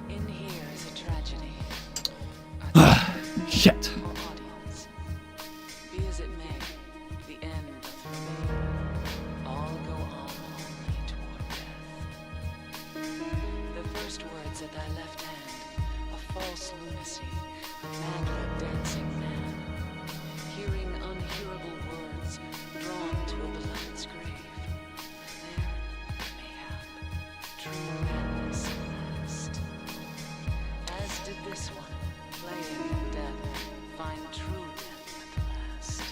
In here is a tragedy. Shit. Audience. Be as it may, the end doth remain. All go on only toward death. The first words at thy left hand, a false lunacy, a madly dancing man, hearing unhearable words, drawn to a beloved's grave. There, mayhap, true madness at last. As did this one, playing death, find true death at the last.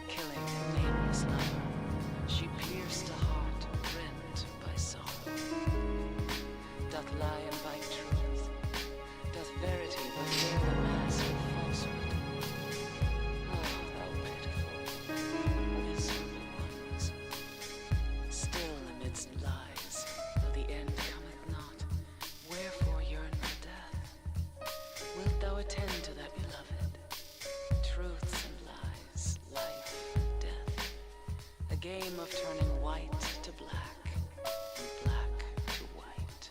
Killing a nameless lover, she pierced a heart rent by sorrow. Doth lie invite truth? Doth verity but wear the mask of falsehood? Oh, thou pitiful, miserable ones. Still amidst lies, though the end cometh not, wherefore yearn for death? Wilt thou attend to that beloved? Truths and lies, life, death. A game of turning white to black, and black to white.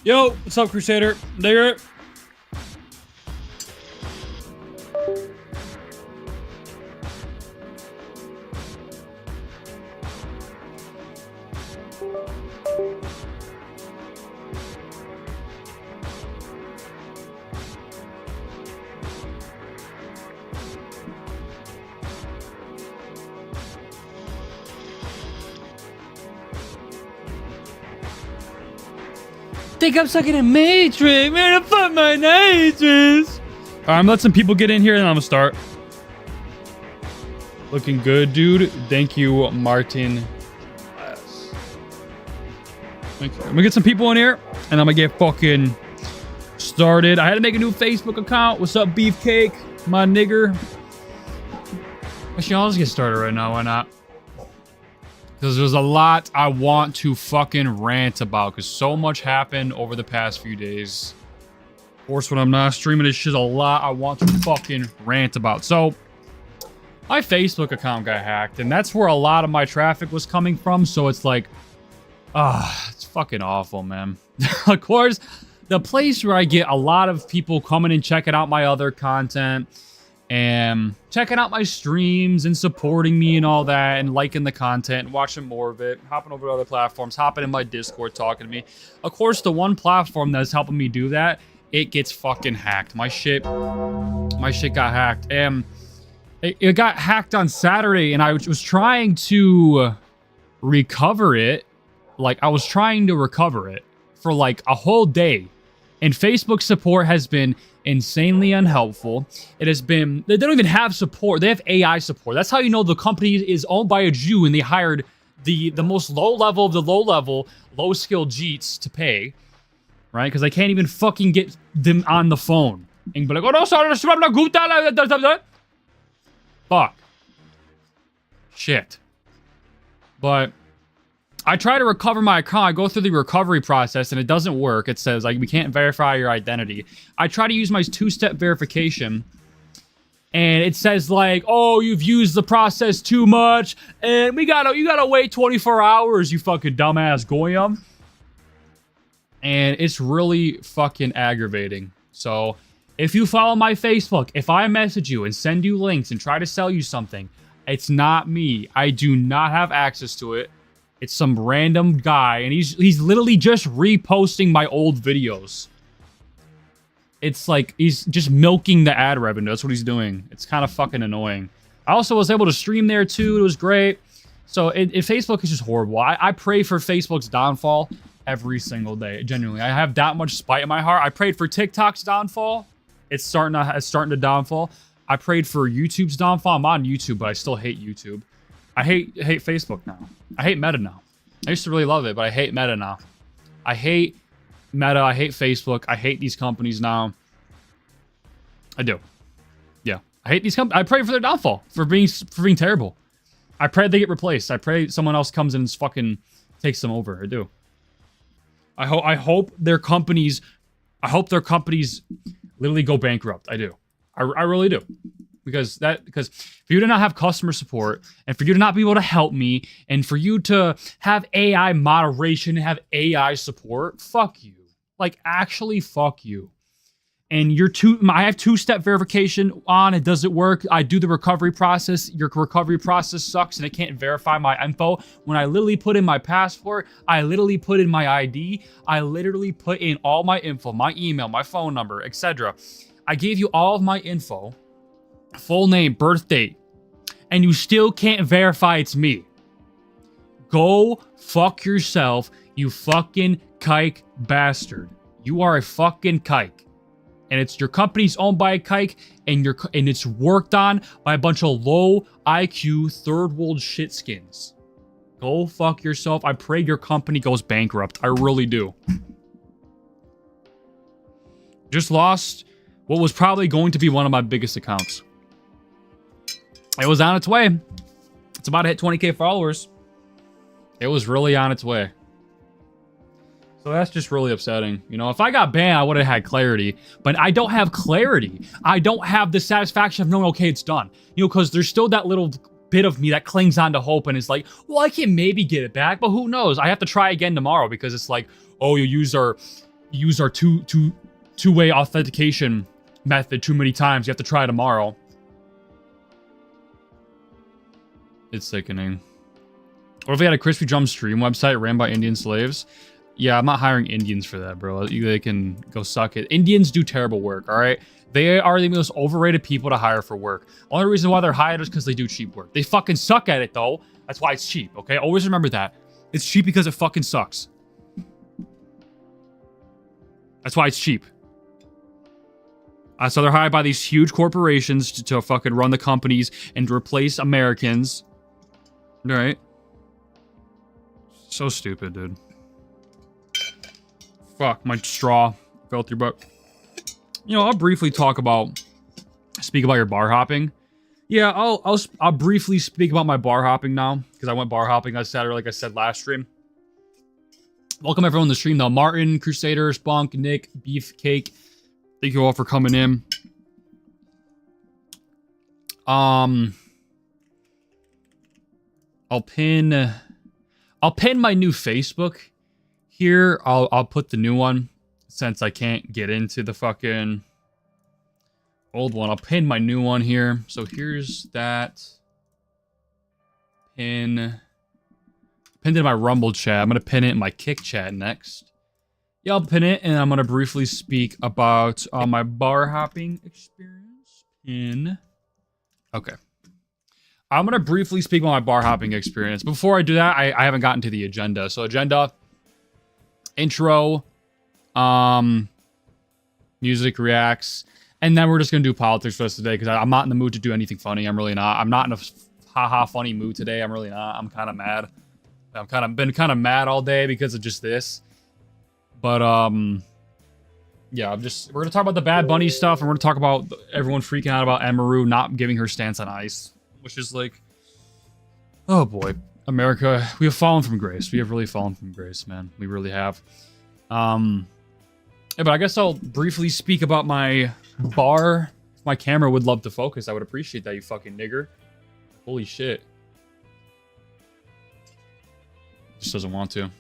Yo, what's up, Crusader? There. Think I'm stuck in a matrix. Man, I fuck my matrix. Alright, I'm gonna let some people get in here and then I'm gonna start. Looking good, dude. Thank you, Martin. Yes. Okay, I'm gonna get some people in here and I'm gonna get fucking started. I had to make a new Facebook account. What's up, Beefcake? My nigger. Actually, I'll just get started right now. Why not? Because there's a lot I want to fucking rant about. Because so much happened over the past few days. Of course, when I'm not streaming this shit, a lot I want to fucking rant about. So, my Facebook account got hacked. And that's where a lot of my traffic was coming from. So it's like, it's fucking awful, man. Of course, the place where I get a lot of people coming and checking out my other content. And checking out my streams and supporting me and all that and liking the content and watching more of it, hopping over to other platforms, hopping in my Discord, talking to me. Of course, the one platform that's helping me do that, it gets fucking hacked. My shit got hacked. And it got hacked on Saturday and I was trying to recover it. Like, I was trying to recover it for like a whole day. And Facebook support has been insanely unhelpful. It has been, they don't even have support. They have AI support. That's how you know the company is owned by a Jew and they hired the most low level of the low level, low skill Jeets to pay, right? Because I can't even fucking get them on the phone and be like, oh no, sorry, fuck. Shit. But I try to recover my account. I go through the recovery process and it doesn't work. It says like we can't verify your identity. I try to use my two-step verification and it says like, oh, you've used the process too much and you gotta wait 24 hours, you fucking dumbass goyim. And it's really fucking aggravating. So if you follow my Facebook, if I message you and send you links and try to sell you something, it's not me. I do not have access to it. It's some random guy, and he's literally just reposting my old videos. It's like he's just milking the ad revenue. That's what he's doing. It's kind of fucking annoying. I also was able to stream there too. It was great. So Facebook is just horrible. I pray for Facebook's downfall every single day. Genuinely, I have that much spite in my heart. I prayed for TikTok's downfall. It's starting to downfall. I prayed for YouTube's downfall. I'm on YouTube, but I still hate YouTube. I hate Facebook now. I hate Meta now. I used to really love it, but I hate Meta now. I hate Meta. I hate Facebook. I hate these companies now. I do. Yeah. I hate these companies. I pray for their downfall, for being terrible. I pray they get replaced. I pray someone else comes in and fucking takes them over. I do. I hope their companies literally go bankrupt. I do. I really do. Because for you to not have customer support and for you to not be able to help me and for you to have AI moderation and have AI support, fuck you. Like, actually, fuck you. And I have two-step verification on. It doesn't work. I do the recovery process. Your recovery process sucks and it can't verify my info. When I literally put in my passport, I literally put in my ID. I literally put in all my info, my email, my phone number, etc. I gave you all of my info. Full name, birth date, and you still can't verify it's me. Go fuck yourself, you fucking kike bastard. You are a fucking kike. And it's your company's owned by a kike, and it's worked on by a bunch of low IQ third world shitskins. Go fuck yourself. I pray your company goes bankrupt. I really do. Just lost what was probably going to be one of my biggest accounts. It was on its way. It's about to hit 20K followers. It was really on its way. So that's just really upsetting. You know, if I got banned, I would have had clarity. But I don't have clarity. I don't have the satisfaction of knowing, okay, it's done. You know, because there's still that little bit of me that clings on to hope and is like, well, I can maybe get it back, but who knows? I have to try again tomorrow because it's like, oh, you use our two-way authentication method too many times. You have to try tomorrow. It's sickening. What if we had a Crispy Drum stream website ran by Indian slaves? Yeah, I'm not hiring Indians for that, bro. They can go suck it. Indians do terrible work, all right? They are the most overrated people to hire for work. Only reason why they're hired is because they do cheap work. They fucking suck at it, though. That's why it's cheap, okay? Always remember that. It's cheap because it fucking sucks. That's why it's cheap. So they're hired by these huge corporations to fucking run the companies and to replace Americans. Right? So stupid, dude. Fuck, my straw fell through, but... You know, I'll briefly speak about your bar hopping. Yeah, I'll briefly speak about my bar hopping now, because I went bar hopping on Saturday, like I said last stream. Welcome everyone to the stream, though. Martin, Crusader, Spunk, Nick, Beefcake. Thank you all for coming in. I'll pin my new Facebook here. I'll put the new one since I can't get into the fucking old one. I'll pin my new one here. So here's that pin. Pinned it in my Rumble chat. I'm gonna pin it in my Kick chat next. Yeah, I'll pin it, and I'm gonna briefly speak about my bar hopping experience. Pin. Okay. I'm gonna briefly speak about my bar hopping experience. Before I do that, I haven't gotten to the agenda. So agenda, intro, music reacts, and then we're just gonna do politics for us today because I'm not in the mood to do anything funny. I'm really not. I'm not in a haha funny mood today. I'm really not. I'm kind of mad. Been kind of mad all day because of just this. But yeah, we're gonna talk about the Bad Bunny stuff, and we're gonna talk about everyone freaking out about Emiru not giving her stance on ice, which is like, oh boy, America, we have fallen from grace. We have really fallen from grace, man. We really have. Yeah, but I guess I'll briefly speak about my bar. If my camera would love to focus, I would appreciate that, you fucking nigger. Holy shit. Just doesn't want to.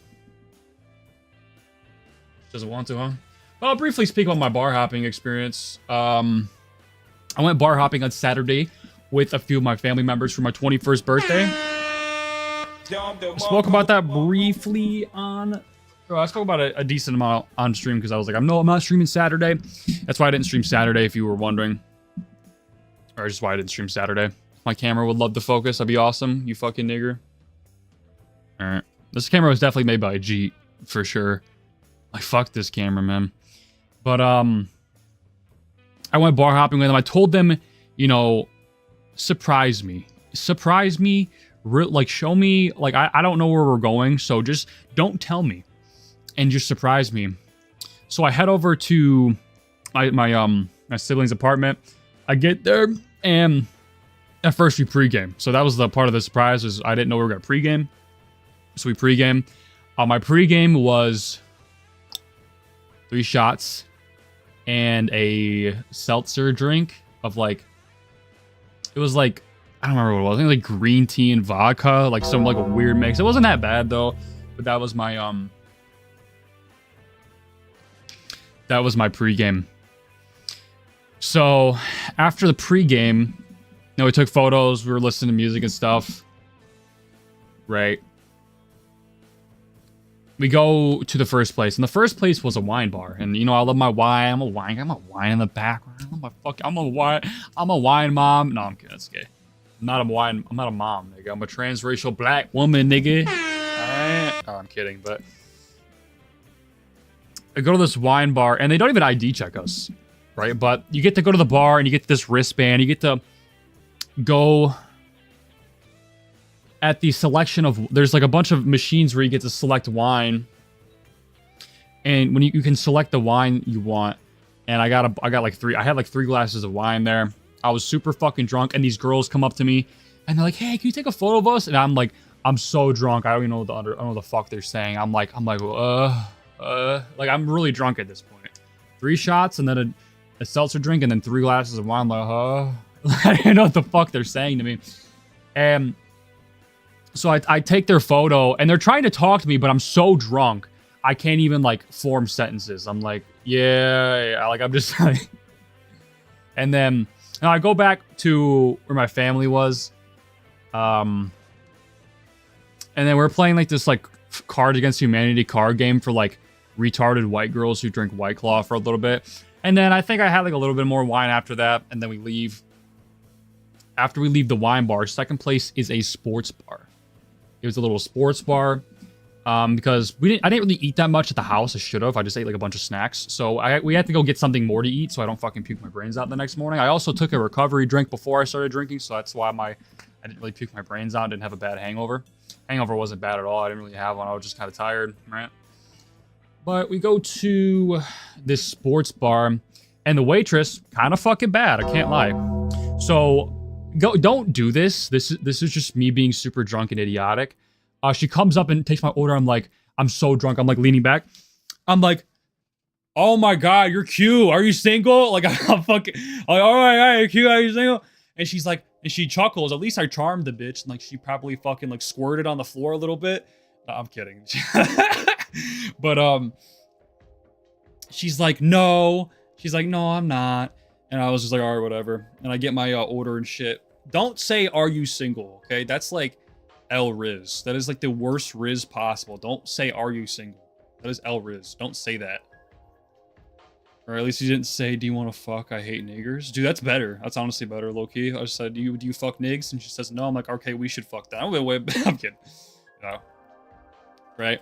Doesn't want to, huh? Well, I'll briefly speak about my bar hopping experience. I went bar hopping on Saturday with a few of my family members for my 21st birthday. I spoke about that briefly on... I spoke about a decent amount on stream because I was like, I'm not streaming Saturday. That's why I didn't stream Saturday, if you were wondering. Or just why I didn't stream Saturday. If my camera would love to focus, that'd be awesome, you fucking nigger. Alright. This camera was definitely made by a Jeet, for sure. Like, fuck this camera, man. But, I went bar hopping with them. I told them, you know, surprise me. Surprise me. Like, show me. Like, I don't know where we're going, so just don't tell me. And just surprise me. So I head over to my sibling's apartment. I get there, and at first we pregame. So that was the part of the surprise, was I didn't know we were going to pregame. So we pregame. My pregame was 3 shots and a seltzer drink of like, it was like, I don't remember what it was. I think like green tea and vodka, like some like a weird mix. It wasn't that bad though, but that was my pregame. So after the pregame, you know, we took photos, we were listening to music and stuff. Right. We go to the first place, and the first place was a wine bar. And you know, I love my wine. I'm a wine in the background. I'm a wine mom. No, I'm kidding. That's gay. I'm not a mom, nigga. I'm a transracial black woman, nigga. Alright. Oh, I'm kidding, but I go to this wine bar, and they don't even ID check us, right? But you get to go to the bar, and you get this wristband. You get to go at the selection of, there's like a bunch of machines where you get to select wine, and when you can select the wine you want. And I had like 3 glasses of wine there. I was super fucking drunk, and these girls come up to me and they're like, hey, can you take a photo of us? And I'm like, I'm so drunk, I don't even know I don't know what the fuck they're saying. I'm like like I'm really drunk at this point. 3 shots and then a seltzer drink and then 3 glasses of wine. I'm like, I don't know what the fuck they're saying to me. And so I take their photo, and they're trying to talk to me, but I'm so drunk, I can't even, like, form sentences. I'm like, yeah, like, I'm just like... And then I go back to where my family was. And then we're playing, like, this, like, Cards Against Humanity card game for, like, retarded white girls who drink White Claw for a little bit. And then I think I had, like, a little bit more wine after that, and then we leave. After we leave the wine bar, second place is a sports bar. It was a little sports bar because I didn't really eat that much at the house. I should have. I just ate like a bunch of snacks. So we had to go get something more to eat so I don't fucking puke my brains out the next morning. I also took a recovery drink before I started drinking, so that's why I didn't really puke my brains out. Didn't have a bad hangover. Hangover wasn't bad at all. I didn't really have one. I was just kind of tired, right? But we go to this sports bar, and the waitress, kind of fucking bad. I can't lie. So Don't do this. This is just me being super drunk and idiotic. She comes up and takes my order. I'm like, I'm so drunk. I'm like leaning back. I'm like, oh my God, you're cute. Are you single? Like, I'm fucking, like, all right, you're cute. Are you single? And she's like, and she chuckles. At least I charmed the bitch. And like, she probably fucking like squirted on the floor a little bit. No, I'm kidding. But, she's like, no. She's like, no, I'm not. And I was just like, all right, whatever. And I get my order and shit. Don't say, are you single? Okay. That's like El Riz. That is like the worst Riz possible. Don't say, are you single? That is El Riz. Don't say that. Or at least you didn't say, do you want to fuck? I hate niggers. Dude, that's better. That's honestly better, low-key. I just said, do you fuck nigs? And she says, no. I'm like, okay, we should fuck that. I'm kidding. No. Right?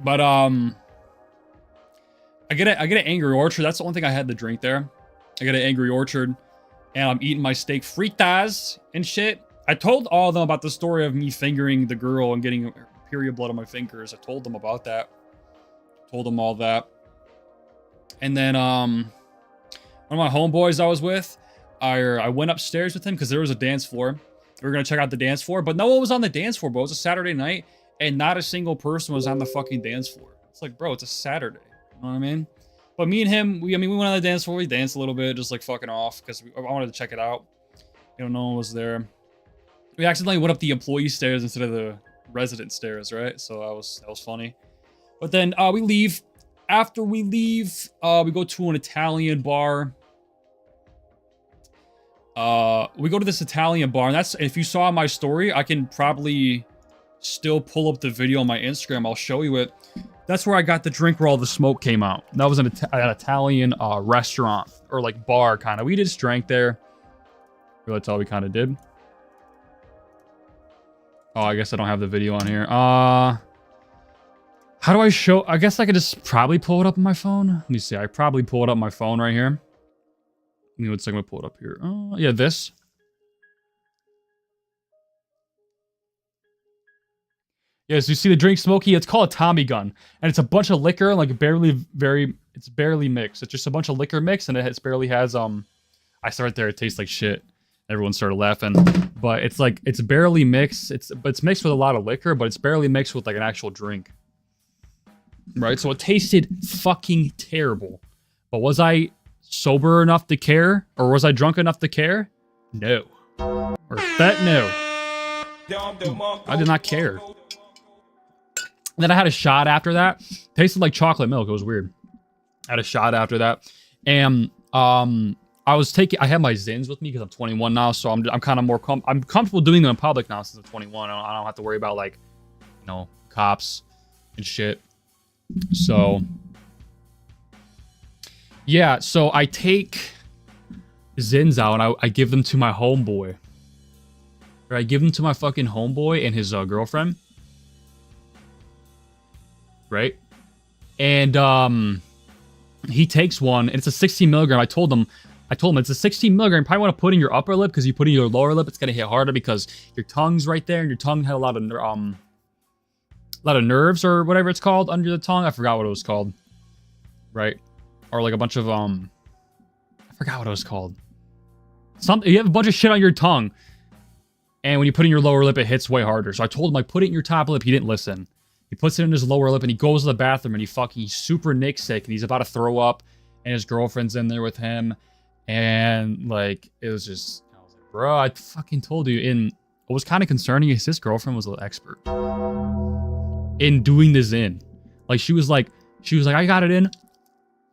But, I get an Angry Orchard. That's the only thing I had to drink there. I get an Angry Orchard. And I'm eating my steak fritas and shit. I told all of them about the story of me fingering the girl and getting period blood on my fingers. I told them about that. Told them all that. And then one of my homeboys I was with, I went upstairs with him because there was a dance floor. We were going to check out the dance floor, but no one was on the dance floor, bro. It was a Saturday night, and not a single person was on the fucking dance floor. It's like, bro, it's a Saturday. You know what I mean? But me and him, we went on the dance floor. We danced a little bit, just like fucking off, because I wanted to check it out. You know, no one was there. We accidentally went up the employee stairs instead of the resident stairs, right? So that was funny. But then we leave. After we leave, we go to an Italian bar. We go to this Italian bar, and that's, if you saw my story, I can probably still pull up the video on my Instagram. I'll show you it. That's where I got the drink where all the smoke came out. That was an Italian restaurant, or like bar, kind of. We just drank there. That's all we kind of did. Oh, I guess I don't have the video on here. How do I show? I guess I could just probably pull it up on my phone. Let me see. I probably pull it up on my phone right here. Let me, let's see, I'm gonna pull it up here. Yeah, this. Yeah, so you see the drink smoky. It's called a Tommy gun, and it's a bunch of liquor, like it's barely mixed. It's just a bunch of liquor mix, and it barely has I started there. It tastes like shit. Everyone started laughing, but it's like it's barely mixed. But it's mixed with a lot of liquor, but it's barely mixed with like an actual drink. Right, so it tasted fucking terrible. But was I sober enough to care? Or was I drunk enough to care? No. Or that no. I did not care. And then I had a shot after that. Tasted like chocolate milk. It was weird. I had a shot after that. And I had my Zins with me because I'm 21 now, so I'm kind of more I'm comfortable doing them in public now since I'm 21. I don't have to worry about, like, you know, cops and shit. So, yeah, so I take Zins out and I give them to my homeboy. Or I give them to my fucking homeboy and his girlfriend. Right? And he takes one, and it's a 16 milligram. I told him it's a 16 milligram. You probably want to put in your upper lip, because you put in your lower lip, it's gonna hit harder because your tongue's right there, and your tongue had a lot of nerves or whatever it's called under the tongue. I forgot what it was called. Right? Or like a bunch of I forgot what it was called. You have a bunch of shit on your tongue, and when you put in your lower lip, it hits way harder. So I told him, like, put it in your top lip. He didn't listen. He puts it in his lower lip, and he goes to the bathroom, and he's super Nick sick, and he's about to throw up, and his girlfriend's in there with him, and like, it was just, I was like, bro, I fucking told you. And what was kind of concerning is his girlfriend was an expert in doing this in. Like, she was like, I got it in,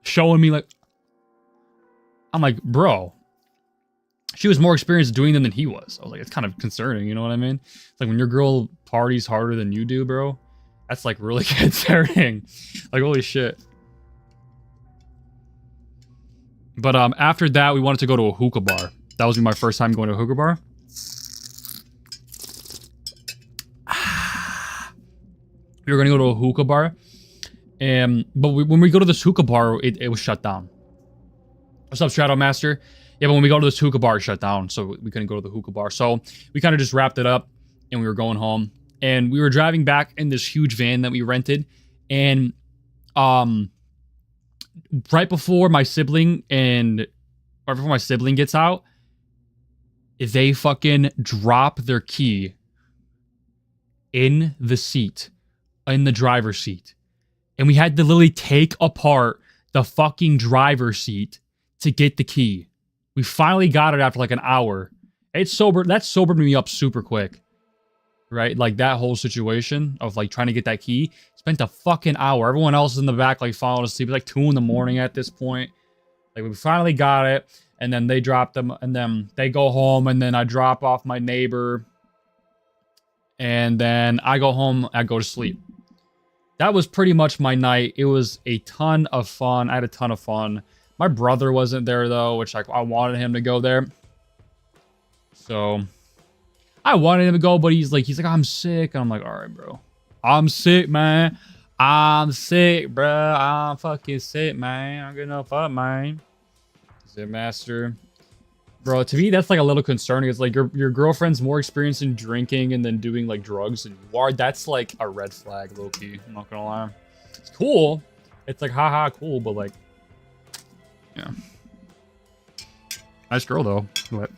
showing me, like, I'm like, bro, she was more experienced doing them than he was. I was like, it's kind of concerning, you know what I mean? It's like when your girl parties harder than you do, bro, that's like really concerning. Like, holy shit. But after that, we wanted to go to a hookah bar. That was my first time going to a hookah bar. We were gonna go to a hookah bar, but when we go to this hookah bar, it was shut down. What's up, Shadow Master? Yeah, but when we go to this hookah bar, it shut down, so we couldn't go to the hookah bar. So we kind of just wrapped it up, and we were going home. And we were driving back in this huge van that we rented, and right before my sibling gets out, they fucking drop their key in the seat, in the driver's seat. And we had to literally take apart the fucking driver's seat to get the key. We finally got it after like an hour. That sobered me up super quick. Right? Like that whole situation of like trying to get that key. Spent a fucking hour. Everyone else is in the back like falling asleep. It's like 2 in the morning at this point. Like we finally got it. And then they drop them. And then they go home. And then I drop off my neighbor. And then I go home. I go to sleep. That was pretty much my night. It was a ton of fun. I had a ton of fun. My brother wasn't there though, which like I wanted him to go there. So I wanted him to go, but he's like, I'm sick. And I'm like, all right, bro. I'm sick, man. I'm sick, bro. I'm fucking sick, man. I'm getting up, man. Zip master. Bro, to me, that's like a little concerning. It's like your girlfriend's more experienced in drinking and then doing like drugs than you are. That's like a red flag, low-key. I'm not gonna lie. It's cool. It's like, haha, cool, but like, yeah. Nice girl, though. What?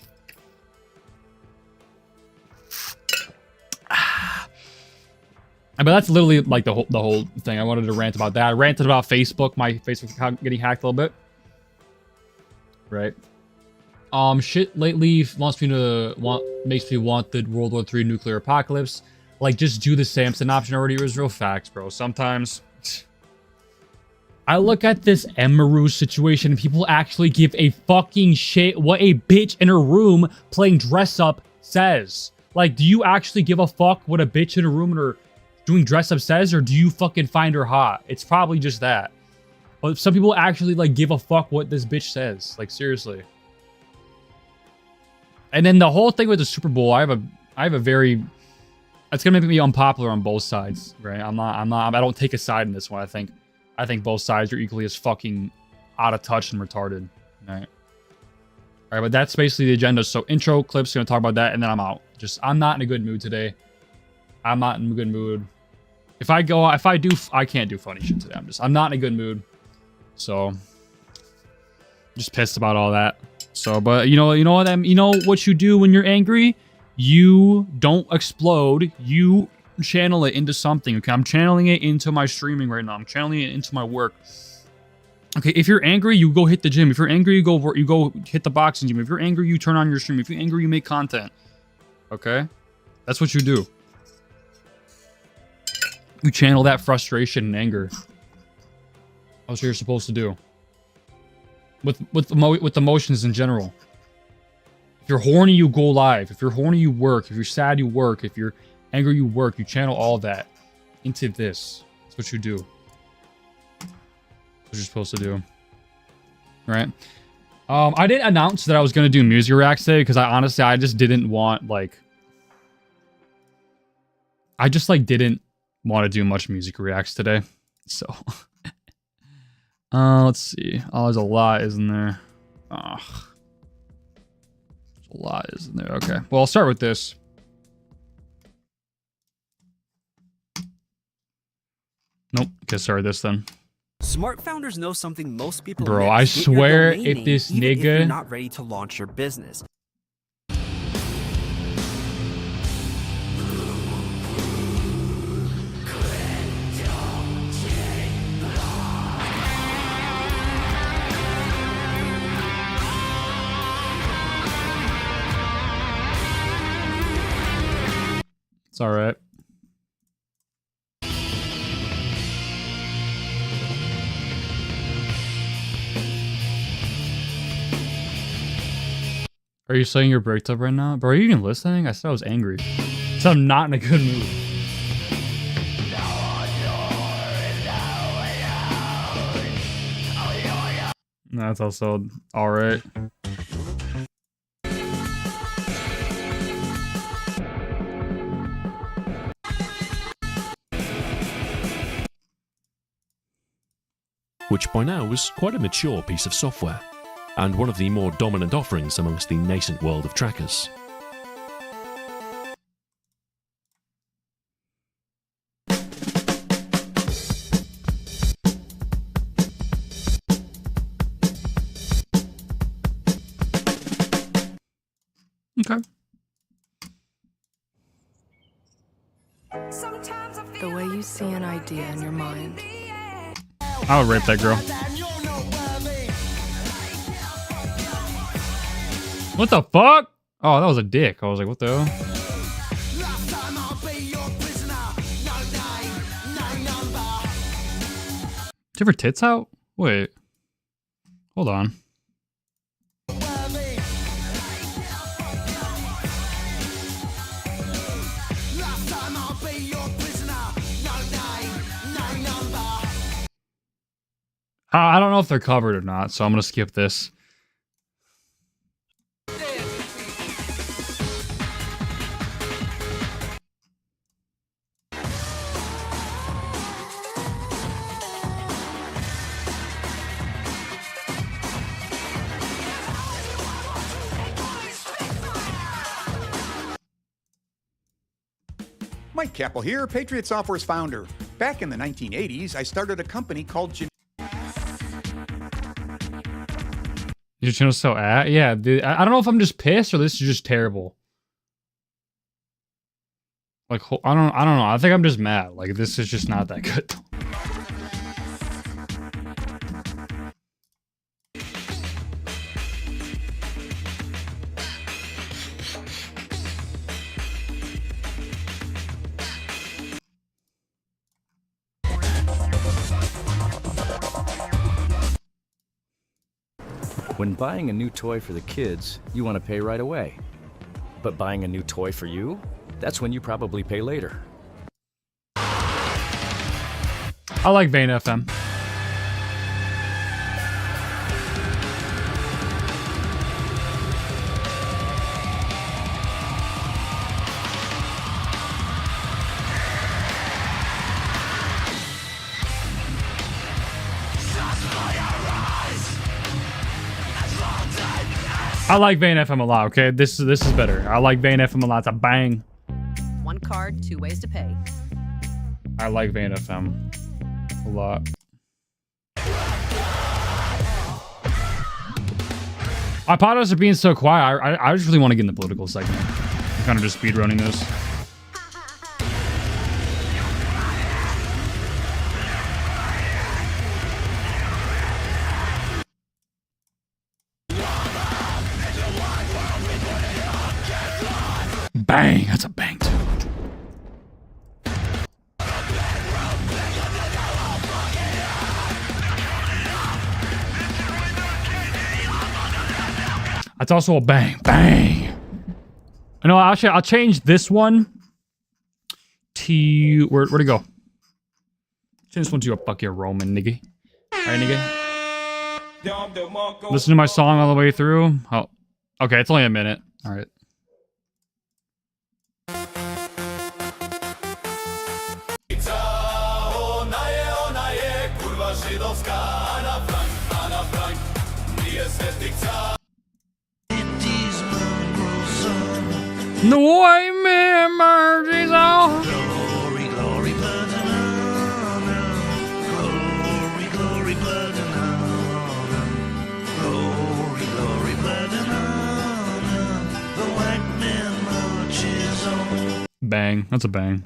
But that's literally like the whole thing. I wanted to rant about that. I ranted about Facebook, my Facebook account getting hacked a little bit. Right. Shit lately makes me want the World War III nuclear apocalypse. Like, just do the Samson option already. It was real facts, bro. Sometimes I look at this Emiru situation and people actually give a fucking shit what a bitch in her room playing dress up says. Like, do you actually give a fuck what a bitch in a room or doing dress up says, or do you fucking find her hot? It's probably just that. But some people actually like give a fuck what this bitch says. Like, seriously. And then the whole thing with the Super Bowl, I have a very, it's gonna make me unpopular on both sides, right? I don't take a side in this one. I think both sides are equally as fucking out of touch and retarded. Right. All right, but that's basically the agenda. So intro clips, gonna talk about that, and then I'm out. I'm not in a good mood today. I'm not in a good mood. If I can't do funny shit today. I'm not in a good mood. So, just pissed about all that. So, but you know what you do when you're angry? You don't explode. You channel it into something. Okay, I'm channeling it into my streaming right now. I'm channeling it into my work. Okay, if you're angry, you go hit the gym. If you're angry, you go hit the boxing gym. If you're angry, you turn on your stream. If you're angry, you make content. Okay, that's what you do. You channel that frustration and anger. That's what you're supposed to do. With emotions in general. If you're horny, you go live. If you're horny, you work. If you're sad, you work. If you're angry, you work. You channel all that into this. That's what you do. That's what you're supposed to do. Right? I didn't announce that I was going to do music reacts today because I just didn't want, like... I just, like, didn't want to do much music reacts today. So... let's see. Oh, there's a lot, isn't there? Ugh. There's a lot, isn't there? Okay. Well, I'll start with this. Nope. Okay, sorry, this then. Smart founders know something most people Bro, miss. I Get your swear domain if name this even if you're nigga... not ready to launch your business. It's all right. Are you saying you're breaked up right now? Bro, are you even listening? I said I was angry. So I'm not in a good mood. That's also all right. Which by now was quite a mature piece of software, and one of the more dominant offerings amongst the nascent world of trackers. Okay. The way you see an idea in your mind. I would rape that girl. What the fuck? Oh, that was a dick. I was like, what the hell? Did you have her tits out? Wait. Hold on. I don't know if they're covered or not, so I'm gonna skip this. Mike Capel here, Patriot Software's founder. Back in the 1980s, I started a company called Your channel's so yeah. I don't know if I'm just pissed or this is just terrible. Like I don't know. I think I'm just mad. Like this is just not that good. When buying a new toy for the kids, you want to pay right away. But buying a new toy for you? That's when you probably pay later. I like Vane FM. I like Vane FM a lot, okay? This is better. I like Vane FM a lot. It's a bang. One card, 2 ways to pay. I like Vane FM a lot. I apologize for being so quiet. I just really want to get in the political segment. I'm kind of just speedrunning this. Bang! That's a bang too. That's also a bang. Bang! No, actually, I'll change this one to... Where'd it go? Change this one to a fucking Roman, nigga. Alright, nigga. Listen to my song all the way through. Oh, okay, it's only a minute. Alright. No way, man, mercy's on. Glory, glory, blood and honor. Glory, glory, blood and honor. Glory, glory, blood and honor. The white man marches on. Bang. That's a bang.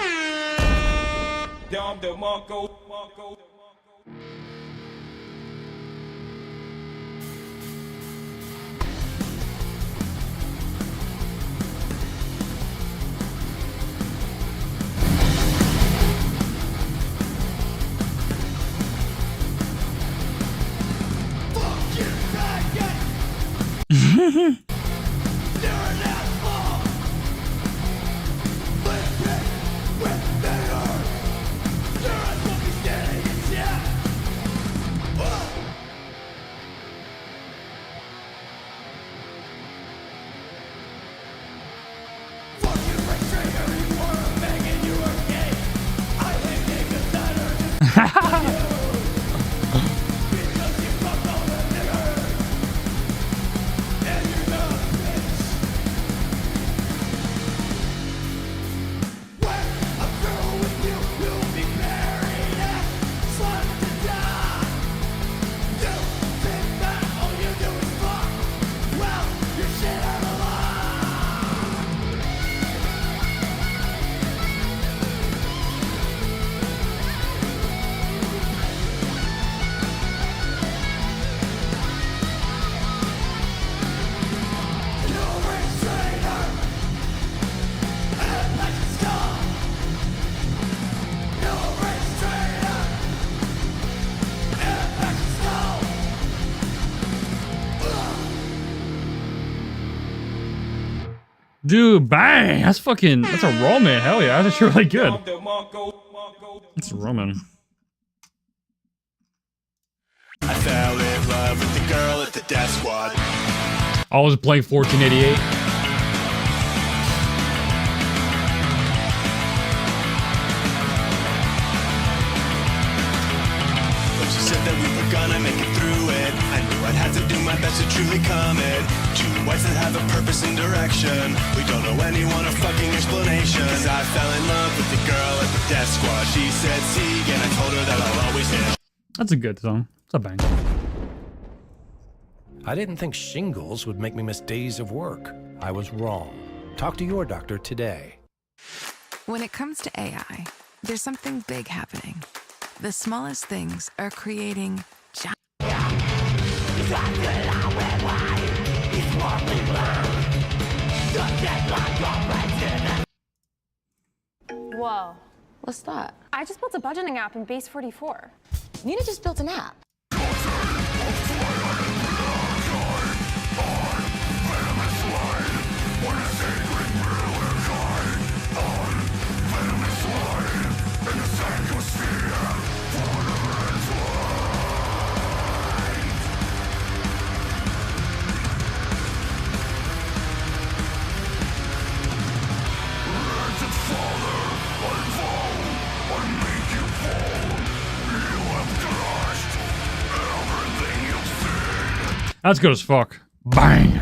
Dude, bang! That's a Roman. Hell yeah, that's really good. It's a Roman. I fell in love with the girl at the death squad. I was playing 1488. But she said that we were gonna make it through it. I knew I'd have to do my best to truly commit. Two whites that have a purpose and direction. We don't know anyone or fucking explanation. 'Cause I fell in love with the girl at the death squad. She said Sieg and I told her that I'll always hit. That's a good song. It's a bang. I didn't think shingles would make me miss days of work. I was wrong. Talk to your doctor today. When it comes to AI, there's something big happening. The smallest things are creating giant. Whoa. What's that? I just built a budgeting app in Base 44. Nina just built an app. That's good as fuck. Bang.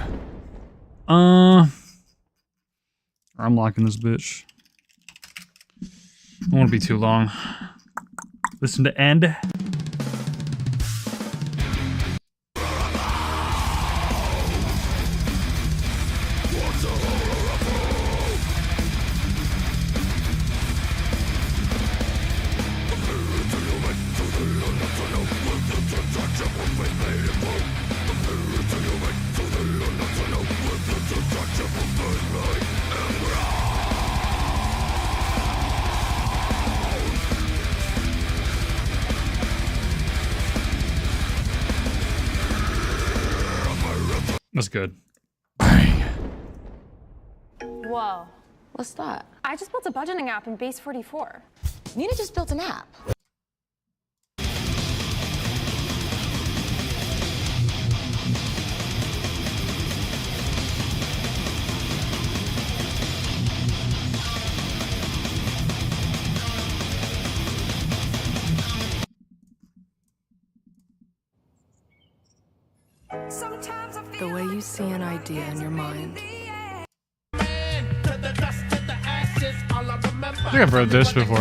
I'm locking this bitch. I won't be too long. Listen to end. That's good. Bang. Whoa. What's that? I just built a budgeting app in Base 44. Nina just built an app. The way you see an idea in your mind. I think I've read this before.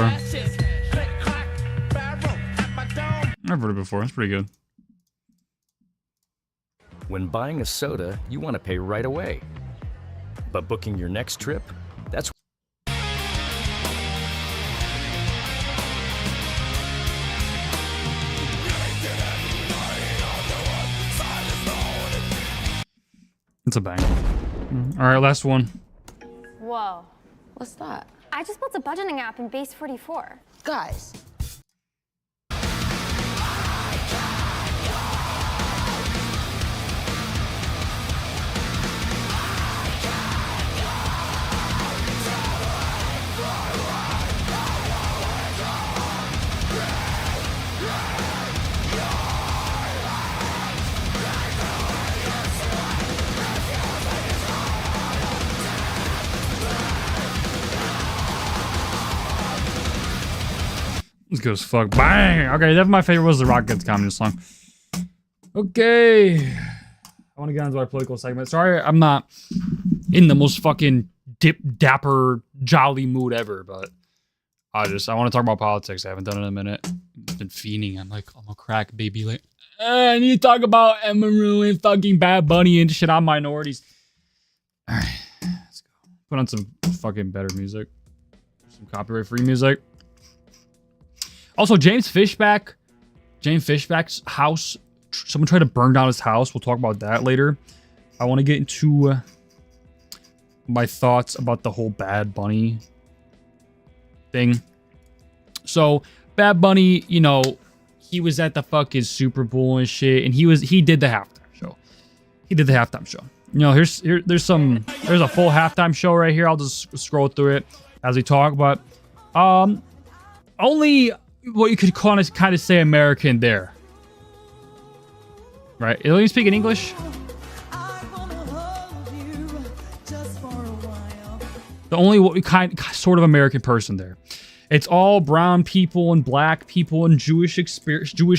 I've read it before. It's pretty good. When buying a soda, you want to pay right away. But booking your next trip, that's It's a bang. All right, last one. Whoa. What's that? I just built a budgeting app in Base 44. Guys. It's good as fuck. Bang! Okay, definitely my favorite was the Rock Gets Communist song. Okay. I want to get into our political segment. Sorry, I'm not in the most fucking dapper, jolly mood ever, but I want to talk about politics. I haven't done it in a minute. I've been fiending. I'm a crack baby. Like, I need to talk about Emiru and fucking Bad Bunny and shit on minorities. All right, let's go. Put on some fucking better music. Some copyright-free music. Also, James Fishback's house, someone tried to burn down his house. We'll talk about that later. I want to get into my thoughts about the whole Bad Bunny thing. So, Bad Bunny, you know, he was at the fucking Super Bowl and shit, and he did the halftime show. You know, there's a full halftime show right here. I'll just scroll through it as we talk, but only what you could kind of say American there. Right? Let me speak in English. The only what we sort of American person there. It's all brown people and black people and Jewish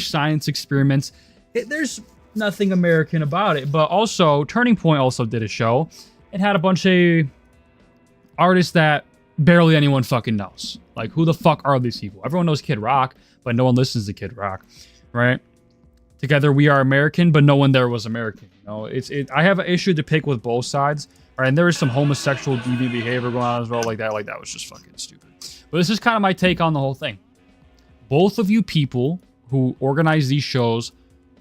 science experiments. There's nothing American about it. But also, Turning Point also did a show. It had a bunch of artists that barely anyone fucking knows. Like, who the fuck are these people? Everyone knows Kid Rock, but no one listens to Kid Rock, right? Together We Are American, but no one there was American. You know, I have an issue to pick with both sides. All right, and there is some homosexual deviant behavior going on as well, like that was just fucking stupid. But this is kind of my take on the whole thing. Both of you people who organize these shows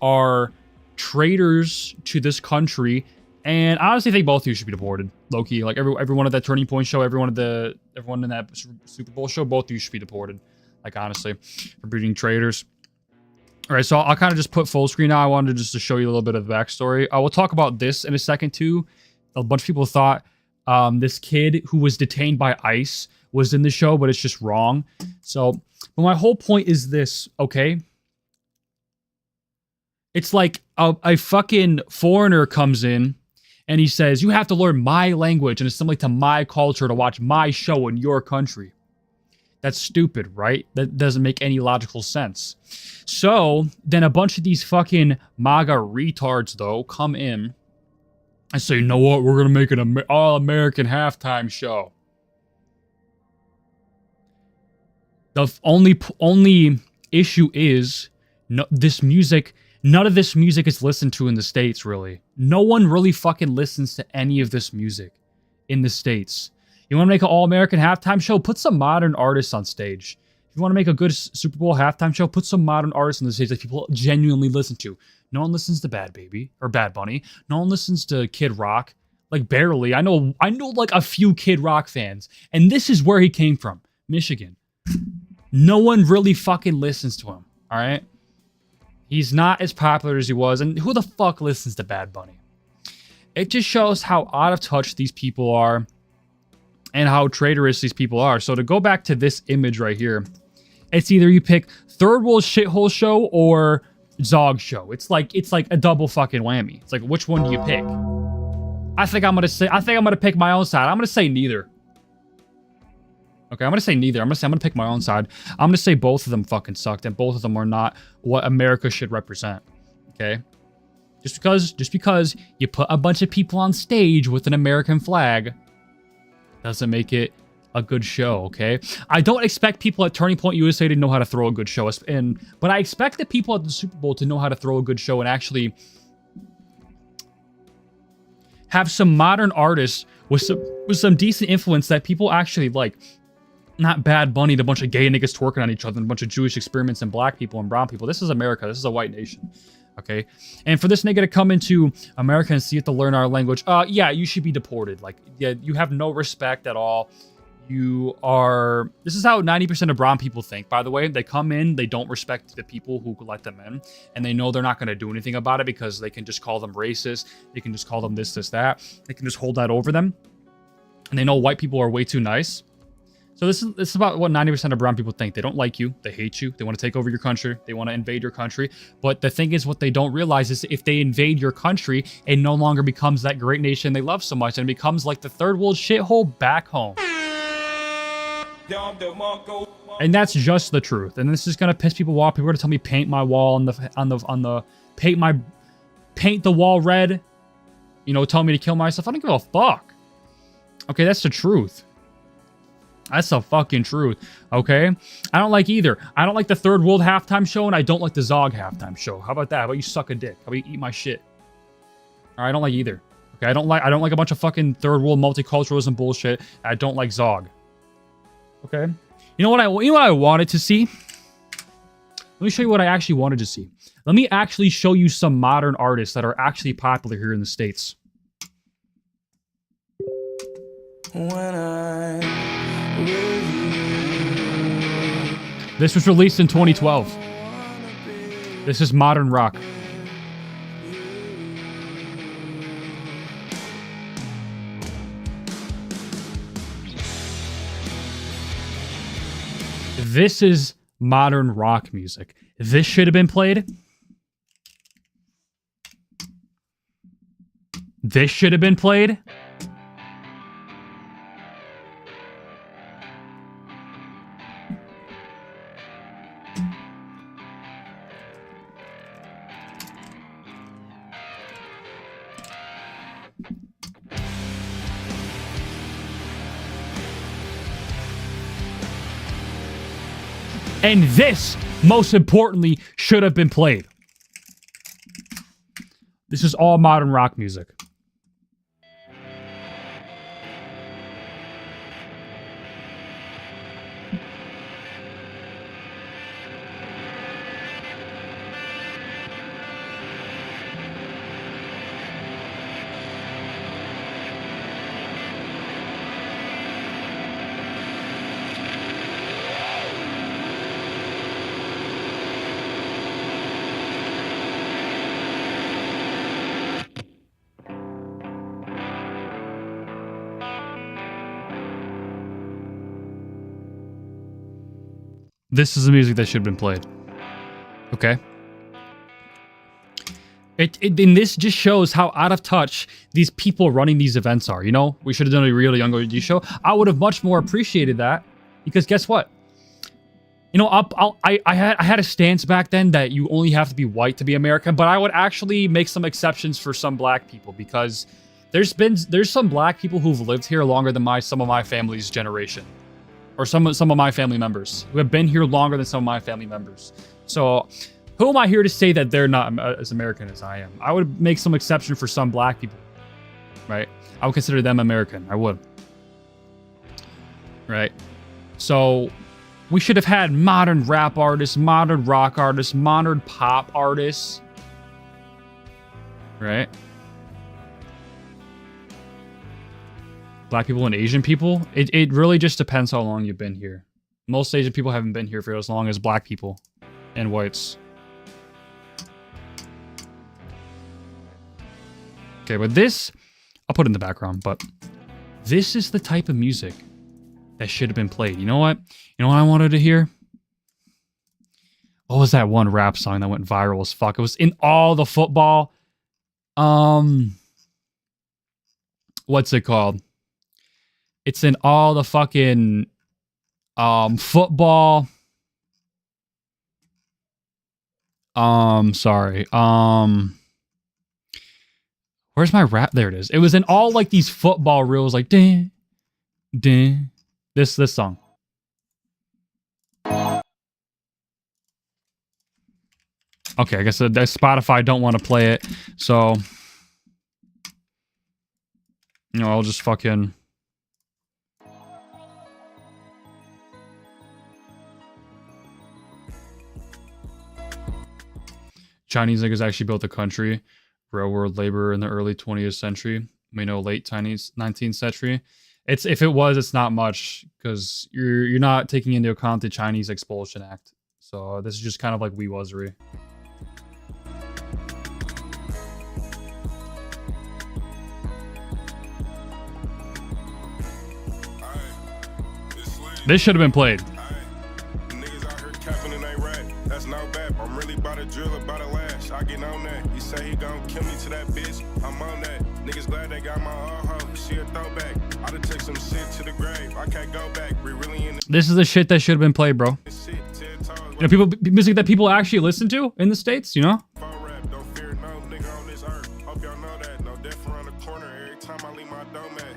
are traitors to this country, and I honestly think both of you should be deported. Low-key, like everyone at that Turning Point show, everyone in that Super Bowl show, both of you should be deported. Like, honestly, for being traitors. All right, so I'll kind of just put full screen now. I wanted just to show you a little bit of the backstory. We'll talk about this in a second too. A bunch of people thought this kid who was detained by ICE was in the show, but it's just wrong. So, but my whole point is this, okay? It's like a fucking foreigner comes in and he says, you have to learn my language and assimilate to my culture to watch my show in your country. That's stupid, right? That doesn't make any logical sense. So then a bunch of these fucking MAGA retards, though, come in and say, you know what? We're going to make an all-American halftime show. The only issue is none of this music is listened to in the States, really. No one really fucking listens to any of this music in the States. You want to make an all-American halftime show? Put some modern artists on stage. If you want to make a good Super Bowl halftime show, put some modern artists on the stage that people genuinely listen to. No one listens to Bad Baby or Bad Bunny. No one listens to Kid Rock. Like, barely. I know like a few Kid Rock fans. And this is where he came from. Michigan. No one really fucking listens to him. All right? He's not as popular as he was. And who the fuck listens to Bad Bunny? It just shows how out of touch these people are and how traitorous these people are. So to go back to this image right here, it's either you pick Third World Shithole Show or Zog Show. It's like a double fucking whammy. It's like, which one do you pick? I think I'm gonna pick my own side. I'm gonna say neither. Okay, I'm gonna say neither. I'm gonna pick my own side. I'm gonna say both of them fucking sucked and both of them are not what America should represent. Okay? Just because you put a bunch of people on stage with an American flag doesn't make it a good show, okay? I don't expect people at Turning Point USA to know how to throw a good show, but I expect the people at the Super Bowl to know how to throw a good show and actually have some modern artists with some decent influence that people actually like. Not Bad Bunny, the bunch of gay niggas twerking on each other, and a bunch of Jewish experiments and black people and brown people. This is America. This is a white nation. Okay? And for this nigga to come into America and see it to learn our language, yeah, you should be deported. Like, yeah, you have no respect at all. This is how 90% of brown people think, by the way. They come in, they don't respect the people who let them in, and they know they're not going to do anything about it because they can just call them racist. They can just call them this, that. They can just hold that over them. And they know white people are way too nice. So this is about what 90% of brown people think. They don't like you. They hate you. They want to take over your country. They want to invade your country. But the thing is, what they don't realize is if they invade your country, it no longer becomes that great nation they love so much, and it becomes like the third world shithole back home. And that's just the truth. And this is gonna piss people off. People are gonna tell me paint my wall paint the wall red. You know, tell me to kill myself. I don't give a fuck. Okay, that's the truth. That's the fucking truth, okay? I don't like either. I don't like the Third World halftime show, and I don't like the Zog halftime show. How about that? How about you suck a dick? How about you eat my shit? All right, I don't like either. Okay, I don't like a bunch of fucking Third World multiculturalism bullshit. I don't like Zog. Okay? You know what I wanted to see? Let me show you what I actually wanted to see. Let me actually show you some modern artists that are actually popular here in the States. This was released in 2012. This is modern rock. This is modern rock music. This should have been played. This should have been played. And this, most importantly, should have been played. This is all modern rock music. This is the music that should have been played. Okay. And this just shows how out of touch these people running these events are. You know, we should have done a really young OG show. I would have much more appreciated that, because guess what? You know, I had a stance back then that you only have to be white to be American, but I would actually make some exceptions for some black people, because there's some black people who've lived here longer than some of my family's generation. Or some of my family members who have been here longer than some of my family members. So who am I here to say that they're not as American as I am? I would make some exception for some black people, right? I would consider them American. I would. Right? So we should have had modern rap artists, modern rock artists, modern pop artists. Right? Black people and Asian people, it really just depends how long you've been here. Most Asian people haven't been here for as long as black people and whites. Okay, but this, I'll put it in the background, but this is the type of music that should have been played. You know what? You know what I wanted to hear? What was that one rap song that went viral as fuck? It was in all the football. What's it called? It's in all the fucking football. Sorry. Where's my rap? There it is. It was in all like these football reels, like ding, ding. This song. Okay, I guess Spotify don't want to play it, so you know, I'll just fucking. Chinese niggas actually built the country, railroad labor in the early 20th century. We know late 19th century. If it was, it's not much, because you're not taking into account the Chinese Expulsion Act. So this is just kind of like wee-wuzzery. This should have been played. Niggas out here capping and ain't right. That's no bad. I'm really about to drill, about to lash. I get on that. He say he gon' kill me to that bitch. I'm on that. Niggas glad they got my old hoe. She a throwback. I done take some shit to the grave. I can't go back. We really in the This is the shit that should have been played, bro. You know, music that people actually listen to in the States, you know? Don't fear no nigga on this earth. Hope y'all know that. No death around the corner every time I leave my dome at.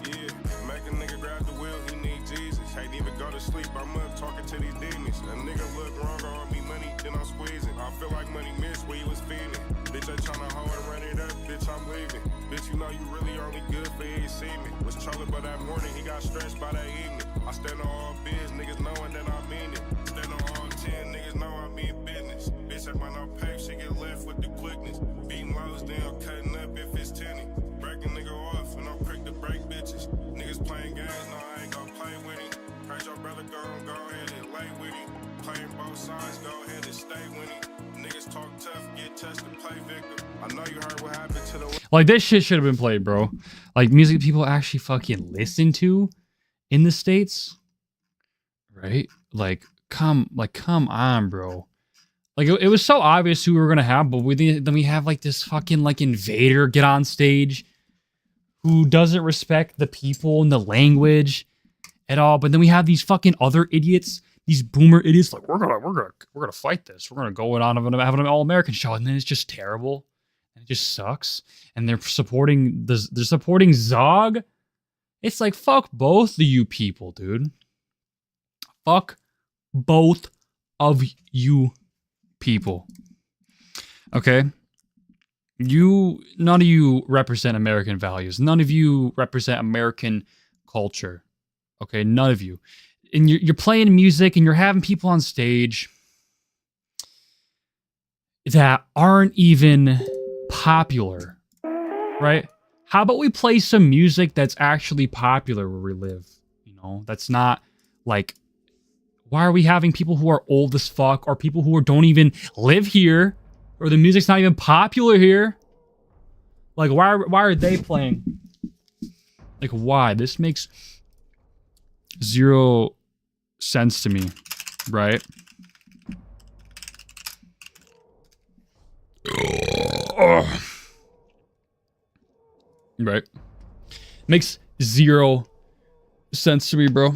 Yeah, make a nigga grab the wheel, he need Jesus. Ain't even go to sleep, I'm up talking to these demons. A nigga look wrong, owe me money, then I'm squeezing. I feel like money missed where you was feeling. Bitch, I tryna hold and run it up, bitch, I'm leaving. Bitch, you know you really only good for you see me. Was trolling by that morning, he got stressed by that evening. I stand on all biz, niggas knowing that I mean it. Stand on all 10, niggas know I mean business. Bitch, I might not pay, she get left with the quickness. Beating lows down, cutting up if it's 10. Breaking nigga off, and I'm quick to break bitches. Niggas playing games, no, I ain't gon' play with him. Heard your brother go ahead and lay with him. Playing both sides, go ahead and stay with him. Niggas talk tough, get tested, play victim. I know you heard what happened to the... Like, this shit should have been played, bro. Like, music people actually fucking listen to in the States. Right? Like, come on, bro. Like, it was so obvious who we were gonna have, but then we have like this fucking like invader get on stage who doesn't respect the people and the language at all. But then we have these fucking other idiots, these boomer idiots, like we're gonna fight this. We're gonna go on and have an all-American show, and then it's just terrible. And it just sucks. And they're supporting Zog. It's like, fuck both of you people, dude. Fuck both of you people. Okay? None of you represent American values. None of you represent American culture. Okay? None of you. And you're playing music and you're having people on stage that aren't even popular. Right? How about we play some music that's actually popular where we live? You know, that's not like, why are we having people who are old as fuck or people who don't even live here or the music's not even popular here? Like, why are they playing? Like, why? This makes zero sense to me, right? Right. Makes zero sense to me, bro.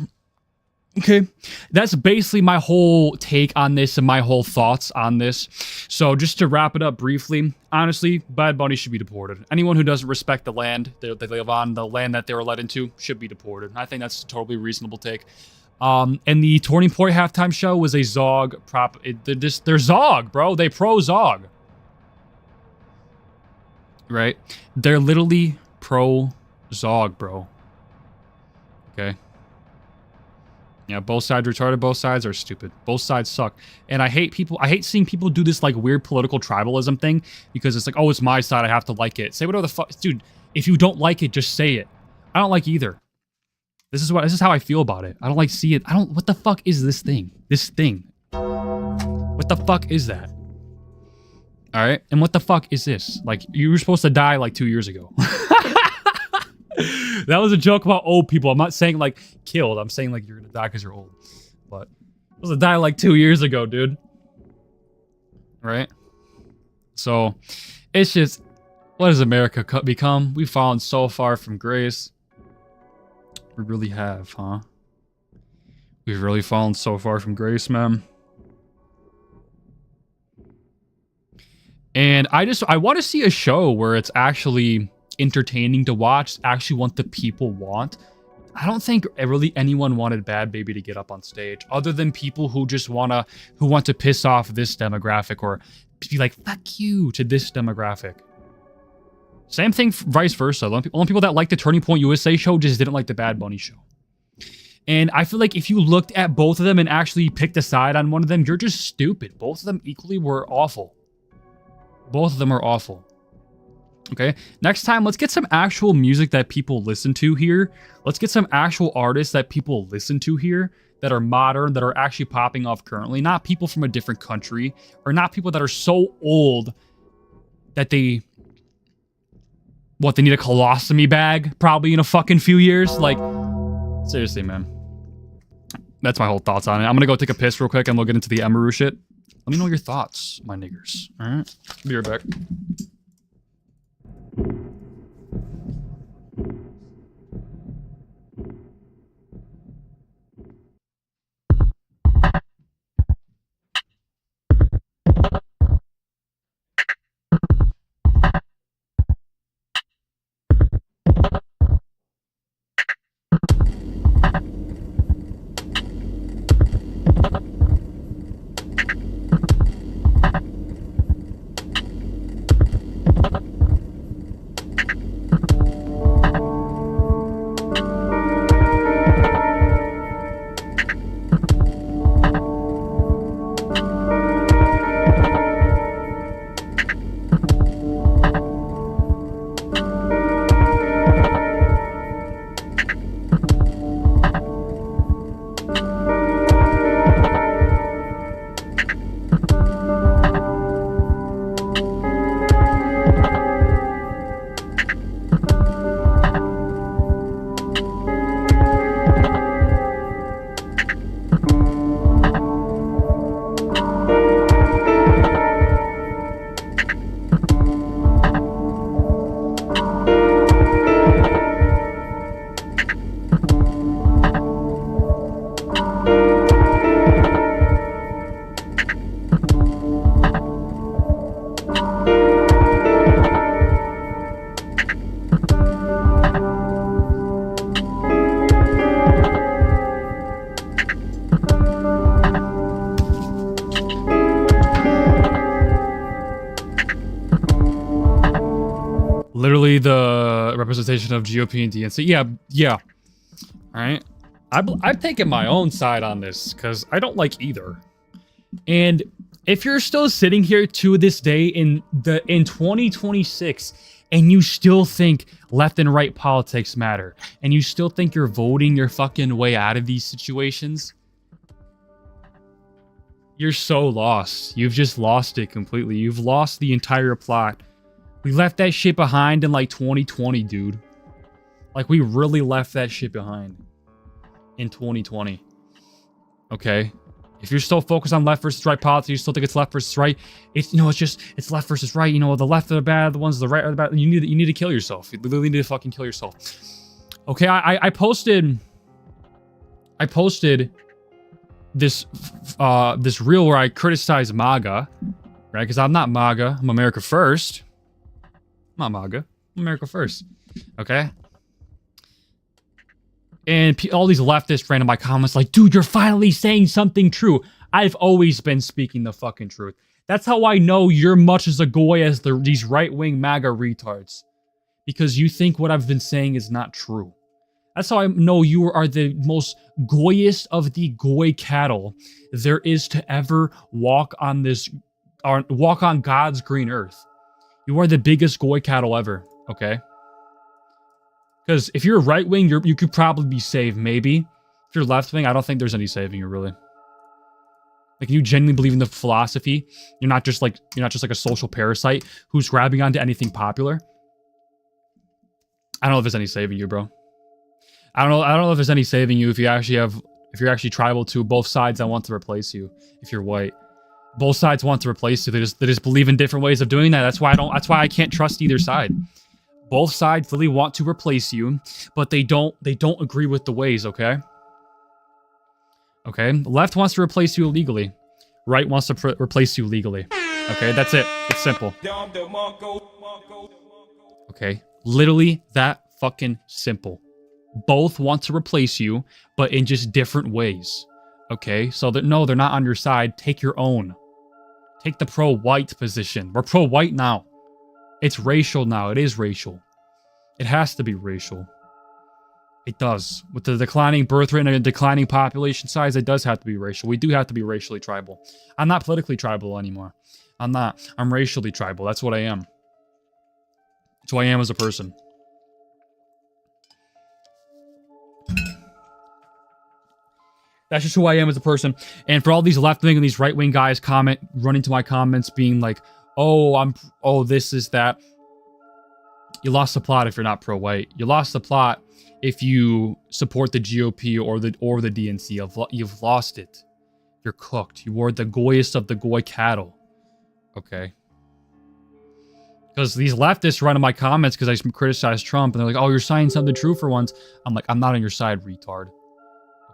Okay. That's basically my whole take on this and my whole thoughts on this. So just to wrap it up briefly, honestly, Bad Bunny should be deported. Anyone who doesn't respect the land they live on, the land that they were led into, should be deported. I think that's a totally reasonable take. And the Turning Point halftime show was a Zog prop. They're Zog, bro. They pro Zog. Right? They're literally pro Zog, bro. Okay? Yeah, both sides retarded, both sides are stupid. Both sides suck. And I hate seeing people do this like weird political tribalism thing because it's like, oh, it's my side, I have to like it. Say whatever the fuck. Dude, if you don't like it, just say it. I don't like either. This is how I feel about it. I don't like see it. What the fuck is this thing? This thing. What the fuck is that? All right? And what the fuck is this? Like, you were supposed to die like 2 years ago. That was a joke about old people. I'm not saying like killed. I'm saying like you're gonna die because you're old. But I was to die like 2 years ago, dude. Right? So it's just, what has America become? We've fallen so far from grace. We really have, huh? We've really fallen so far from grace, man. And I want to see a show where it's actually entertaining to watch, actually what the people want. I don't think really anyone wanted Bad Baby to get up on stage, other than people who just want to piss off this demographic or be like, fuck you to this demographic. Same thing, vice versa. Only people that like the Turning Point USA show just didn't like the Bad Bunny show. And I feel like if you looked at both of them and actually picked a side on one of them, you're just stupid. Both of them equally were awful. Both of them are awful. Okay, next time, let's get some actual music that people listen to here. Let's get some actual artists that people listen to here that are modern, that are actually popping off currently. Not people from a different country, or not people that are so old that they need a colostomy bag probably in a fucking few years. Like, seriously, man. That's my whole thoughts on it. I'm gonna go take a piss real quick and we'll get into the Emiru shit. Let me know your thoughts, my niggers. All right, be right back. literally the representation of GOP and DNC. Yeah. All right. I've taken my own side on this because I don't like either. And if you're still sitting here to this day in 2026 and you still think left and right politics matter, and you still think you're voting your fucking way out of these situations, you're so lost. You've just lost it completely. You've lost the entire plot. We left that shit behind in like 2020, dude. Like, we really left that shit behind in 2020. Okay? If you're still focused on left versus right politics, you still think it's left versus right, it's left versus right. You know, the left are the bad, the ones the right are the bad. You need to kill yourself. You literally need to fucking kill yourself. Okay, I posted this reel where I criticize MAGA, right? Because I'm not MAGA. I'm America First. I'm not MAGA. I'm America First. Okay? And all these leftists ran in my comments like, dude, you're finally saying something true. I've always been speaking the fucking truth. That's how I know you're much as a goy as these right-wing MAGA retards. Because you think what I've been saying is not true. That's how I know you are the most goyest of the goy cattle there is to ever walk on God's green earth. You are the biggest goy cattle ever, okay? Because if you're right wing, you could probably be saved, maybe. If you're left wing, I don't think there's any saving you, really. Like, you genuinely believe in the philosophy. You're not just like a social parasite who's grabbing onto anything popular. I don't know if there's any saving you, bro. I don't know if there's any saving you if you're actually tribal to both sides that want to replace you. If you're white, both sides want to replace you. They just believe in different ways of doing that. That's why I can't trust either side. Both sides really want to replace you, but they don't agree with the ways, okay? Okay? Left wants to replace you illegally. Right wants to replace you legally. Okay? That's it. It's simple. Okay? Literally that fucking simple. Both want to replace you, but in just different ways. Okay? So no, they're not on your side. Take your own. Take the pro-white position. We're pro-white now. It's racial now. It is racial. It has to be racial. It does. With the declining birth rate and a declining population size, it does have to be racial. We do have to be racially tribal. I'm not politically tribal anymore. I'm not. I'm racially tribal. That's what I am. That's who I am as a person. That's just who I am as a person. And for all these left-wing and these right-wing guys run into my comments being like, oh, this is that. You lost the plot if you're not pro-white. You lost the plot if you support the GOP or the DNC. You've lost it. You're cooked. You are the goyest of the goy cattle. Okay? Because these leftists run in my comments because I criticize Trump and they're like, oh, you're saying something true for once. I'm like, I'm not on your side, retard.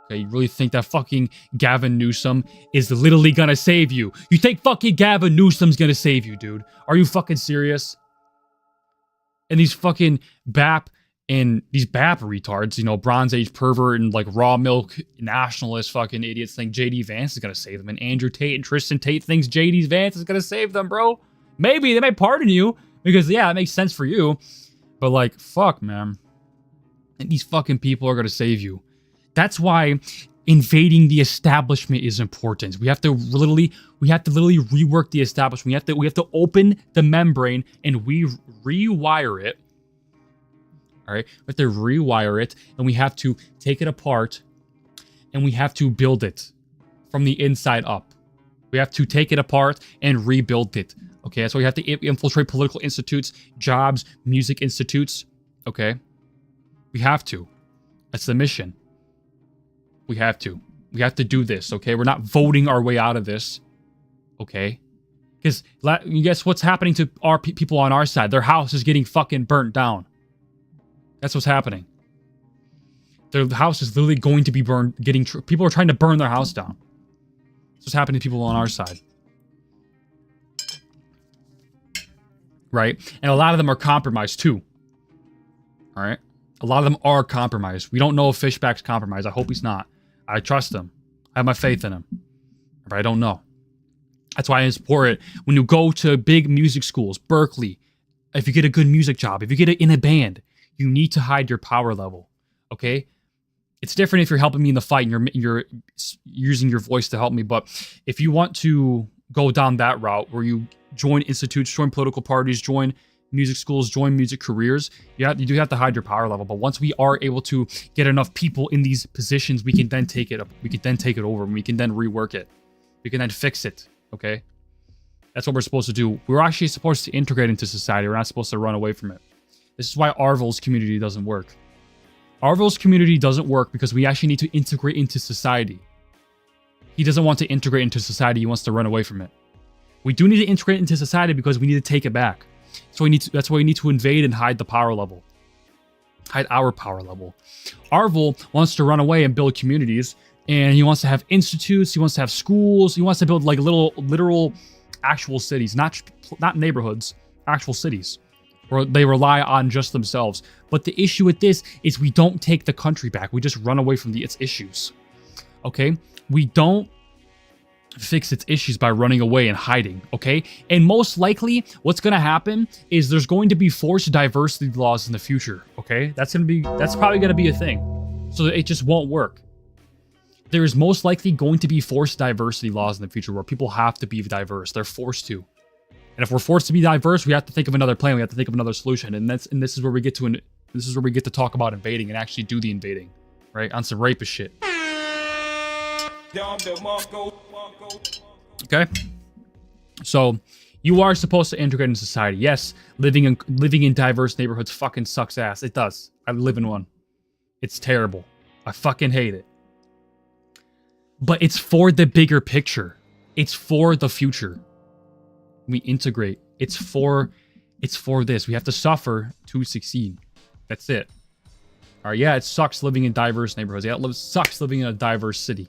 Okay, you really think that fucking Gavin Newsom is literally gonna save you? You think fucking Gavin Newsom's gonna save you, dude? Are you fucking serious? And these fucking BAP retards, you know, Bronze Age pervert and like raw milk nationalist fucking idiots think JD Vance is gonna save them. And Andrew Tate and Tristan Tate thinks JD Vance is gonna save them, bro. Maybe they may pardon you because, yeah, it makes sense for you. But like, fuck, man. And these fucking people are gonna save you. That's why invading the establishment is important. We have to literally rework the establishment. We have to open the membrane and we rewire it. All right, we have to rewire it and we have to take it apart and we have to build it from the inside up. We have to take it apart and rebuild it. Okay, that's why we have to infiltrate political institutes, jobs, music institutes. Okay, we have to. That's the mission. We have to. We have to do this, okay? We're not voting our way out of this, okay? Because guess what's happening to our people on our side? Their house is getting fucking burnt down. That's what's happening. Their house is literally going to be burned, people are trying to burn their house down. That's what's happening to people on our side. Right? And a lot of them are compromised too. All right? A lot of them are compromised. We don't know if Fishback's compromised. I hope he's not. I trust him. I have my faith in him. But I don't know. That's why I support it. When you go to big music schools, Berkeley, if you get a good music job, if you get in a band, you need to hide your power level. Okay? It's different if you're helping me in the fight and you're using your voice to help me. But if you want to go down that route where you join institutes, join political parties, join music schools, join music careers, you do have to hide your power level. But once we are able to get enough people in these positions, we can then take it up. We can then take it over and we can then rework it. We can then fix it. Okay? That's what we're supposed to do. We're actually supposed to integrate into society. We're not supposed to run away from it. This is why Arvel's community doesn't work. Arvel's community doesn't work because we actually need to integrate into society. He doesn't want to integrate into society. He wants to run away from it. We do need to integrate into society because we need to take it back. So that's why we need to invade and hide the power level. Hide our power level. Arvel wants to run away and build communities, and he wants to have institutes. He wants to have schools. He wants to build like literal actual cities, not neighborhoods, actual cities, where they rely on just themselves. But the issue with this is we don't take the country back. We just run away from its issues. Okay? We don't fix its issues by running away and hiding. Okay? And most likely, what's going to happen is there's going to be forced diversity laws in the future. Okay? That's probably going to be a thing. So it just won't work. There is most likely going to be forced diversity laws in the future where people have to be diverse. They're forced to. And if we're forced to be diverse, we have to think of another plan. We have to think of another solution. And this is where we get to talk about invading and actually do the invading, right? On some rapist shit. Okay. So you are supposed to integrate in society. Yes, living in diverse neighborhoods fucking sucks ass. It does. I live in one. It's terrible. I fucking hate it. But it's for the bigger picture. It's for the future. We integrate. It's for this. We have to suffer to succeed. That's it. All right. Yeah, it sucks living in diverse neighborhoods. Yeah, it sucks living in a diverse city.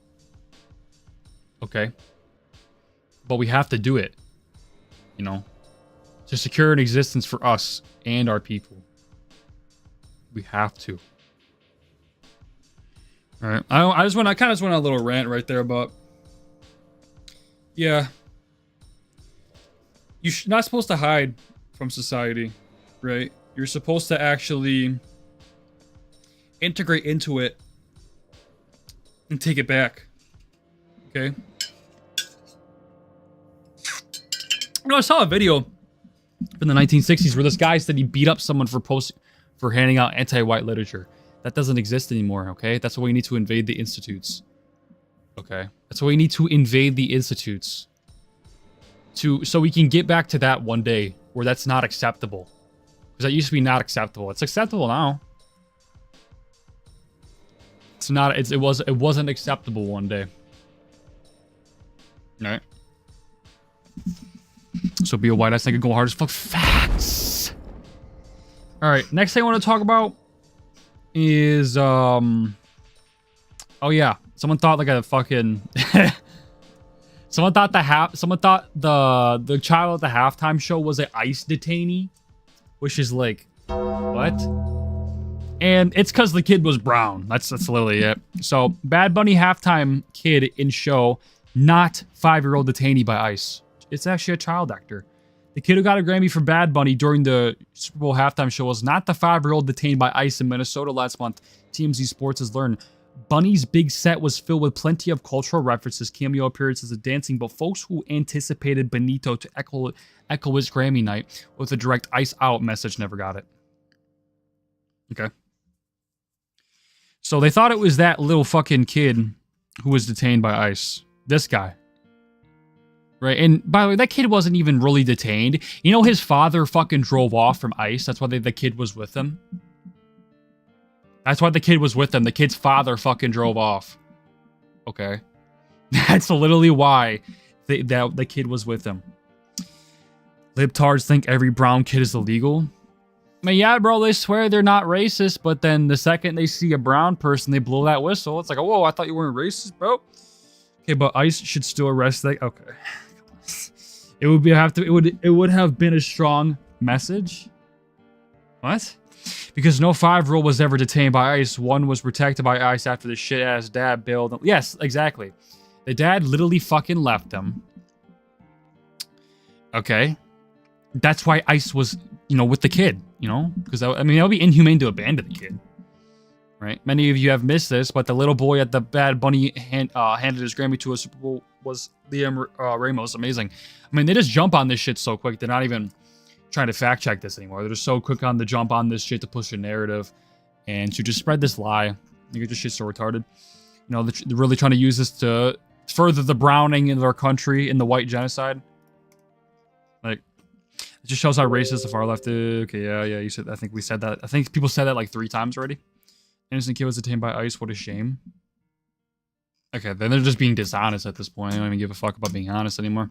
Okay. But we have to do it. You know, to secure an existence for us and our people. We have to. All right. I kind of just went on a little rant right there, but yeah. You're not supposed to hide from society, right? You're supposed to actually integrate into it and take it back. Okay? You know, I saw a video from the 1960s where this guy said he beat up someone for handing out anti-white literature. That doesn't exist anymore, okay? That's why we need to invade the institutes. Okay? That's why we need to invade the institutes. So we can get back to that one day where that's not acceptable. Because that used to be not acceptable. It's acceptable now. It's not. It wasn't acceptable one day. All right. So be a white ass nigga go hard as fuck. Facts. All right. Next thing I want to talk about is oh yeah. Someone thought like a fucking. Someone thought the child at the halftime show was an ICE detainee, which is like, what? And it's because the kid was brown. That's literally it. So Bad Bunny halftime kid in show, not 5-year-old detainee by ICE. It's actually a child actor. The kid who got a Grammy for Bad Bunny during the Super Bowl halftime show was not the 5-year-old detained by ICE in Minnesota last month. TMZ Sports has learned. Bunny's big set was filled with plenty of cultural references, cameo appearances, and dancing, but folks who anticipated Benito to echo his Grammy night with a direct ICE out message never got it. Okay. So they thought it was that little fucking kid who was detained by ICE. This guy. Right? And by the way, that kid wasn't even really detained. You know, his father fucking drove off from ICE. That's why the kid was with him. That's why the kid was with them. The kid's father fucking drove off. Okay. That's literally why the kid was with them. Libtards think every brown kid is illegal. I mean, yeah, bro, they swear they're not racist, but then the second they see a brown person, they blow that whistle. It's like, oh, whoa, I thought you weren't racist, bro. Okay, but ICE should still arrest that. Okay. It would have been a strong message. What? Because no 5-year-old was ever detained by ICE. One was protected by ICE after the shit-ass dad bailed. Yes, exactly. The dad literally fucking left him. Okay. That's why ICE was, you know, with the kid, you know, because I mean, it would be inhumane to abandon the kid, right? Many of you have missed this, but the little boy at the Bad Bunny handed his Grammy to a Super Bowl was Liam Ramos. Amazing. I mean, they just jump on this shit so quick. They're not even trying to fact check this anymore. They're just so quick on the jump on this shit to push a narrative and to just spread this lie. You get this shit so retarded. You know, they're really trying to use this to further the browning in their country in the white genocide. Like, it just shows how racist the far left is. Okay, yeah, you said. I think we said that. I think people said that like 3 times already. Innocent kid was detained by ICE. What a shame. Okay, then they're just being dishonest at this point. They don't even give a fuck about being honest anymore.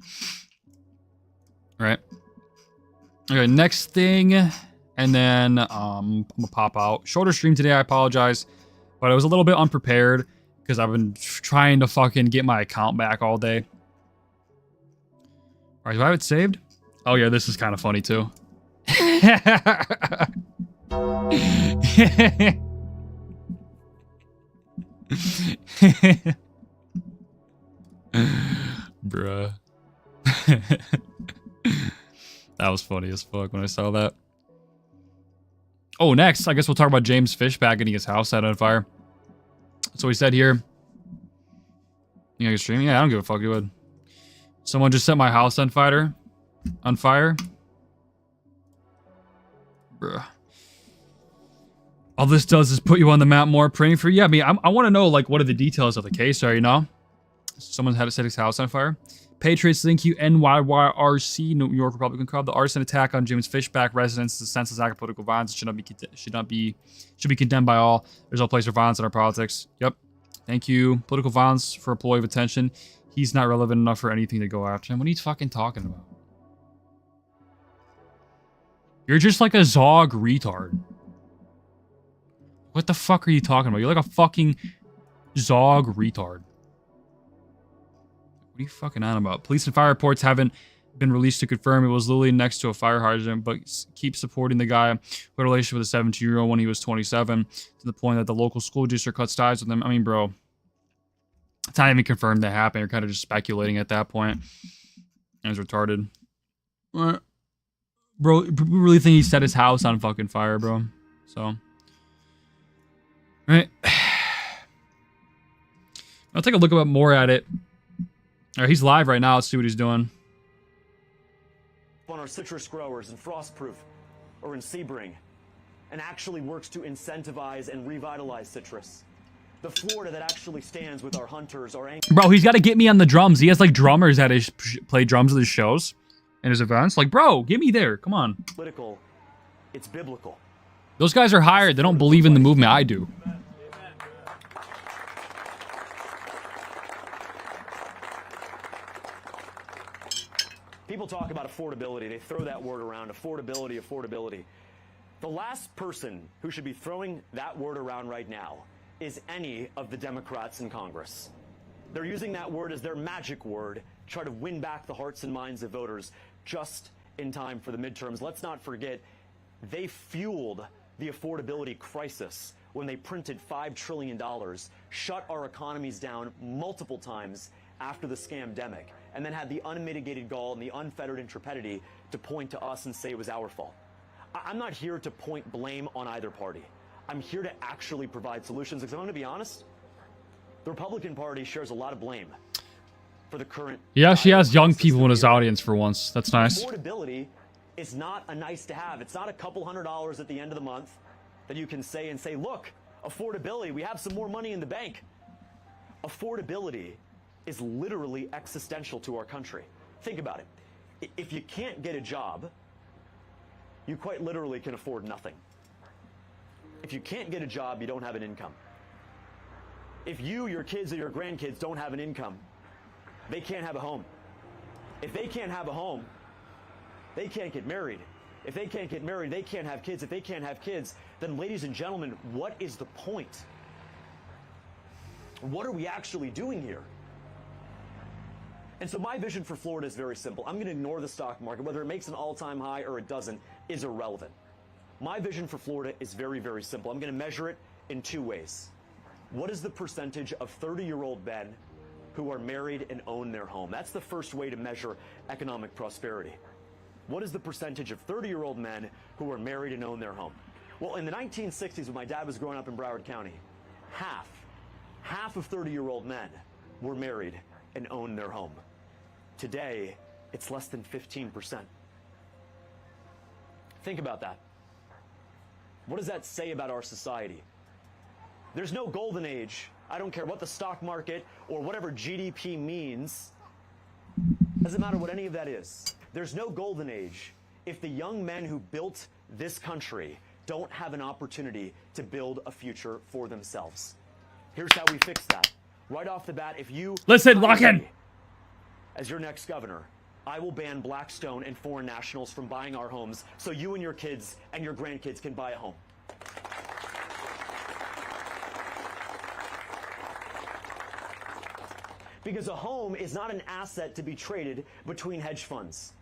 Right. Okay, next thing, and then I'm gonna pop out. Shorter stream today. I apologize, but I was a little bit unprepared because I've been trying to fucking get my account back all day. All right, do I have it saved? Oh yeah, this is kind of funny too. Bruh. That was funny as fuck when I saw that. Oh, next, I guess we'll talk about James Fishback getting his house set on fire. So he said here. You know, streaming? Yeah, I don't give a fuck. You would. Someone just set my house on fire. On fire. Bruh. All this does is put you on the map more. Praying for you. Yeah, I mean, I want to know, like, what are the details of the case are, you know? Someone had to set his house on fire. Patriots link you NYYRC, New York Republican Club. The arson attack on James Fishback residence is a senseless act of political violence. It should be condemned by all. There's no place for violence in our politics. Yep. Thank you. Political violence for a ploy of attention. He's not relevant enough for anything to go after him. What are you fucking talking about? You're just like a Zog retard. What the fuck are you talking about? You're like a fucking Zog retard. What are you fucking on about? Police and fire reports haven't been released to confirm it was literally next to a fire hydrant, but keep supporting the guy who had a relationship with a 17-year-old when he was 27, to the point that the local school district cuts ties with him. I mean, bro, it's not even confirmed that happened. You're kind of just speculating at that point. It's retarded. What? Bro, we really think he set his house on fucking fire, bro. So, right. I'll take a look more at it. All right, he's live right now. Let's see what he's doing. On our citrus growers in Frostproof or in Sebring, and actually works to incentivize and revitalize citrus. The Florida that actually stands with our hunters, our bro, he's got to get me on the drums. He has like drummers that play drums at his shows and his events. Like, bro, get me there. Come on. Political, it's biblical. Those guys are hired. They don't believe in the movement. I do. People talk about affordability. They throw that word around. Affordability, affordability. The last person who should be throwing that word around right now is any of the Democrats in Congress. They're using that word as their magic word to try to win back the hearts and minds of voters just in time for the midterms. Let's not forget, they fueled the affordability crisis when they printed $5 trillion, shut our economies down multiple times after the scamdemic, and then had the unmitigated gall and the unfettered intrepidity to point to us and say it was our fault. I'm not here to point blame on either party. I'm here to actually provide solutions, because I'm going to be honest, the Republican Party shares a lot of blame for the current... Yeah, she has young people in his audience for once. That's nice. Affordability is not a nice to have. It's not a couple $100 at the end of the month that you can say, look, affordability, we have some more money in the bank. Affordability is literally existential to our country. Think about it. If you can't get a job, you quite literally can afford nothing. If you can't get a job, you don't have an income. If you, your kids, or your grandkids don't have an income, they can't have a home. If they can't have a home, they can't get married. If they can't get married, they can't have kids. If they can't have kids, then ladies and gentlemen, what is the point? What are we actually doing here? And so my vision for Florida is very simple. I'm going to ignore the stock market. Whether it makes an all-time high or it doesn't is irrelevant. My vision for Florida is very, very simple. I'm going to measure it in 2 ways. What is the percentage of 30-year-old men who are married and own their home? That's the first way to measure economic prosperity. What is the percentage of 30-year-old men who are married and own their home? Well, in the 1960s, when my dad was growing up in Broward County, half of 30-year-old men were married and owned their home. Today, it's less than 15%. Think about that. What does that say about our society? There's no golden age. I don't care what the stock market or whatever GDP means. Doesn't matter what any of that is. There's no golden age if the young men who built this country don't have an opportunity to build a future for themselves. Here's how we fix that. Right off the bat, if you listen, lock in. As your next governor, I will ban Blackstone and foreign nationals from buying our homes so you and your kids and your grandkids can buy a home. Because a home is not an asset to be traded between hedge funds.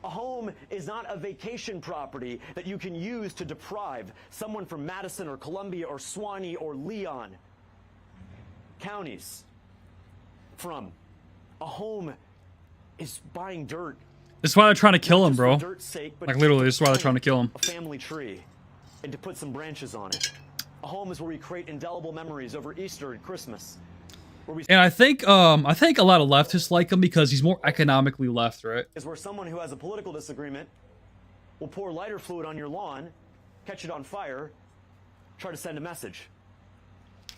A home is not a vacation property that you can use to deprive someone from Madison or Columbia or Suwannee or Leon counties from. A home is buying dirt. This is why they're trying to kill him, bro. Dirt's sake, but Like literally, this is why they're trying to kill him. A family tree and to put some branches on it. A home is where we create indelible memories over Easter and Christmas. And I think a lot of leftists like him because he's more economically left, right? Is where someone who has a political disagreement will pour lighter fluid on your lawn, catch it on fire, try to send a message.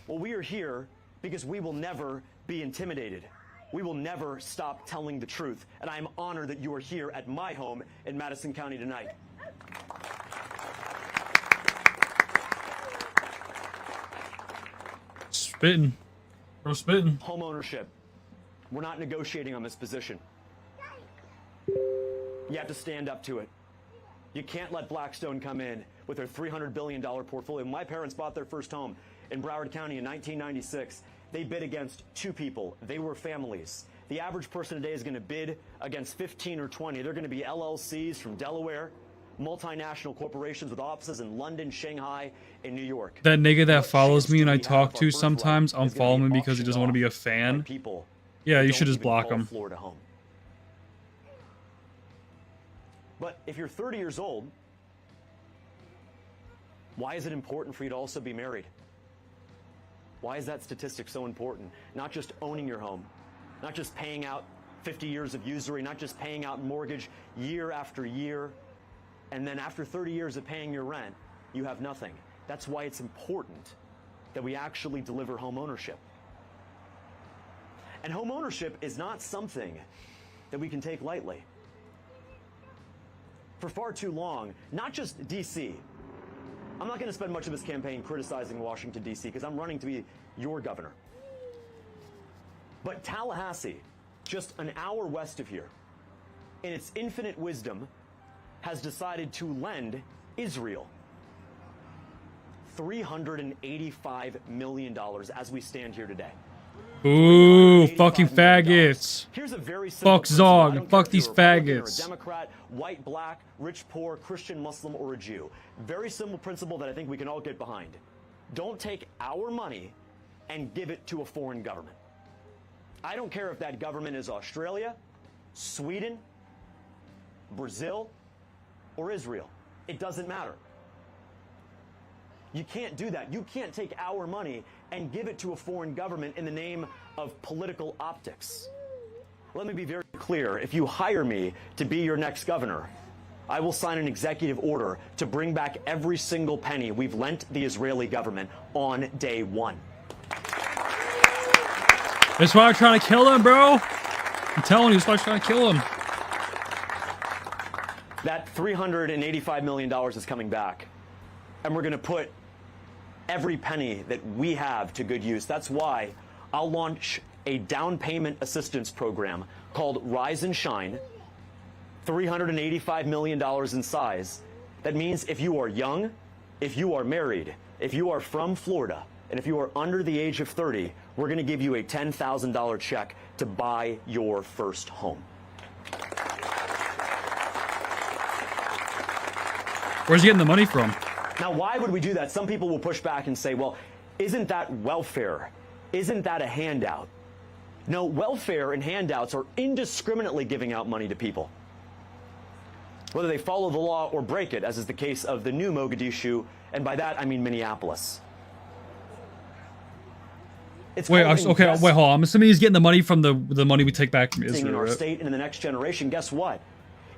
Well, we are here because we will never be intimidated. We will never stop telling the truth. And I am honored that you are here at my home in Madison County tonight. Spitting. Bro, spitting. Home ownership. We're not negotiating on this position. You have to stand up to it. You can't let Blackstone come in with their $300 billion portfolio. When my parents bought their first home in Broward County in 1996, they bid against two people. They were families. The average person today is going to bid against 15 or 20. They're going to be LLCs from Delaware, multinational corporations with offices in London, Shanghai, and New York. That nigga that follows me and I talk to sometimes, unfollow him because he doesn't want to be a fan. Yeah, you should just block him. Florida home. But if you're 30 years old, why is it important for you to also be married? Why is that statistic so important? Not just owning your home, not just paying out 50 years of usury, not just paying out mortgage year after year, and then after 30 years of paying your rent, you have nothing. That's why it's important that we actually deliver home ownership. And home ownership is not something that we can take lightly. For far too long, not just D.C., I'm not going to spend much of this campaign criticizing Washington, D.C., because I'm running to be your governor. But Tallahassee, just an hour west of here, in its infinite wisdom, has decided to lend Israel $385 million as we stand here today. Ooh, fucking faggots. Here's a very simple fuck Zog and fuck these faggots. Or a Democrat, white, black, rich, poor, Christian, Muslim, or a Jew. Very simple principle that I think we can all get behind. Don't take our money and give it to a foreign government. I don't care if that government is Australia, Sweden, Brazil, or Israel. It doesn't matter. You can't do that. You can't take our money and give it to a foreign government in the name of political optics. Let me be very clear. If you hire me to be your next governor, I will sign an executive order to bring back every single penny we've lent the Israeli government on day one. That's why I'm trying to kill him, bro. I'm telling you, that's why I'm trying to kill him. That $385 million is coming back. And we're going to put every penny that we have to good use. That's why I'll launch a down payment assistance program called Rise and Shine, $385 million in size. That means if you are young, if you are married, if you are from Florida, and if you are under the age of 30, we're going to give you a $10,000 check to buy your first home. Where's he getting the money from? Now, why would we do that? Some people will push back and say, well, isn't that welfare? Isn't that a handout? No, welfare and handouts are indiscriminately giving out money to people. whether they follow the law or break it, as is the case of the new Mogadishu, and by that I mean Minneapolis. Wait, okay, wait, hold on. I'm assuming he's getting the money from the money we take back from in Israel, our right? state and in the next generation. Guess what?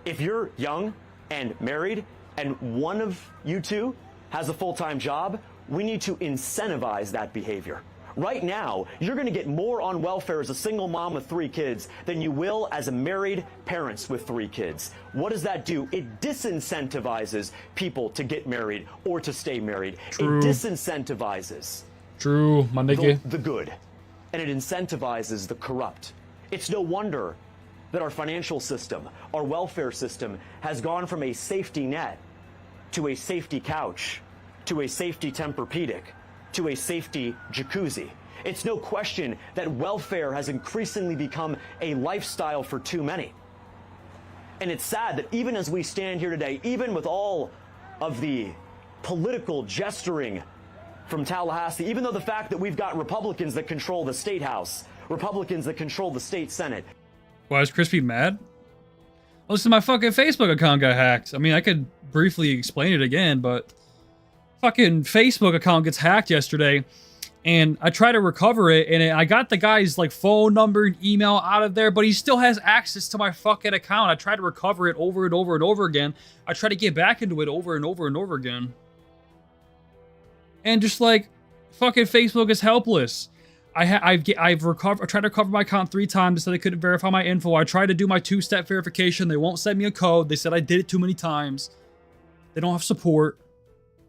If you're young and married and one of you two has a full-time job, we need to incentivize that behavior. Right now, you're going to get more on welfare as a single mom with 3 kids than you will as a married parents with 3 kids. What does that do? It disincentivizes people to get married or to stay married. True. It disincentivizes True, my nigga. the good, and it incentivizes the corrupt. It's no wonder that our financial system, our welfare system, has gone from a safety net to a safety couch, to a safety Tempur-Pedic, to a safety jacuzzi. It's no question that welfare has increasingly become a lifestyle for too many. And it's sad that even as we stand here today, even with all of the political gesturing from Tallahassee, even though the fact that we've got Republicans that control the state house, Republicans that control the state senate. Why is Crispy mad? Listen, my fucking Facebook account got hacked. I mean, I could briefly explain it again, but fucking Facebook account gets hacked yesterday, and I try to recover it, and I got the guy's like phone number and email out of there, but he still has access to my fucking account. I try to recover it over and over and over again. I try to get back into it over and over and over again. And just like, fucking Facebook is helpless. I've tried to recover my account 3 times. They said they couldn't verify my info. I tried to do my 2-step verification. They won't send me a code. They said I did it too many times. They don't have support.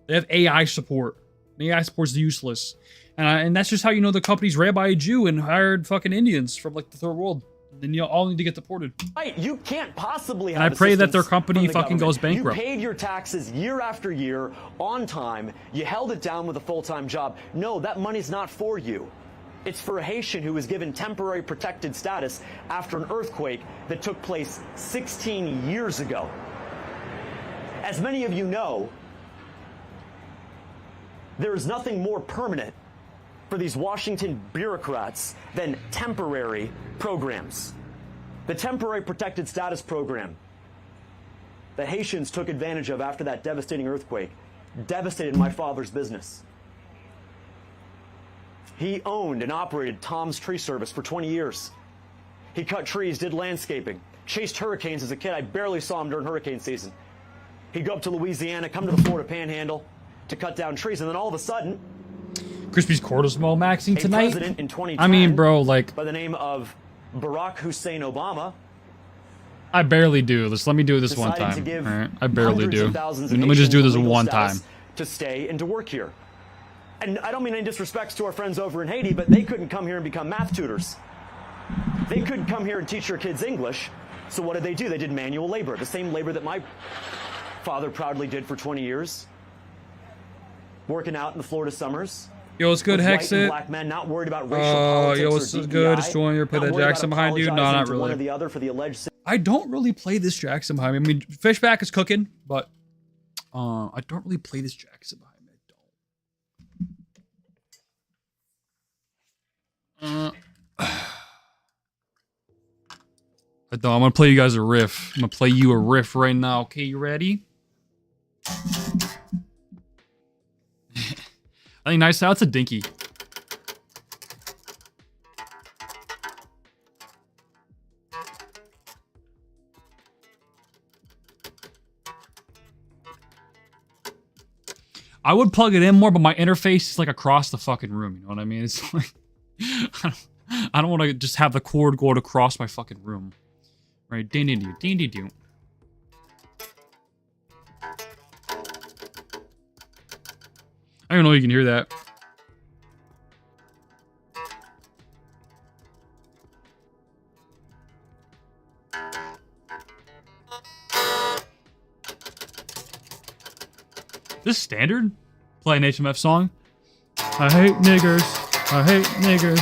They have AI support. AI support's useless. And that's just how you know the company's ran by a Jew and hired fucking Indians from like the third world. Then you all need to get deported. Right, you can't possibly And have I pray that their assistance company from the fucking goes government. bankrupt. You paid your taxes year after year on time. You held it down with a full-time job. No, that money's not for you. It's for a Haitian who was given temporary protected status after an earthquake that took place 16 years ago. As many of you know, there is nothing more permanent for these Washington bureaucrats than temporary programs. The temporary protected status program that Haitians took advantage of after that devastating earthquake devastated my father's business. He owned and operated Tom's Tree Service for 20 years. He cut trees, did landscaping, chased hurricanes as a kid. I barely saw him during hurricane season. He'd go up to Louisiana, come to the Florida Panhandle to cut down trees, and then all of a sudden, Crispy's quarters small maxing a tonight. president in 2010, I mean, bro, like, by the name of Barack Hussein Obama, I barely do. Let me do this one decided to time. give All right, I barely hundreds do. of thousands Let of me just do Haitians this legal one status time. to stay and to work here. And I don't mean any disrespects to our friends over in Haiti, but they couldn't come here and become math tutors. They couldn't come here and teach your kids English. So what did? They did manual labor, the same labor that my father proudly did for 20 years, working out in the Florida summers. Yo, what's good, with white and Hexit? black men, not worried about racial politics yo, or what's DEI, good? Just joining you. Play not that worried about Jackson behind you? No, apologizing not to one or really. the other for the alleged. I don't really play this Jackson behind me. I mean, Fishback is cooking, but I don't really play this Jackson behind me. I don't. I'm gonna play you guys a riff. I'm gonna play you a riff right now. Okay, you ready? I think nice. That's a dinky. I would plug it in more, but my interface is like across the fucking room. You know what I mean? It's like I don't want to just have the cord going across my fucking room. Right? Ding ding ding ding ding ding. I don't know if you can hear that. This standard? Play an HMF song? I hate niggers. I hate niggers.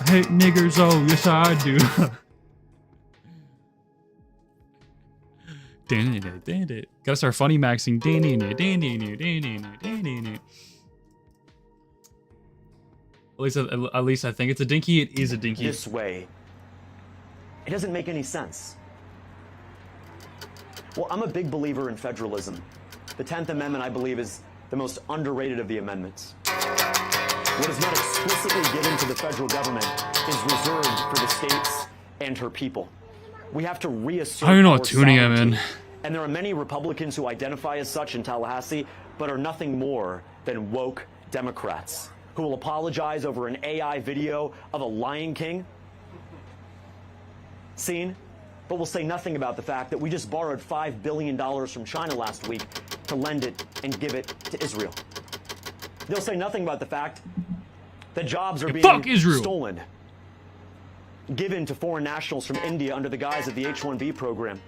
I hate niggers. Oh, yes I do. Gotta start funny maxing. At least I think it's a dinky. It is a dinky. This way, it doesn't make any sense. Well, I'm a big believer in federalism. The 10th Amendment, I believe, is the most underrated of the amendments. What is not explicitly given to the federal government is reserved for the states and her people. We have to reassert I don't know our what tuning I'm sovereignty. in. And there are many Republicans who identify as such in Tallahassee, but are nothing more than woke Democrats who will apologize over an AI video of a Lion King scene, but will say nothing about the fact that we just borrowed $5 billion from China last week to lend it and give it to Israel. They'll say nothing about the fact that jobs are being stolen, given to foreign nationals from India under the guise of the H-1B program.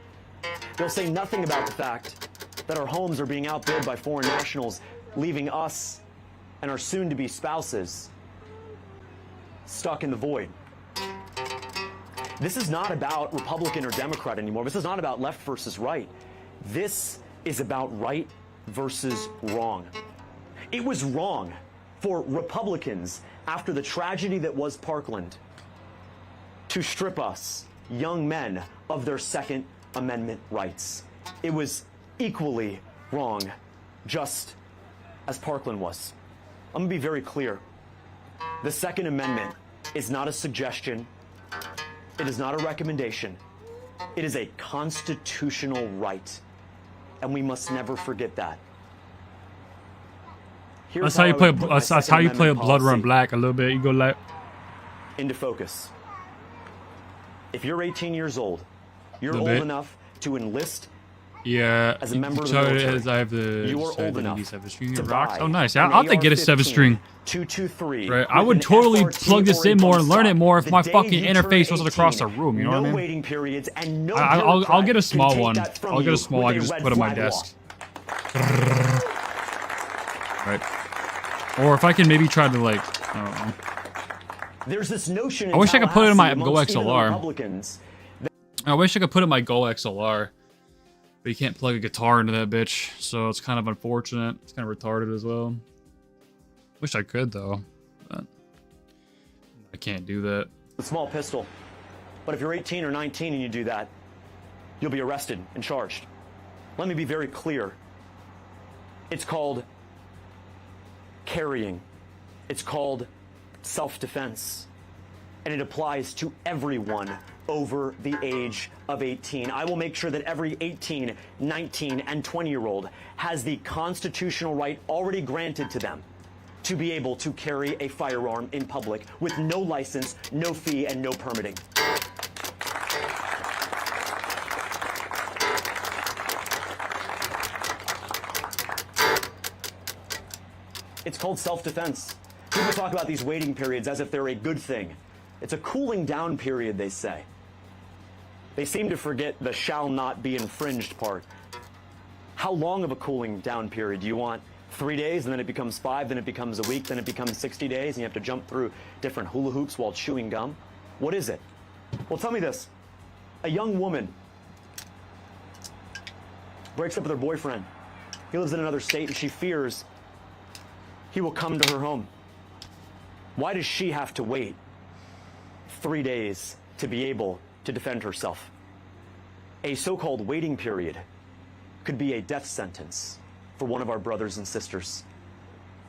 They'll say nothing about the fact that our homes are being outbid by foreign nationals, leaving us and our soon-to-be spouses stuck in the void. This is not about Republican or Democrat anymore. This is not about left versus right. This is about right versus wrong. It was wrong for Republicans, after the tragedy that was Parkland, to strip us, young men, of their Second Amendment rights. It was equally wrong, just as Parkland was. I'm going to be very clear. The Second Amendment is not a suggestion. It is not a recommendation. It is a constitutional right, and we must never forget that. Here's That's how you play. I would put my That's how Second you play a Amendment Blood Run policy Black a little bit. You go like into focus. If you're 18 years old, you're Little old bit. enough to enlist yeah. as a member of the so it military. is, I have the You are old enough 7 string to rocks. buy Oh, nice. an I'll have to get a 7 string. 223. Right. I with would an totally FRT plug this or a in more and bump learn it stock more if the my day fucking you interface turn wasn't across the 18. room. You know no what I mean? waiting periods and no I'll get a bureaucrat small can take one. that from I'll get a you small. with I a can just red put it on my flag law. desk. Right. Or if I can maybe try to like, I don't know. There's this notion. I wish I could put it in my Go amongst even the XLR. Republicans. I wish I could put in my Go XLR, but you can't plug a guitar into that bitch, so it's kind of unfortunate. It's kind of retarded as well. Wish I could though, but I can't do that. A small pistol. But if you're 18 or 19 and you do that, you'll be arrested and charged. Let me be very clear. It's called carrying. It's called self-defense. And it applies to everyone over the age of 18. I will make sure that every 18, 19, and 20-year-old has the constitutional right already granted to them to be able to carry a firearm in public with no license, no fee, and no permitting. It's called self-defense. People talk about these waiting periods as if they're a good thing. It's a cooling down period, they say. They seem to forget the shall not be infringed part. How long of a cooling down period? Do you want 3 days and then it becomes 5, then it becomes a week, then it becomes 60 days and you have to jump through different hula hoops while chewing gum? What is it? Well, tell me this. A young woman breaks up with her boyfriend. He lives in another state and she fears he will come to her home. Why does she have to wait 3 days to be able to defend herself? A so-called waiting period could be a death sentence for one of our brothers and sisters.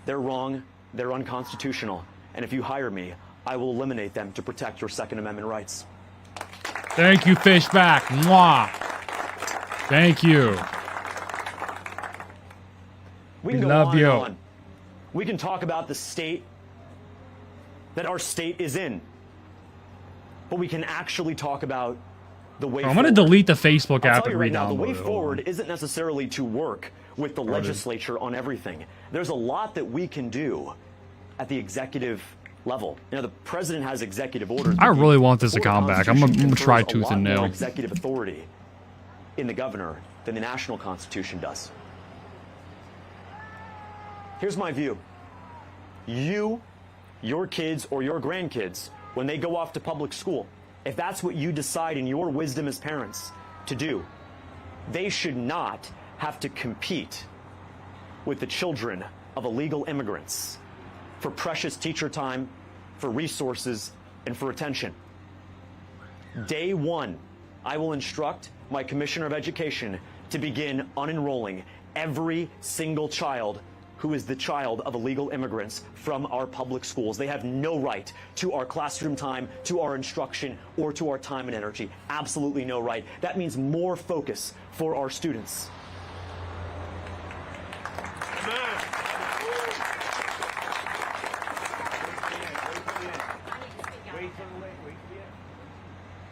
They're wrong, they're unconstitutional, and if you hire me, I will eliminate them to protect your Second Amendment rights. Thank you, Fishback. Mwah. Thank you. We can We go love on you. and on. We can talk about the state that our state is in, but we can actually talk about the way I'm forward. gonna delete the Facebook I'll app tell and you right now, the way re-download it. forward isn't necessarily to work with the Retarded. legislature on everything. There's a lot that we can do at the executive level. You know, the president has executive orders. I but the really want this to Florida come back. I'm Constitution gonna try confers a tooth lot and more nail. executive authority in the governor than the national constitution does. Here's my view. You, your kids, or your grandkids, when they go off to public school, if that's what you decide in your wisdom as parents to do, they should not have to compete with the children of illegal immigrants for precious teacher time, for resources, and for attention. Day one, I will instruct my Commissioner of Education to begin unenrolling every single child who is the child of illegal immigrants from our public schools. They have no right to our classroom time, to our instruction, or to our time and energy. Absolutely no right. That means more focus for our students.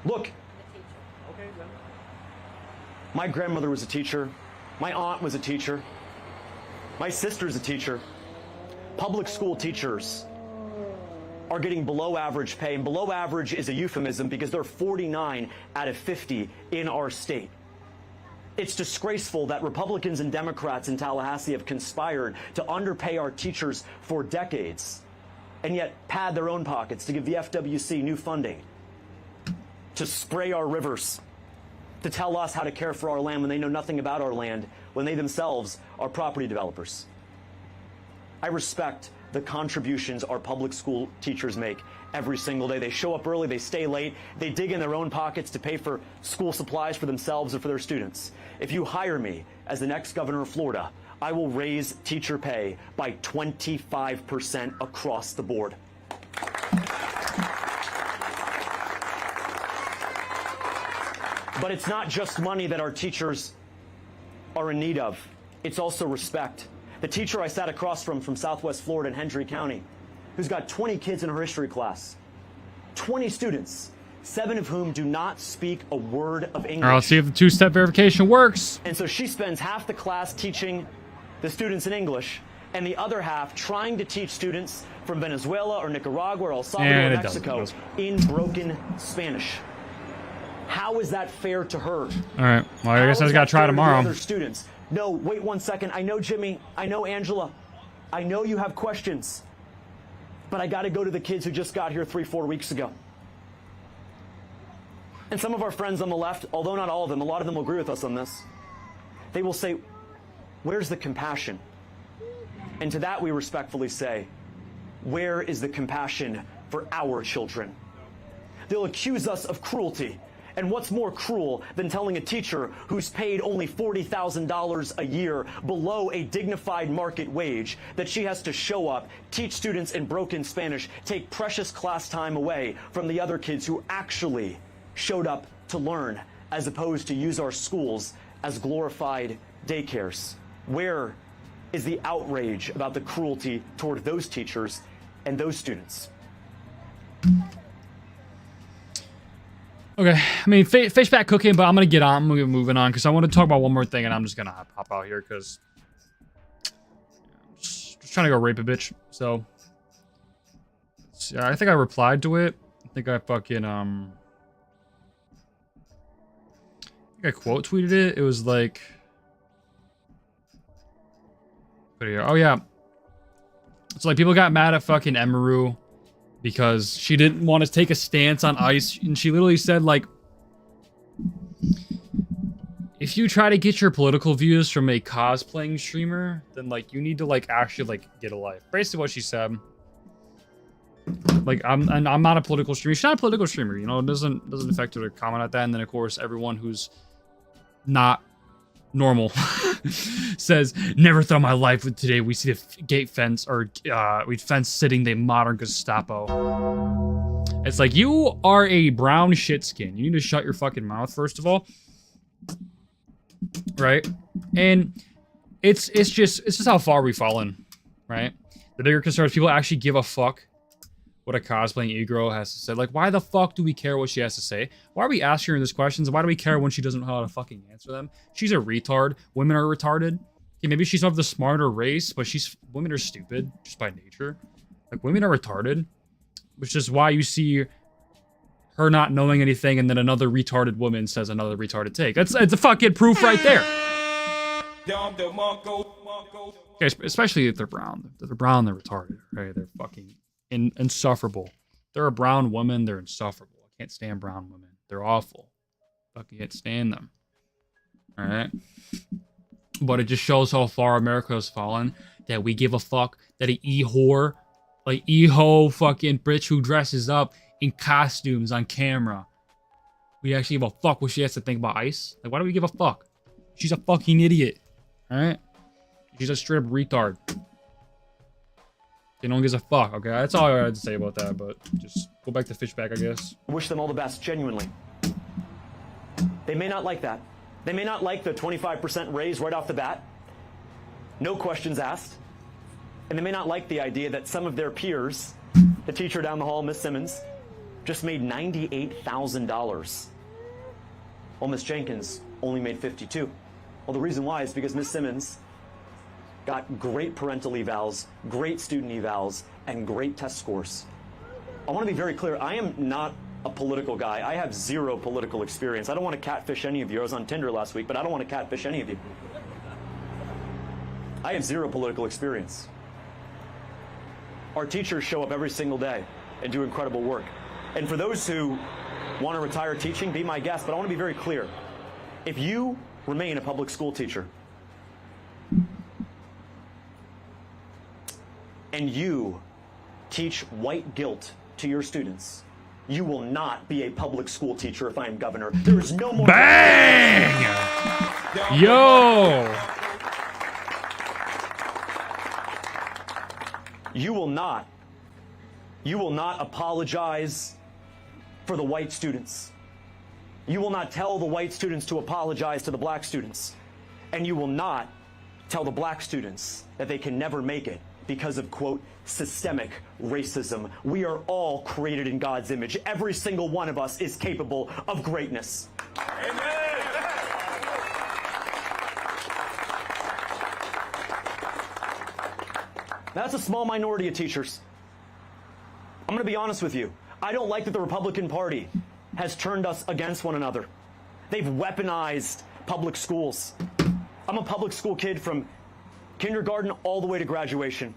Look, my grandmother was a teacher. My aunt was a teacher. My sister's a teacher. Public school teachers are getting below average pay, and below average is a euphemism because they're 49 out of 50 in our state. It's disgraceful that Republicans and Democrats in Tallahassee have conspired to underpay our teachers for decades and yet pad their own pockets to give the FWC new funding, to spray our rivers, to tell us how to care for our land when they know nothing about our land, when they themselves are property developers. I respect the contributions our public school teachers make every single day. They show up early, they stay late, they dig in their own pockets to pay for school supplies for themselves or for their students. If you hire me as the next governor of Florida, I will raise teacher pay by 25% across the board. But it's not just money that our teachers are in need of. It's also respect. The teacher I sat across from Southwest Florida in Hendry County, who's got 20 kids in her history class, 20 students, 7 of whom do not speak a word of English. All right, let's see if the two-step verification works. And so she spends half the class teaching the students in English and the other half trying to teach students from Venezuela or Nicaragua or El Salvador or Mexico in broken Spanish. How is that fair to her? All right. Well, I guess I just got to try tomorrow. Other students. No, wait 1 second. I know Jimmy. I know Angela. I know you have questions. But I got to go to the kids who just got here 3-4 weeks ago. And some of our friends on the left, although not all of them, a lot of them will agree with us on this. They will say, where's the compassion? And to that we respectfully say, where is the compassion for our children? They'll accuse us of cruelty. And what's more cruel than telling a teacher who's paid only $40,000 a year below a dignified market wage that she has to show up, teach students in broken Spanish, take precious class time away from the other kids who actually showed up to learn, as opposed to use our schools as glorified daycares? Where is the outrage about the cruelty toward those teachers and those students? Okay, I mean, fish back cooking, but I'm going to get on. I'm going to get moving on because I want to talk about one more thing, and I'm just going to hop out here because I'm just trying to go rape a bitch. So, yeah, I think I replied to it. I think I fucking, I think I quote tweeted it. It was like, put it here. Oh, yeah. So, like, people got mad at fucking Emiru because she didn't want to take a stance on ICE, and she literally said, like, if you try to get your political views from a cosplaying streamer, then, like, you need to, like, actually, like, get a life. Basically what she said. Like, I'm not a political streamer. She's not a political streamer, you know? It doesn't affect her to comment at that. And then, of course, everyone who's not normal says, never thought my life would today we see the gate fence, or we fence sitting the modern Gestapo. It's like, you are a brown shit skin. You need to shut your fucking mouth, first of all. Right? And it's just how far we've fallen, right? The bigger concern is people actually give a fuck what a cosplaying e-girl has to say. Like, why the fuck do we care what she has to say? Why are we asking her these questions? Why do we care when she doesn't know how to fucking answer them? She's a retard. Women are retarded. Okay, maybe she's of the smarter race, but women are stupid just by nature. Like, women are retarded, which is why you see her not knowing anything, and then another retarded woman says another retarded take. It's a fucking proof right there. Okay, especially if they're brown. If they're brown, they're retarded, right? They're fucking insufferable. They're a brown woman, they're insufferable. I can't stand brown women. They're awful. Fucking can't stand them. Alright? But it just shows how far America has fallen, that we give a fuck that an e-whore, like e-ho fucking bitch who dresses up in costumes on camera, we actually give a fuck what she has to think about ICE? Like, why do we give a fuck? She's a fucking idiot. All right? She's a straight up retard. No one gives a fuck, okay? That's all I had to say about that, but just go back to Fishback, I guess. Wish them all the best, genuinely. They may not like that. They may not like the 25% raise right off the bat. No questions asked. And they may not like the idea that some of their peers, the teacher down the hall, Miss Simmons, just made $98,000. While Miss Jenkins only made $52,000. Well, the reason why is because Miss Simmons got great parental evals, great student evals, and great test scores. I want to be very clear. I am not a political guy. I have zero political experience. I don't want to catfish any of you. I was on Tinder last week, but I don't want to catfish any of you. I have zero political experience. Our teachers show up every single day and do incredible work. And for those who want to retire teaching, be my guest, but I want to be very clear. If you remain a public school teacher, and you teach white guilt to your students, you will not be a public school teacher if I am governor. There is no more... Bang! Yo! You will not apologize for the white students. You will not tell the white students to apologize to the black students. And you will not tell the black students that they can never make it because of, quote, systemic racism. We are all created in God's image. Every single one of us is capable of greatness. Amen. That's a small minority of teachers. I'm going to be honest with you. I don't like that the Republican Party has turned us against one another. They've weaponized public schools. I'm a public school kid from kindergarten all the way to graduation.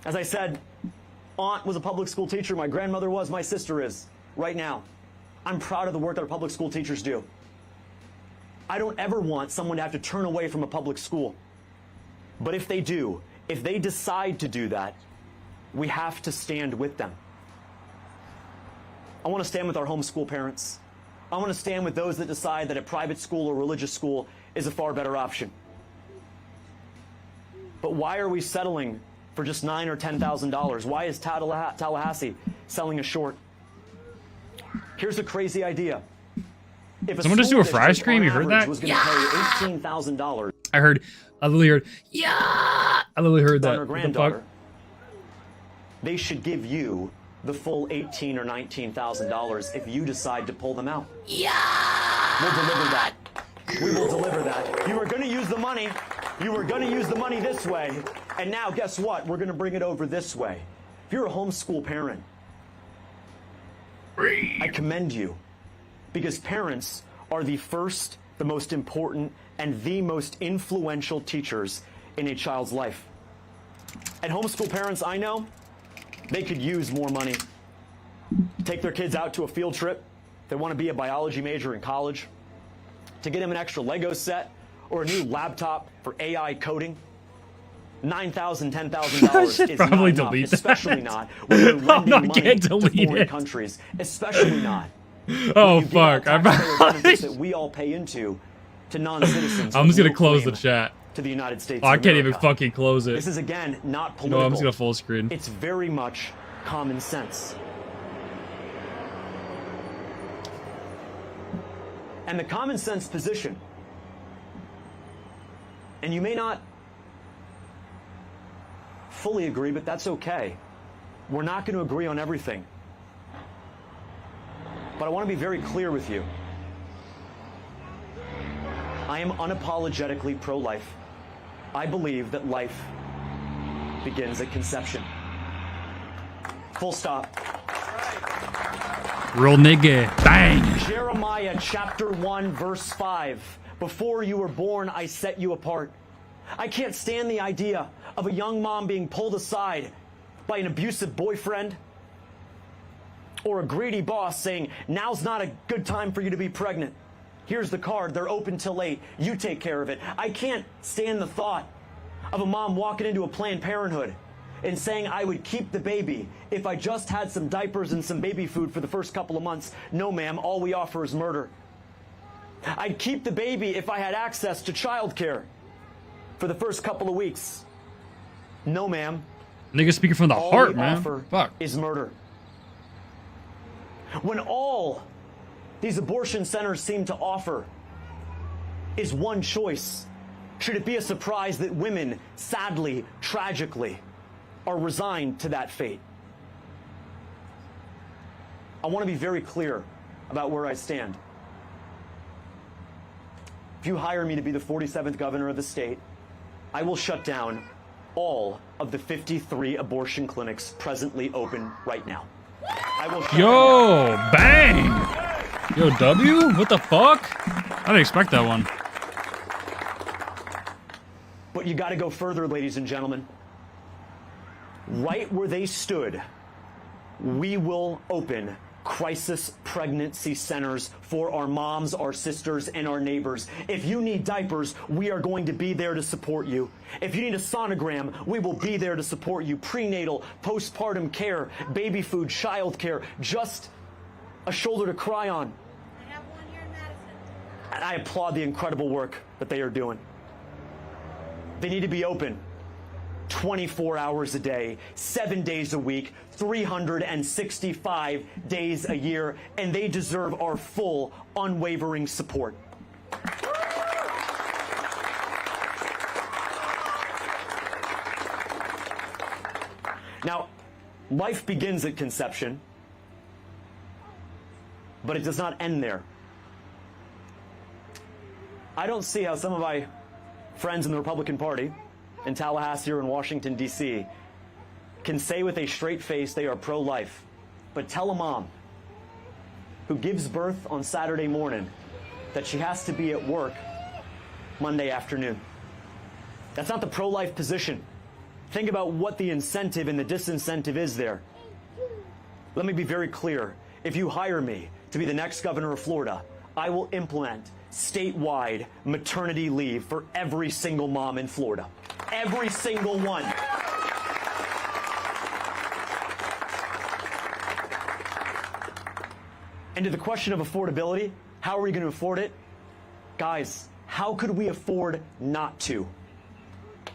As I said, aunt was a public school teacher, my grandmother was, my sister is, right now. I'm proud of the work that our public school teachers do. I don't ever want someone to have to turn away from a public school. But if they do, if they decide to do that, we have to stand with them. I want to stand with our homeschool parents. I want to stand with those that decide that a private school or religious school is a far better option. But why are we settling for just $9,000 or $10,000? Why is Tallahassee selling a short? Here's a crazy idea. If Someone just do a fry stream, you heard that? Was going to pay $18,000. I literally heard, yeah! I literally heard that. Her granddaughter, they should give you the full $18,000 or $19,000 if you decide to pull them out. Yeah! We'll deliver that. We will deliver that. You were going to use the money. You were going to use the money this way. And now, guess what? We're going to bring it over this way. If you're a homeschool parent, I commend you. Because parents are the first, the most important, and the most influential teachers in a child's life. And homeschool parents, I know, they could use more money. Take their kids out to a field trip. They want to be a biology major in college. To get them an extra Lego set or a new laptop for AI coding. $9,000, $10,000 is probably not enough, delete especially not when you're lending money can't to delete foreign it. countries. Especially not. Oh, fuck. That we all pay into to non-citizens. I'm just going to with no close the claim chat. to the United States. Oh, I of can't even America. fucking close it. This is, again, not You political. know, I'm just going to full screen. It's very much common sense. And the common sense position, and you may not fully agree, but that's okay. We're not going to agree on everything. But I want to be very clear with you. I am unapologetically pro-life. I believe that life begins at conception. Full stop. Real nigga. Bang. Jeremiah chapter 1, verse 5. Before you were born, I set you apart. I can't stand the idea of a young mom being pulled aside by an abusive boyfriend or a greedy boss saying, now's not a good time for you to be pregnant. Here's the card. They're open till 8. You take care of it. I can't stand the thought of a mom walking into a Planned Parenthood and saying I would keep the baby if I just had some diapers and some baby food for the first couple of months. No, ma'am, all we offer is murder. I'd keep the baby if I had access to childcare for the first couple of weeks. No, ma'am. Nigga speaking from the All heart, we man. offer Fuck. is murder. When all these abortion centers seem to offer is one choice, should it be a surprise that women, sadly, tragically, are resigned to that fate? I want to be very clear about where I stand. If you hire me to be the 47th governor of the state, I will shut down all of the 53 abortion clinics presently open right now. I will shut Yo, bang! Yo, W? What the fuck? I didn't expect that one. But you got to go further, ladies and gentlemen. Right where they stood, we will open crisis pregnancy centers for our moms, our sisters, and our neighbors. If you need diapers, we are going to be there to support you. If you need a sonogram, we will be there to support you. Prenatal, postpartum care, baby food, child care, just a shoulder to cry on. I have one here in Madison. And I applaud the incredible work that they are doing. They need to be open 24 hours a day, 7 days a week, 365 days a year, and they deserve our full, unwavering support. Now, life begins at conception, but it does not end there. I don't see how some of my friends in the Republican Party in Tallahassee or in Washington, D.C. can say with a straight face they are pro-life, but tell a mom who gives birth on Saturday morning that she has to be at work Monday afternoon. That's not the pro-life position. Think about what the incentive and the disincentive is there. Let me be very clear. If you hire me to be the next governor of Florida, I will implement statewide maternity leave for every single mom in Florida. Every single one. And to the question of affordability, how are we going to afford it? Guys, how could we afford not to?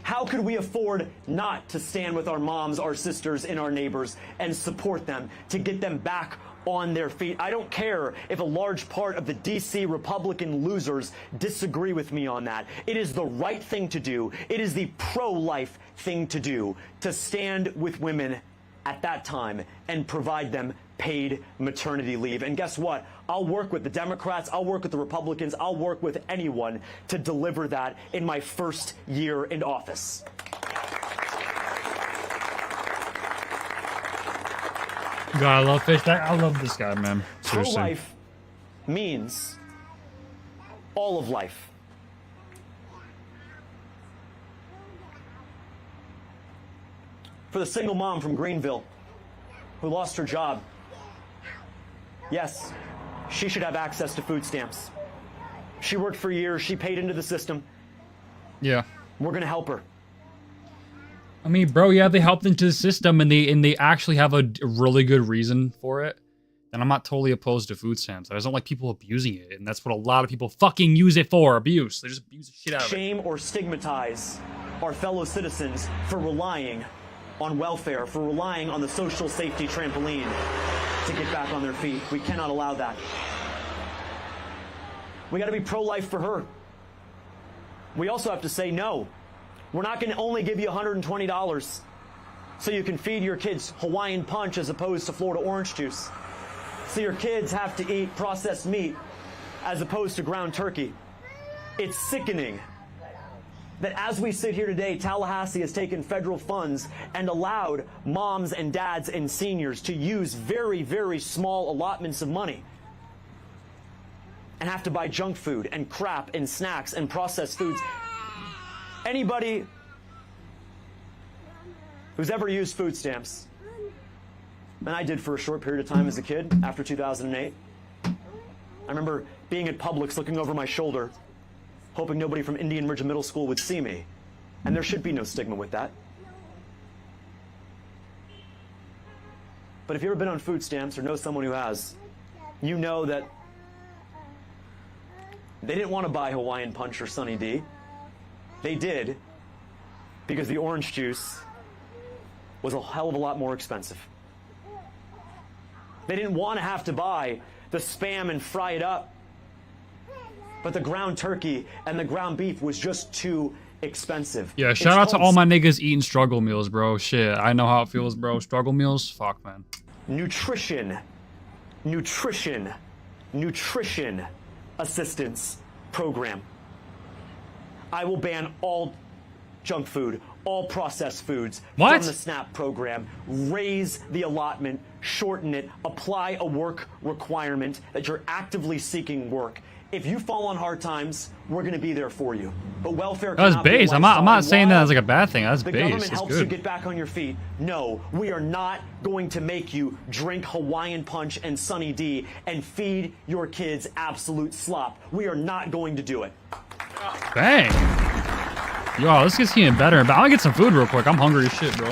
How could we afford not to stand with our moms, our sisters, and our neighbors and support them to get them back on their feet? I don't care if a large part of the DC Republican losers disagree with me on that. It is the right thing to do. It is the pro-life thing to do, to stand with women at that time and provide them paid maternity leave. And guess what? I'll work with the Democrats, I'll work with the Republicans, I'll work with anyone to deliver that in my first year in office. God, I love fish. I love this guy, man. Seriously. Pro-life means all of life. For the single mom from Greenville who lost her job, yes, she should have access to food stamps. She worked for years. She paid into the system. Yeah. We're going to help her. I mean, bro, yeah, they helped into the system and they actually have a really good reason for it. And I'm not totally opposed to food stamps. I just don't like people abusing it. And that's what a lot of people fucking use it for. Abuse. They just abuse the shit out of it. Shame or stigmatize our fellow citizens for relying on welfare, for relying on the social safety trampoline to get back on their feet. We cannot allow that. We got to be pro-life for her. We also have to say no. We're not going to only give you $120 so you can feed your kids Hawaiian punch as opposed to Florida orange juice. So your kids have to eat processed meat as opposed to ground turkey. It's sickening that as we sit here today, Tallahassee has taken federal funds and allowed moms and dads and seniors to use very, very small allotments of money and have to buy junk food and crap and snacks and processed foods. Anybody who's ever used food stamps, and I did for a short period of time as a kid after 2008. I remember being at Publix looking over my shoulder, hoping nobody from Indian Ridge Middle School would see me. And there should be no stigma with that. But if you've ever been on food stamps or know someone who has, you know that They didn't want to buy Hawaiian Punch or Sunny D. They did because the orange juice was a hell of a lot more expensive. They didn't want to have to buy the Spam and fry it up. But the ground turkey and the ground beef was just too expensive. Yeah, shout out to all my niggas eating struggle meals, bro. Shit, I know how it feels, bro. Struggle meals, fuck, man. Nutrition assistance program. I will ban all junk food, all processed foods from the SNAP program, raise the allotment, shorten it, apply a work requirement that you're actively seeking work. If you fall on hard times, we're going to be there for you. But welfare That's cannot be a base. I'm lifestyle. not And saying that while as like a bad thing. That's the base. government That's helps you good. get back on your feet. No, we are not going to make you drink Hawaiian Punch and Sunny D and feed your kids absolute slop. We are not going to do it. Bang. Yo, this gets getting better. But I'm gonna get some food real quick. I'm hungry as shit, bro.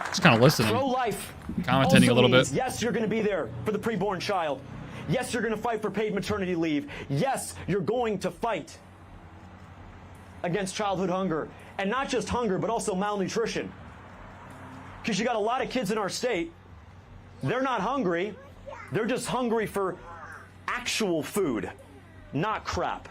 Just kind of listening. Pro-life Commentating a little means, bit. yes, you're going to be there for the preborn child. Yes, you're going to fight for paid maternity leave. Yes, you're going to fight against childhood hunger. And not just hunger, but also malnutrition. Because you got a lot of kids in our state, they're not hungry. They're just hungry for actual food, not crap.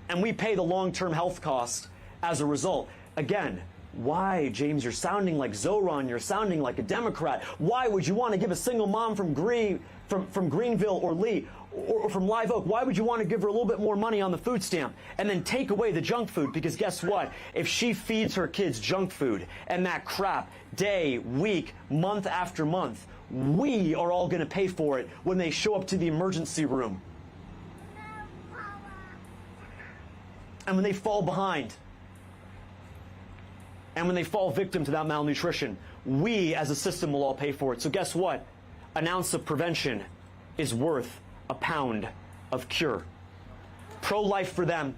And we pay the long-term health cost as a result. Again, why, James, you're sounding like Zoran, you're sounding like a Democrat. Why would you want to give a single mom from Greenville or Lee or from Live Oak, why would you want to give her a little bit more money on the food stamp and then take away the junk food? Because guess what? If she feeds her kids junk food and that crap day, week, month after month, we are all going to pay for it when they show up to the emergency room. And when they fall behind. And when they fall victim to that malnutrition, we as a system will all pay for it. So guess what? An ounce of prevention is worth a pound of cure. Pro-life for them.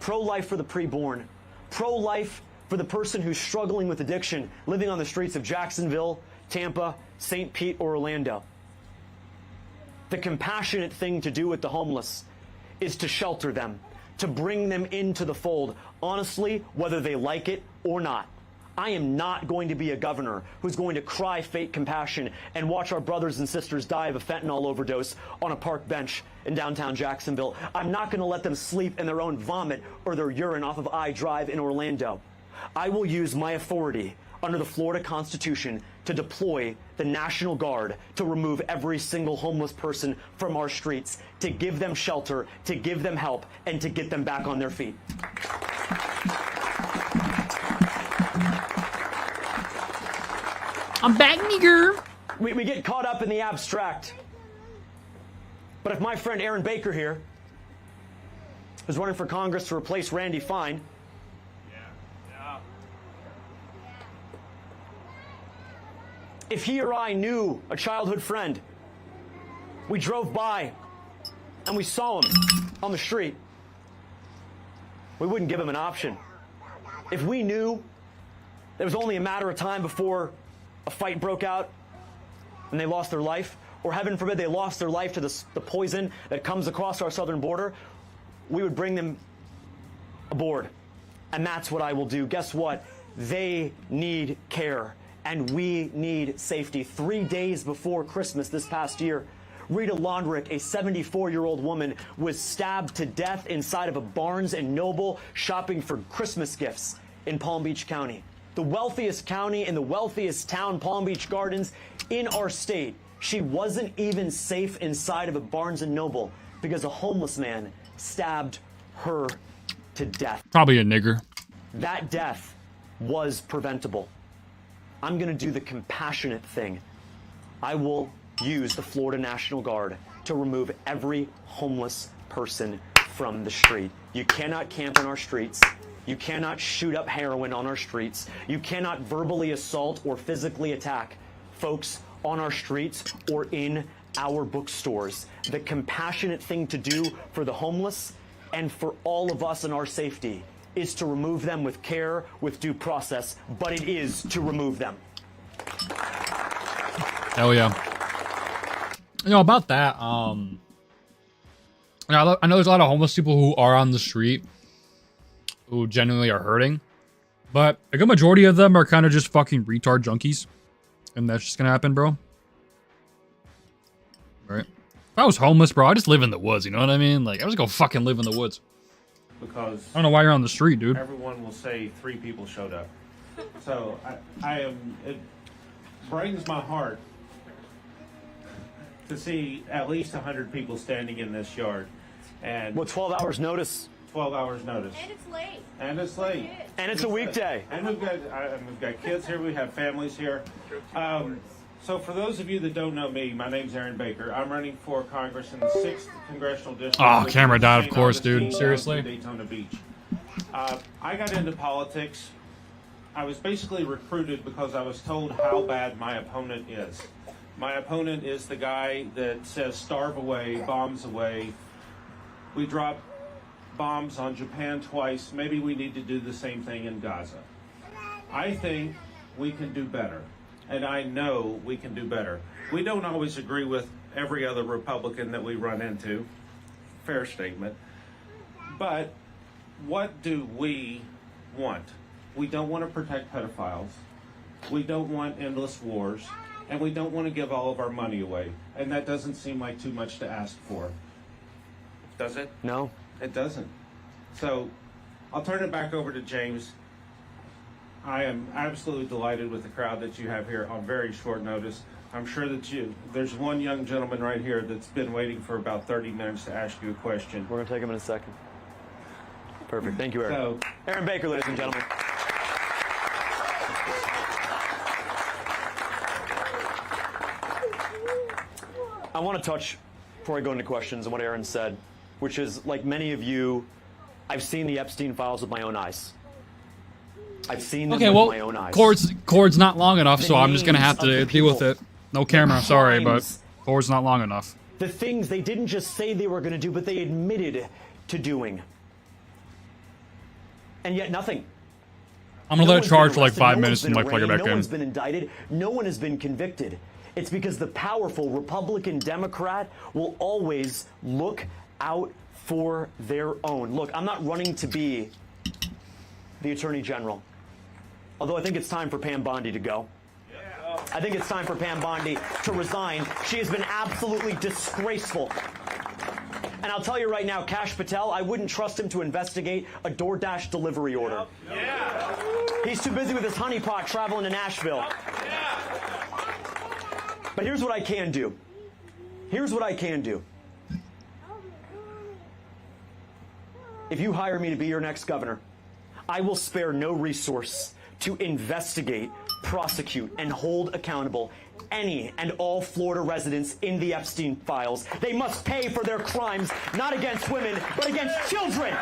Pro-life for the preborn. Pro-life for the person who's struggling with addiction, living on the streets of Jacksonville, Tampa, St. Pete, or Orlando. The compassionate thing to do with the homeless is to shelter them, to bring them into the fold, honestly, whether they like it or not. I am not going to be a governor who's going to cry fake compassion and watch our brothers and sisters die of a fentanyl overdose on a park bench in downtown Jacksonville. I'm not going to let them sleep in their own vomit or their urine off of I Drive in Orlando. I will use my authority under the Florida Constitution to deploy the National Guard to remove every single homeless person from our streets, to give them shelter, to give them help, and to get them back on their feet. I'm back, nigger. We get caught up in the abstract. But if my friend Aaron Baker here, who's running for Congress to replace Randy Fine, if he or I knew a childhood friend, we drove by and we saw him on the street, we wouldn't give him an option. If we knew it was only a matter of time before a fight broke out and they lost their life, or heaven forbid they lost their life to the poison that comes across our southern border, we would bring them aboard. And that's what I will do. Guess what? They need care. And we need safety. 3 days before Christmas this past year, Rita Londrick, a 74-year-old woman, was stabbed to death inside of a Barnes & Noble shopping for Christmas gifts in Palm Beach County. The wealthiest county in the wealthiest town, Palm Beach Gardens, in our state. She wasn't even safe inside of a Barnes & Noble because a homeless man stabbed her to death. Probably a nigger. That death was preventable. I'm going to do the compassionate thing. I will use the Florida National Guard to remove every homeless person from the street. You cannot camp in our streets. You cannot shoot up heroin on our streets. You cannot verbally assault or physically attack folks on our streets or in our bookstores. The compassionate thing to do for the homeless and for all of us in our safety is to remove them with care, with due process, but it is to remove them. Hell yeah. You know, about that, Now, I know there's a lot of homeless people who are on the street who genuinely are hurting, but a good majority of them are kind of just fucking retard junkies, and that's just gonna happen, bro. Right? If I was homeless, bro, I'd just live in the woods, you know what I mean? Like, I just go fucking live in the woods. Because I don't know why you're on the street, dude. everyone will say 3 people showed up. So it brightens my heart to see at least 100 people standing in this yard. And Well, 12 hours notice. 12 hours notice. And it's late. And it's late. And it's a weekday. And we've got kids here. We have families here. So for those of you that don't know me, my name's Aaron Baker. I'm running for Congress in the 6th Congressional District. Oh, which camera is died, of St. course, Augustine dude. down Seriously? to Daytona Beach. I got into politics. I was basically recruited because I was told how bad my opponent is. My opponent is the guy that says starve away, bombs away. We dropped bombs on Japan twice. Maybe we need to do the same thing in Gaza. I think we can do better. And I know we can do better. We don't always agree with every other Republican that we run into. Fair statement. But what do we want? We don't want to protect pedophiles. We don't want endless wars. And we don't want to give all of our money away. And that doesn't seem like too much to ask for. Does it? No. It doesn't. So I'll turn it back over to James. I am absolutely delighted with the crowd that you have here on very short notice. I'm sure that there's one young gentleman right here that's been waiting for about 30 minutes to ask you a question. We're going to take him in a second. Perfect. Thank you, Aaron. Aaron Baker, ladies and gentlemen. I want to touch, before I go into questions, on what Aaron said, which is, like many of you, I've seen the Epstein files with my own eyes. I've seen them with my own eyes. Cord's not long enough, The so I'm just gonna have names of to the deal with people. it. No camera, sorry, but crimes. cord's not long enough. The things they didn't just say they were going to do, but they admitted to doing. And yet nothing. I'm gonna No let it one's charge been for like arrested, 5 no minutes one's and been like plug it arraigned, back no in. one's been indicted. No one has been convicted. It's because the powerful Republican Democrat will always look out for their own. Look, I'm not running to be the Attorney General. Although I think it's time for Pam Bondi to go. I think it's time for Pam Bondi to resign. She has been absolutely disgraceful. And I'll tell you right now, Kash Patel, I wouldn't trust him to investigate a DoorDash delivery order. He's too busy with his honeypot traveling to Nashville. But here's what I can do. Here's what I can do. If you hire me to be your next governor, I will spare no resource to investigate, prosecute, and hold accountable any and all Florida residents in the Epstein files. They must pay for their crimes, not against women, but against children.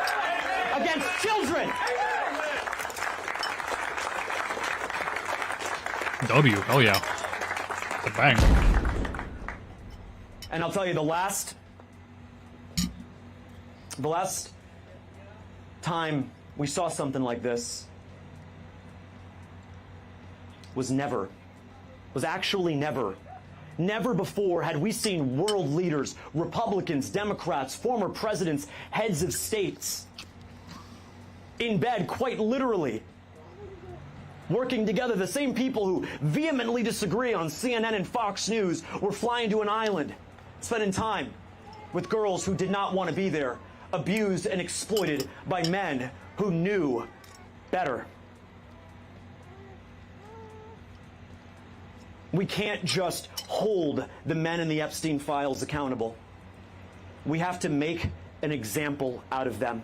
Against children. W, hell yeah. It's a bang. And I'll tell you, the last time we saw something like this was actually never. Never before had we seen world leaders, Republicans, Democrats, former presidents, heads of states in bed, quite literally, working together. The same people who vehemently disagree on CNN and Fox News were flying to an island, spending time with girls who did not want to be there, abused and exploited by men who knew better. We can't just hold the men in the Epstein files accountable. We have to make an example out of them.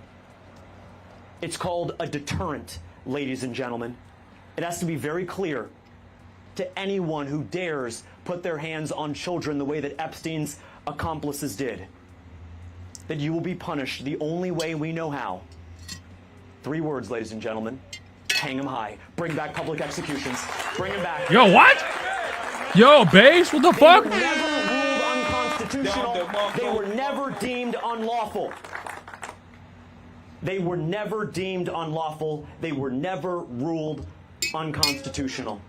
It's called a deterrent, ladies and gentlemen. It has to be very clear to anyone who dares put their hands on children the way that Epstein's accomplices did, that you will be punished the only way we know how. 3 words, ladies and gentlemen. Hang them high. Bring back public executions. Bring them back. Yo, what? Yo, base, what the fuck? They were never ruled unconstitutional. They were never deemed unlawful. They were never deemed unlawful. They were never ruled unconstitutional.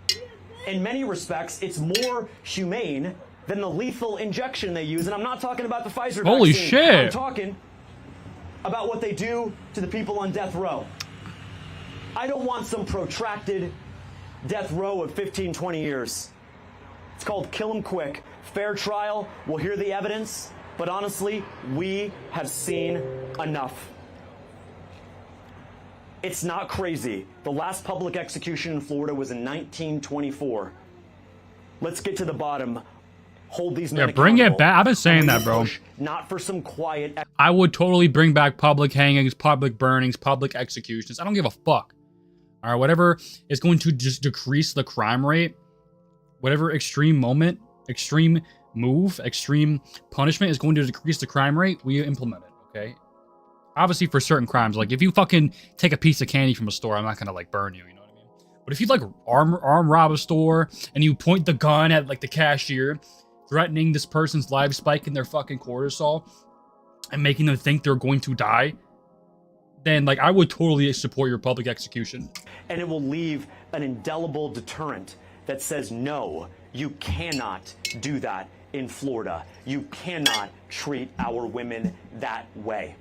In many respects, it's more humane than the lethal injection they use. And I'm not talking about the Pfizer Holy vaccine. shit. I'm talking about what they do to the people on death row. I don't want some protracted death row of 15, 20 years. It's called kill 'em quick. Fair trial, we'll hear the evidence, but honestly, we have seen enough. It's not crazy. The last public execution in Florida was in 1924. Let's get to the bottom. Hold these men bring it accountable. back. I've been saying that, bro. Not for some quiet. I would totally bring back public hangings, public burnings, public executions. I don't give a fuck. All right, whatever is going to just decrease the crime rate, whatever extreme moment, extreme move, extreme punishment is going to decrease the crime rate, we implement it, okay? Obviously for certain crimes, like if you fucking take a piece of candy from a store, I'm not gonna like burn you, you know what I mean? But if you like arm rob a store and you point the gun at like the cashier, threatening this person's life, spiking their fucking cortisol and making them think they're going to die, then like I would totally support your public execution. And it will leave an indelible deterrent that says, no, you cannot do that in Florida. You cannot treat our women that way.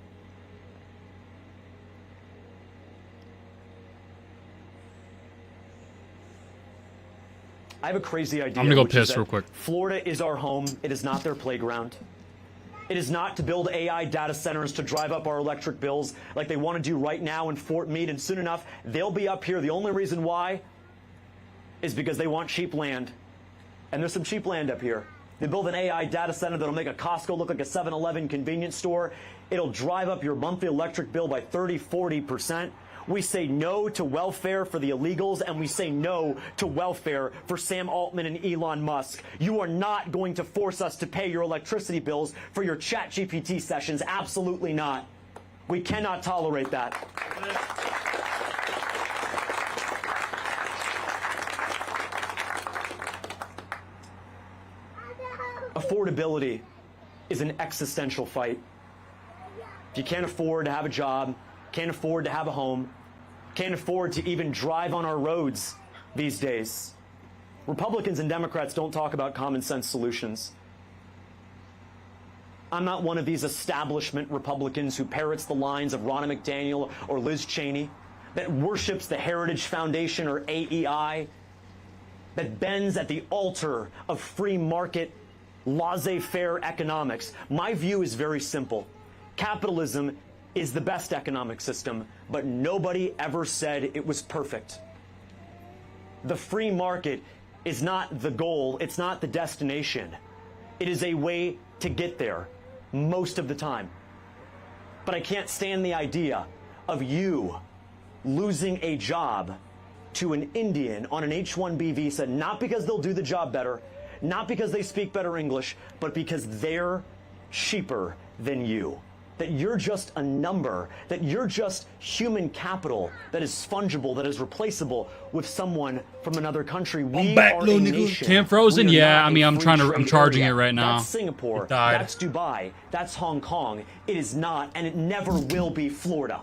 I have a crazy idea. I'm gonna go which is piss that real quick. Florida is our home. It is not their playground. It is not to build AI data centers to drive up our electric bills like they want to do right now in Fort Meade, and soon enough, they'll be up here. The only reason why is because they want cheap land. And there's some cheap land up here. They build an AI data center that'll make a Costco look like a 7-Eleven convenience store. It'll drive up your monthly electric bill by 30, 40%. We say no to welfare for the illegals, and we say no to welfare for Sam Altman and Elon Musk. You are not going to force us to pay your electricity bills for your ChatGPT sessions. Absolutely not. We cannot tolerate that. Affordability is an existential fight. If you can't afford to have a job, can't afford to have a home, can't afford to even drive on our roads these days, Republicans and Democrats don't talk about common sense solutions. I'm not one of these establishment Republicans who parrots the lines of Ronna McDaniel or Liz Cheney, that worships the Heritage Foundation or AEI, that bends at the altar of free market, laissez-faire economics. My view is very simple. Capitalism is the best economic system, but nobody ever said it was perfect. The free market is not the goal, it's not the destination. It is a way to get there, most of the time. But I can't stand the idea of you losing a job to an Indian on an H-1B visa, not because they'll do the job better, not because they speak better English, but because they're cheaper than you. That you're just a number, that you're just human capital that is fungible, that is replaceable with someone from another country. We are a nation. Camp Frozen? We are Yeah, not I mean, a I'm free trade charging area. it right now. That's Singapore. It died. That's Dubai. That's Hong Kong. It is not, and it never will be Florida.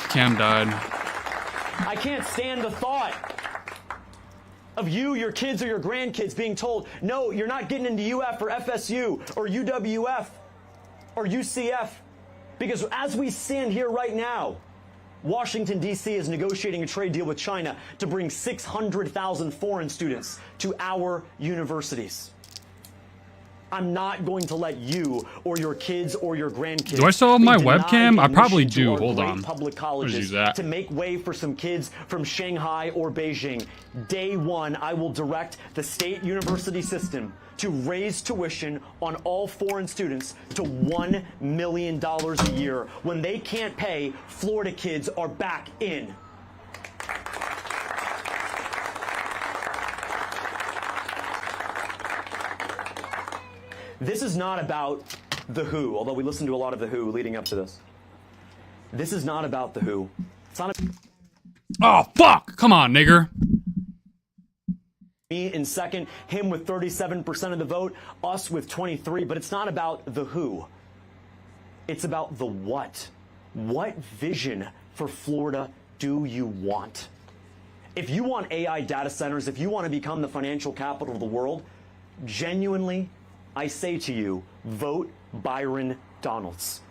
Cam died. I can't stand the thought of you, your kids, or your grandkids being told, no, you're not getting into UF or FSU or UWF or UCF. Because as we stand here right now, Washington, D.C. is negotiating a trade deal with China to bring 600,000 foreign students to our universities. I'm not going to let you or your kids or your grandkids. Do I still have my be denied webcam? I probably admission to do. our Hold great on. Public I'll just use colleges that. to make way for some kids from Shanghai or Beijing. Day one, I will direct the state university system to raise tuition on all foreign students to $1 million a year. When they can't pay, Florida kids are back in. This is not about The Who, although we listened to a lot of The Who leading up to this. This is not about The Who. It's not Oh, fuck! Come on, nigger. me in second, him with 37% of the vote, us with 23, but it's not about The Who. It's about the what. What vision for Florida do you want? If you want AI data centers, if you want to become the financial capital of the world, genuinely, I say to you, vote Byron Donalds.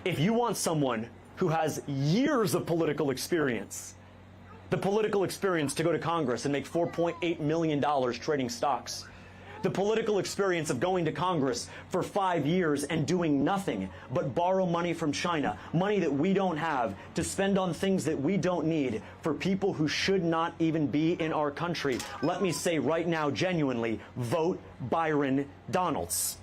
If you want someone who has years of political experience, the political experience to go to Congress and make $4.8 million trading stocks, the political experience of going to Congress for 5 years and doing nothing but borrow money from China, money that we don't have, to spend on things that we don't need for people who should not even be in our country. Let me say right now, genuinely, vote Byron Donalds.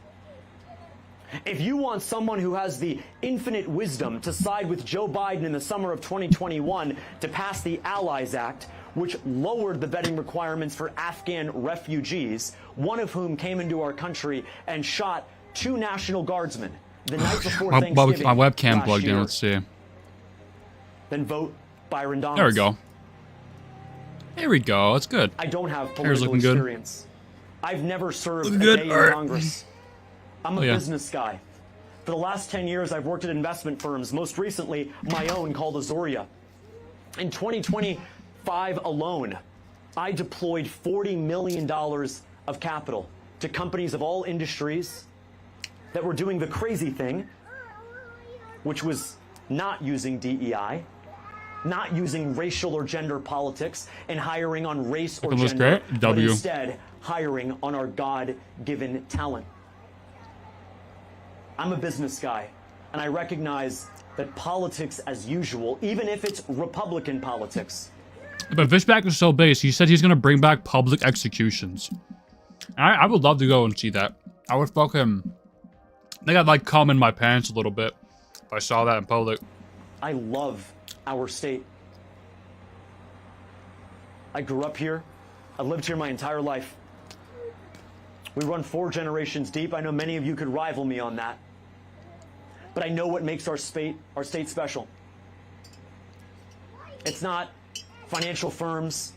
If you want someone who has the infinite wisdom to side with Joe Biden in the summer of 2021 to pass the Allies Act, which lowered the vetting requirements for Afghan refugees, one of whom came into our country and shot 2 National Guardsmen the night before Thanksgiving. My webcam last plugged in. year, Let's see. Then vote Byron Donalds. There we go. There we go. That's good. I don't have Hair's political looking good. experience. I've never served Looking a good. day in All right. Congress. I'm a Oh, yeah. business guy. For the last 10 years, I've worked at investment firms, most recently my own called Azoria. In 2025 alone, I deployed $40 million of capital to companies of all industries that were doing the crazy thing, which was not using DEI, not using racial or gender politics and hiring on race or Looks gender, great. but W. instead hiring on our God-given talent. I'm a business guy, and I recognize that politics as usual, even if it's Republican politics. But Fishback is so base. He said he's gonna bring back public executions. I would love to go and see that. I would fucking. I think I'd like cum in my pants a little bit if I saw that in public. I love our state. I grew up here. I lived here my entire life. We run 4 generations deep. I know many of you could rival me on that. But I know what makes our state special. It's not financial firms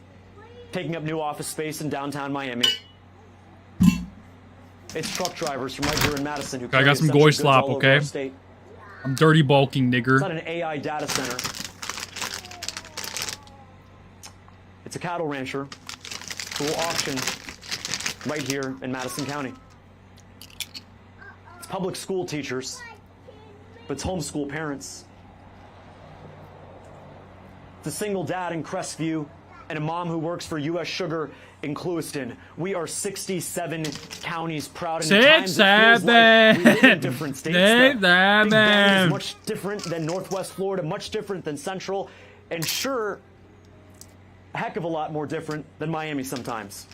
taking up new office space in downtown Miami. It's truck drivers from right here in Madison who I carry got some essential goy goods slop, all over okay? our state. I'm dirty bulking, It's nigger. not an AI data center. It's a cattle rancher who will auction right here in Madison County. It's public school teachers, but it's homeschool parents. It's a single dad in Crestview and a mom who works for U.S. Sugar in Clewiston. We are 67 counties proud, and at times it feels like we live in different states. Big Bend is much different than Northwest Florida, much different than Central, and sure, a heck of a lot more different than Miami sometimes.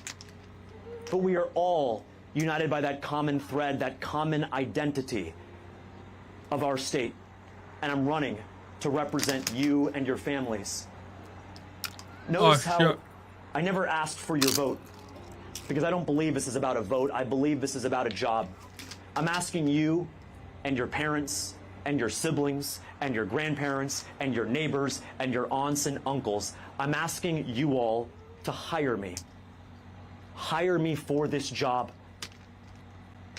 But we are all united by that common thread, that common identity of our state. And I'm running to represent you and your families. Notice how shit. I never asked for your vote, because I don't believe this is about a vote. I believe this is about a job. I'm asking you and your parents and your siblings and your grandparents and your neighbors and your aunts and uncles, I'm asking you all to hire me. Hire me for this job.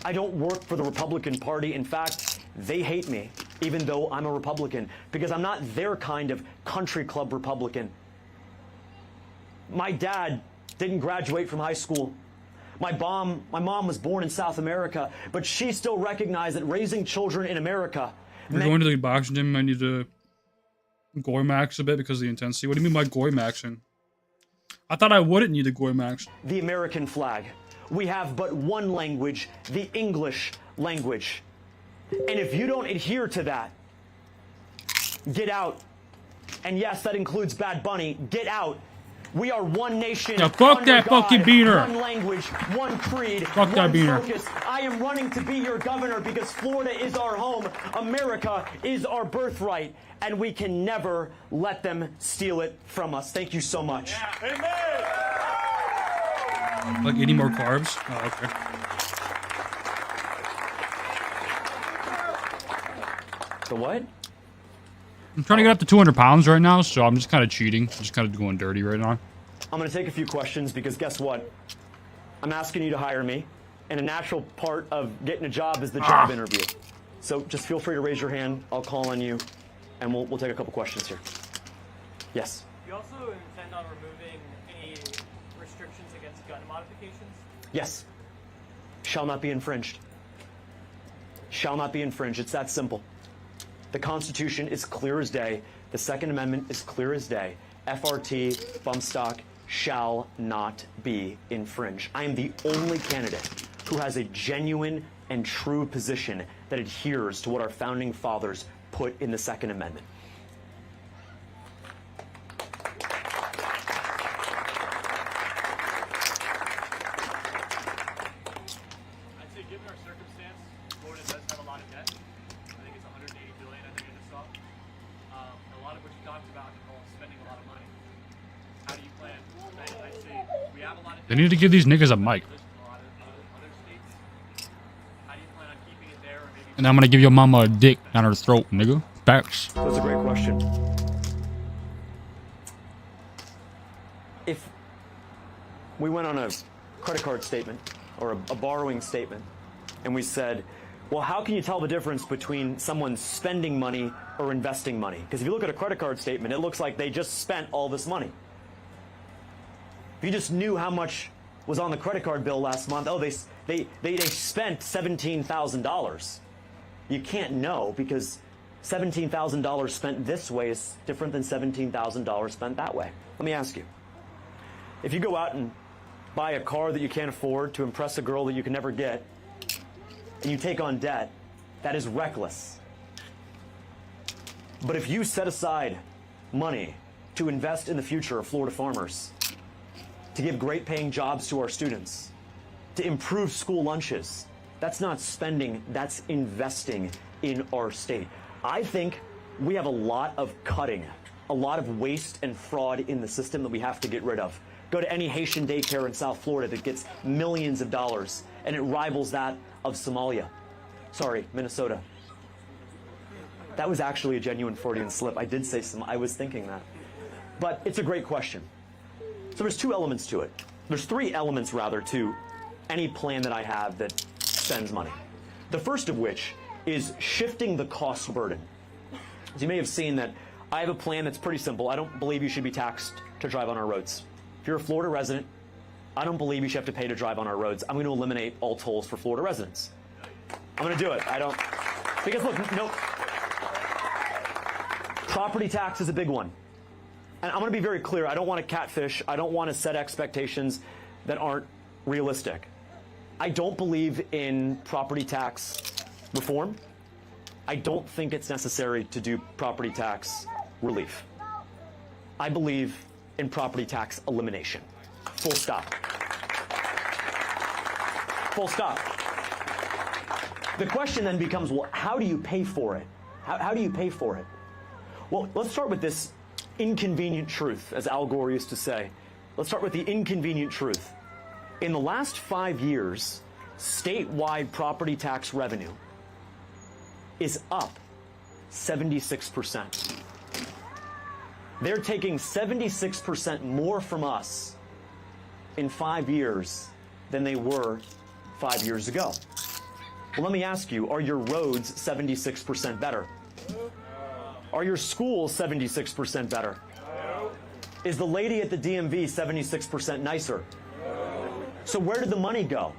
I don't work for the Republican Party. In fact, they hate me, even though I'm a Republican, because I'm not their kind of country club Republican. My dad didn't graduate from high school. My mom was born in South America, but she still recognized that raising children in America We're going to the boxing gym. I need to goy max a bit because of the intensity. What do you mean by goy maxing? I thought I wouldn't need to goy max. the American flag. We have but one language, the English language. And if you don't adhere to that, get out. And yes, that includes Bad Bunny. Get out. We are one nation. Yeah, fuck under that God, fucking beaner. One language, one creed, Fuck that one beaner. focus. I am running to be your governor because Florida is our home. America is our birthright. And we can never let them steal it from us. Thank you so much. Like, any more carbs? Oh, okay. The what? I'm trying to get up to 200 pounds right now, so I'm just kind of cheating. Just kind of going dirty right now. I'm going to take a few questions because guess what? I'm asking you to hire me, and a natural part of getting a job is the job interview. So just feel free to raise your hand. I'll call on you, and we'll take a couple questions here. Yes. Do you also intend on removing any restrictions against gun modifications? Yes. Shall not be infringed. Shall not be infringed. It's that simple. The Constitution is clear as day. The Second Amendment is clear as day. FRT, bump stock, shall not be infringed. I am the only candidate who has a genuine and true position that adheres to what our founding fathers put in the Second Amendment. I'd say given our circumstance, Florida does have a lot of debt. I think it's $180 billion, I think I just saw. A lot of what you talked about involves spending a lot of money. How do you plan? I'd say we have a lot of They need to give these niggas a mic. And I'm gonna give your mama a dick down her throat, nigga. Facts. That's a great question. If we went on a credit card statement or a borrowing statement and we said, well, how can you tell the difference between someone spending money or investing money? Because if you look at a credit card statement, it looks like they just spent all this money. If you just knew how much was on the credit card bill last month, oh, they spent $17,000. You can't know because $17,000 spent this way is different than $17,000 spent that way. Let me ask you, if you go out and buy a car that you can't afford to impress a girl that you can never get, and you take on debt, that is reckless. But if you set aside money to invest in the future of Florida farmers, to give great paying jobs to our students, to improve school lunches, that's not spending, that's investing in our state. I think we have a lot of cutting, a lot of waste and fraud in the system that we have to get rid of. Go to any Haitian daycare in South Florida that gets millions of dollars and it rivals that of Somalia. Sorry, Minnesota. That was actually a genuine Freudian slip. I did say I was thinking that. But it's a great question. So there's two elements to it. There's three elements, rather, to any plan that I have that spends money. The first of which is shifting the cost burden. As you may have seen that I have a plan that's pretty simple. I don't believe you should be taxed to drive on our roads. If you're a Florida resident, I don't believe you should have to pay to drive on our roads. I'm going to eliminate all tolls for Florida residents. I'm going to do it. Because look, no, property tax is a big one. And I'm going to be very clear. I don't want to catfish. I don't want to set expectations that aren't realistic. I don't believe in property tax reform. I don't think it's necessary to do property tax relief. I believe in property tax elimination. Full stop. Full stop. The question then becomes, well, how do you pay for it? How do you pay for it? Well, let's start with this inconvenient truth, as Al Gore used to say. Let's start with the inconvenient truth. In the last 5 years, statewide property tax revenue is up 76%. They're taking 76% more from us in 5 years than they were 5 years ago. Well, let me ask you, are your roads 76% better? Are your schools 76% better? Is the lady at the DMV 76% nicer? So where did the money go?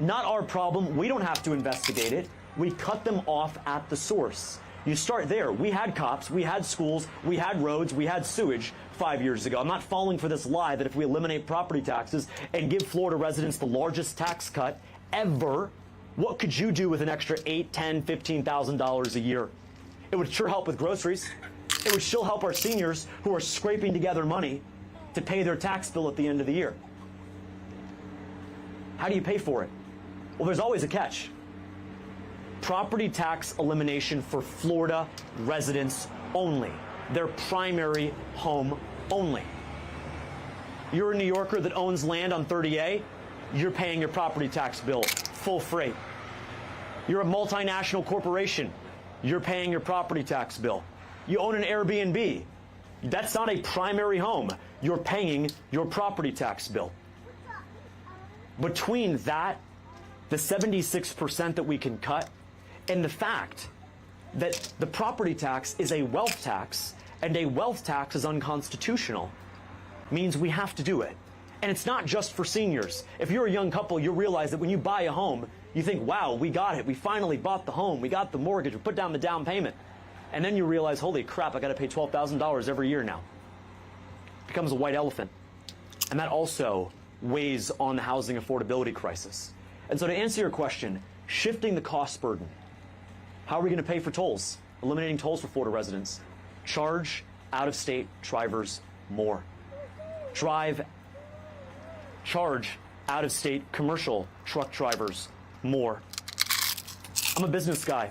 Not our problem. We don't have to investigate it. We cut them off at the source. You start there. We had cops, we had schools, we had roads, we had sewage 5 years ago. I'm not falling for this lie that if we eliminate property taxes and give Florida residents the largest tax cut ever, what could you do with an extra $8,000, $10,000, $15,000 a year? It would sure help with groceries. It would still help our seniors who are scraping together money to pay their tax bill at the end of the year. How do you pay for it? Well, there's always a catch. Property tax elimination for Florida residents only. Their primary home only. You're a New Yorker that owns land on 30A, you're paying your property tax bill full freight. You're a multinational corporation, you're paying your property tax bill. You own an Airbnb, that's not a primary home, you're paying your property tax bill. Between that, the 76% that we can cut, and the fact that the property tax is a wealth tax And a wealth tax is unconstitutional. Means we have to do it. And it's not just for seniors. If you're a young couple, you realize that when you buy a home, you think, wow, we got it. We finally bought the home. We got the mortgage. We put down the down payment. And then you realize, holy crap, I got to pay $12,000 every year now. It becomes a white elephant. And that also weighs on the housing affordability crisis. And so to answer your question, shifting the cost burden. How are we going to pay for tolls? Eliminating tolls for Florida residents. Charge out-of-state drivers more. Charge out-of-state commercial truck drivers more. I'm a business guy.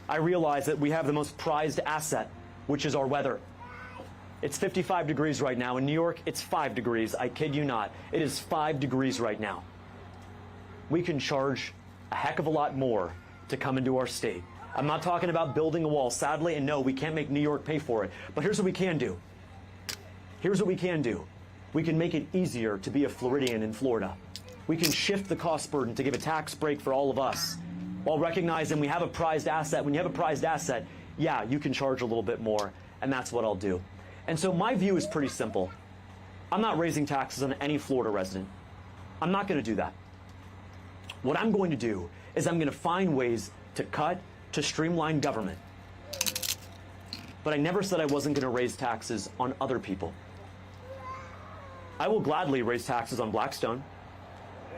I realize that we have the most prized asset, which is our weather. It's 55 degrees right now. In New York, it's 5 degrees. I kid you not. It is 5 degrees right now. We can charge a heck of a lot more to come into our state. I'm not talking about building a wall, sadly, and no, we can't make New York pay for it. But here's what we can do. Here's what we can do. We can make it easier to be a Floridian in Florida. We can shift the cost burden to give a tax break for all of us, while recognizing we have a prized asset. When you have a prized asset, yeah, you can charge a little bit more, and that's what I'll do. And so my view is pretty simple. I'm not raising taxes on any Florida resident. I'm not going to do that. What I'm going to do is I'm going to find ways to cut, to streamline government. But I never said I wasn't going to raise taxes on other people. I will gladly raise taxes on Blackstone.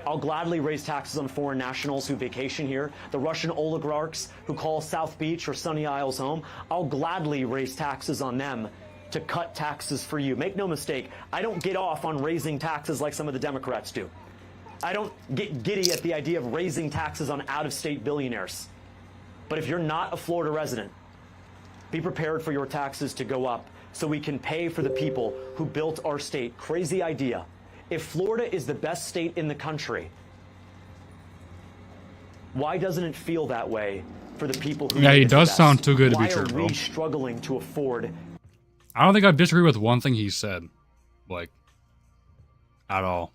I'll gladly raise taxes on foreign nationals who vacation here, the Russian oligarchs who call South Beach or Sunny Isles home. I'll gladly raise taxes on them to cut taxes for you. Make no mistake, I don't get off on raising taxes like some of the Democrats do. I don't get giddy at the idea of raising taxes on out-of-state billionaires. But if you're not a Florida resident, be prepared for your taxes to go up so we can pay for the people who built our state. Crazy idea. If Florida is the best state in the country, why doesn't it feel that way for the people who... Yeah, he does sound too good to be true, Why bro. are we struggling to afford... I don't think I disagree with one thing he said. Like, at all.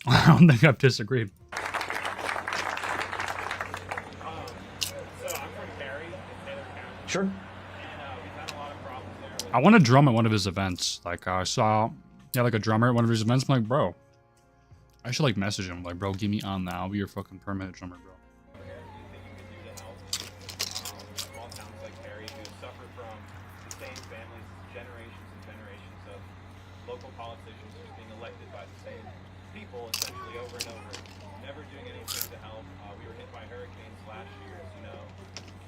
I don't think I've disagreed. Sure. I want to drum at one of his events. Like, I saw, yeah, like a drummer at one of his events. I'm like, bro, I should like message him. Like, bro, get me on that. I'll be your fucking permanent drummer, bro. Small towns like Perry who suffer from the same families, generations and generations of local politicians just being elected by the same people essentially over and over, never doing anything to help. We were hit by hurricanes last year, as you know.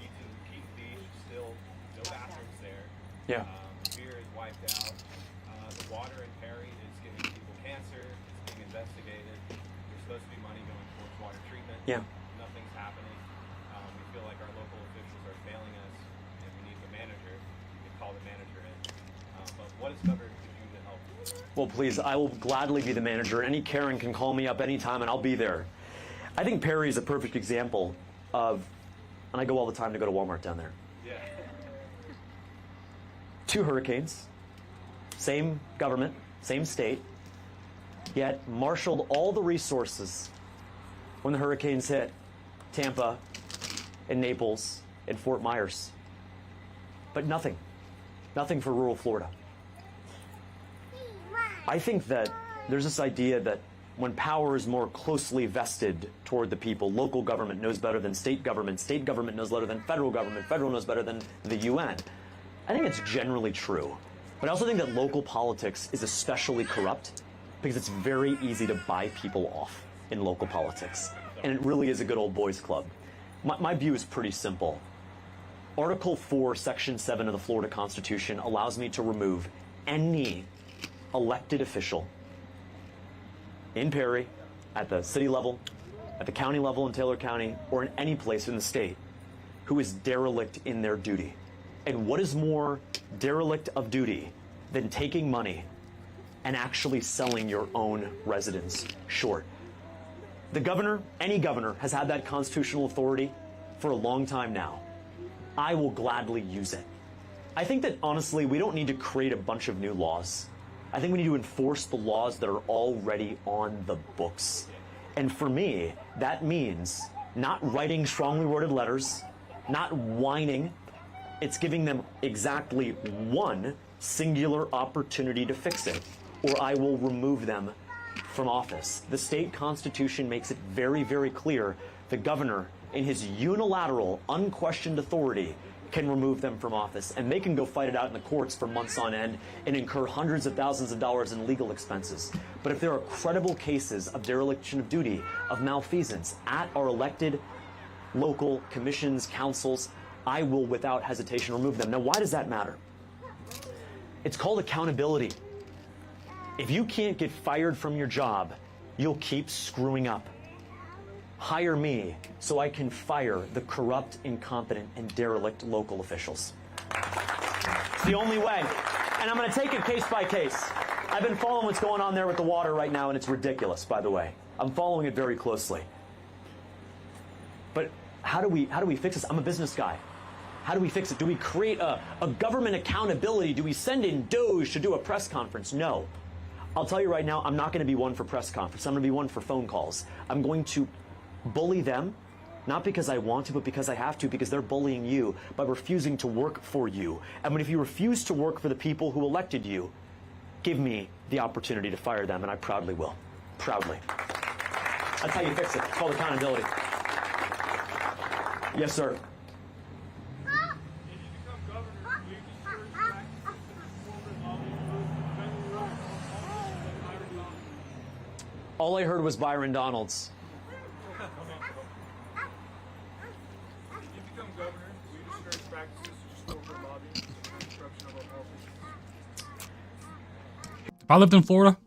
Keaton Beach, still no bathrooms there. Yeah. Beer is wiped out. The water in Perry is giving people cancer. It's being investigated. There's supposed to be money going towards water treatment. Yeah. Nothing's happening. We feel like our local officials are failing us, and we need the manager. You can call the manager in. But what is government to do to help? Well, please, I will gladly be the manager. Any Karen can call me up anytime, and I'll be there. I think Perry is a perfect example of, and I go all the time to go to Walmart down there. Yeah. 2 hurricanes, same government, same state, yet marshaled all the resources when the hurricanes hit Tampa and Naples and Fort Myers. But nothing for rural Florida. I think that there's this idea that when power is more closely vested toward the people, local government knows better than state government knows better than federal government, federal knows better than the UN. I think it's generally true. But I also think that local politics is especially corrupt because it's very easy to buy people off in local politics. And it really is a good old boys club. My view is pretty simple. Article 4, Section 7 of the Florida Constitution allows me to remove any elected official in Perry, at the city level, at the county level in Taylor County, or in any place in the state who is derelict in their duty. And what is more derelict of duty than taking money and actually selling your own residents short? The governor, any governor, has had that constitutional authority for a long time now. I will gladly use it. I think that, honestly, we don't need to create a bunch of new laws. I think we need to enforce the laws that are already on the books. And for me, that means not writing strongly worded letters, not whining. It's giving them exactly one singular opportunity to fix it, or I will remove them from office. The state constitution makes it very, very clear the governor, in his unilateral, unquestioned authority, can remove them from office, and they can go fight it out in the courts for months on end and incur hundreds of thousands of dollars in legal expenses. But if there are credible cases of dereliction of duty, of malfeasance at our elected local commissions, councils, I will without hesitation remove them. Now, why does that matter? It's called accountability. If you can't get fired from your job, you'll keep screwing up. Hire me so I can fire the corrupt, incompetent, and derelict local officials. It's the only way. And I'm going to take it case by case. I've been following what's going on there with the water right now, and it's ridiculous, by the way. I'm following it very closely. But how do we fix this? I'm a business guy. How do we fix it? Do we create a government accountability? Do we send in Doge to do a press conference? No. I'll tell you right now, I'm not going to be one for press conference. I'm going to be one for phone calls. I'm going to bully them, not because I want to, but because I have to, because they're bullying you by refusing to work for you. And if you refuse to work for the people who elected you, give me the opportunity to fire them, and I proudly will. Proudly. That's how you fix it. It's called accountability. Yes, sir. All I heard was Byron Donalds. If I lived in Florida,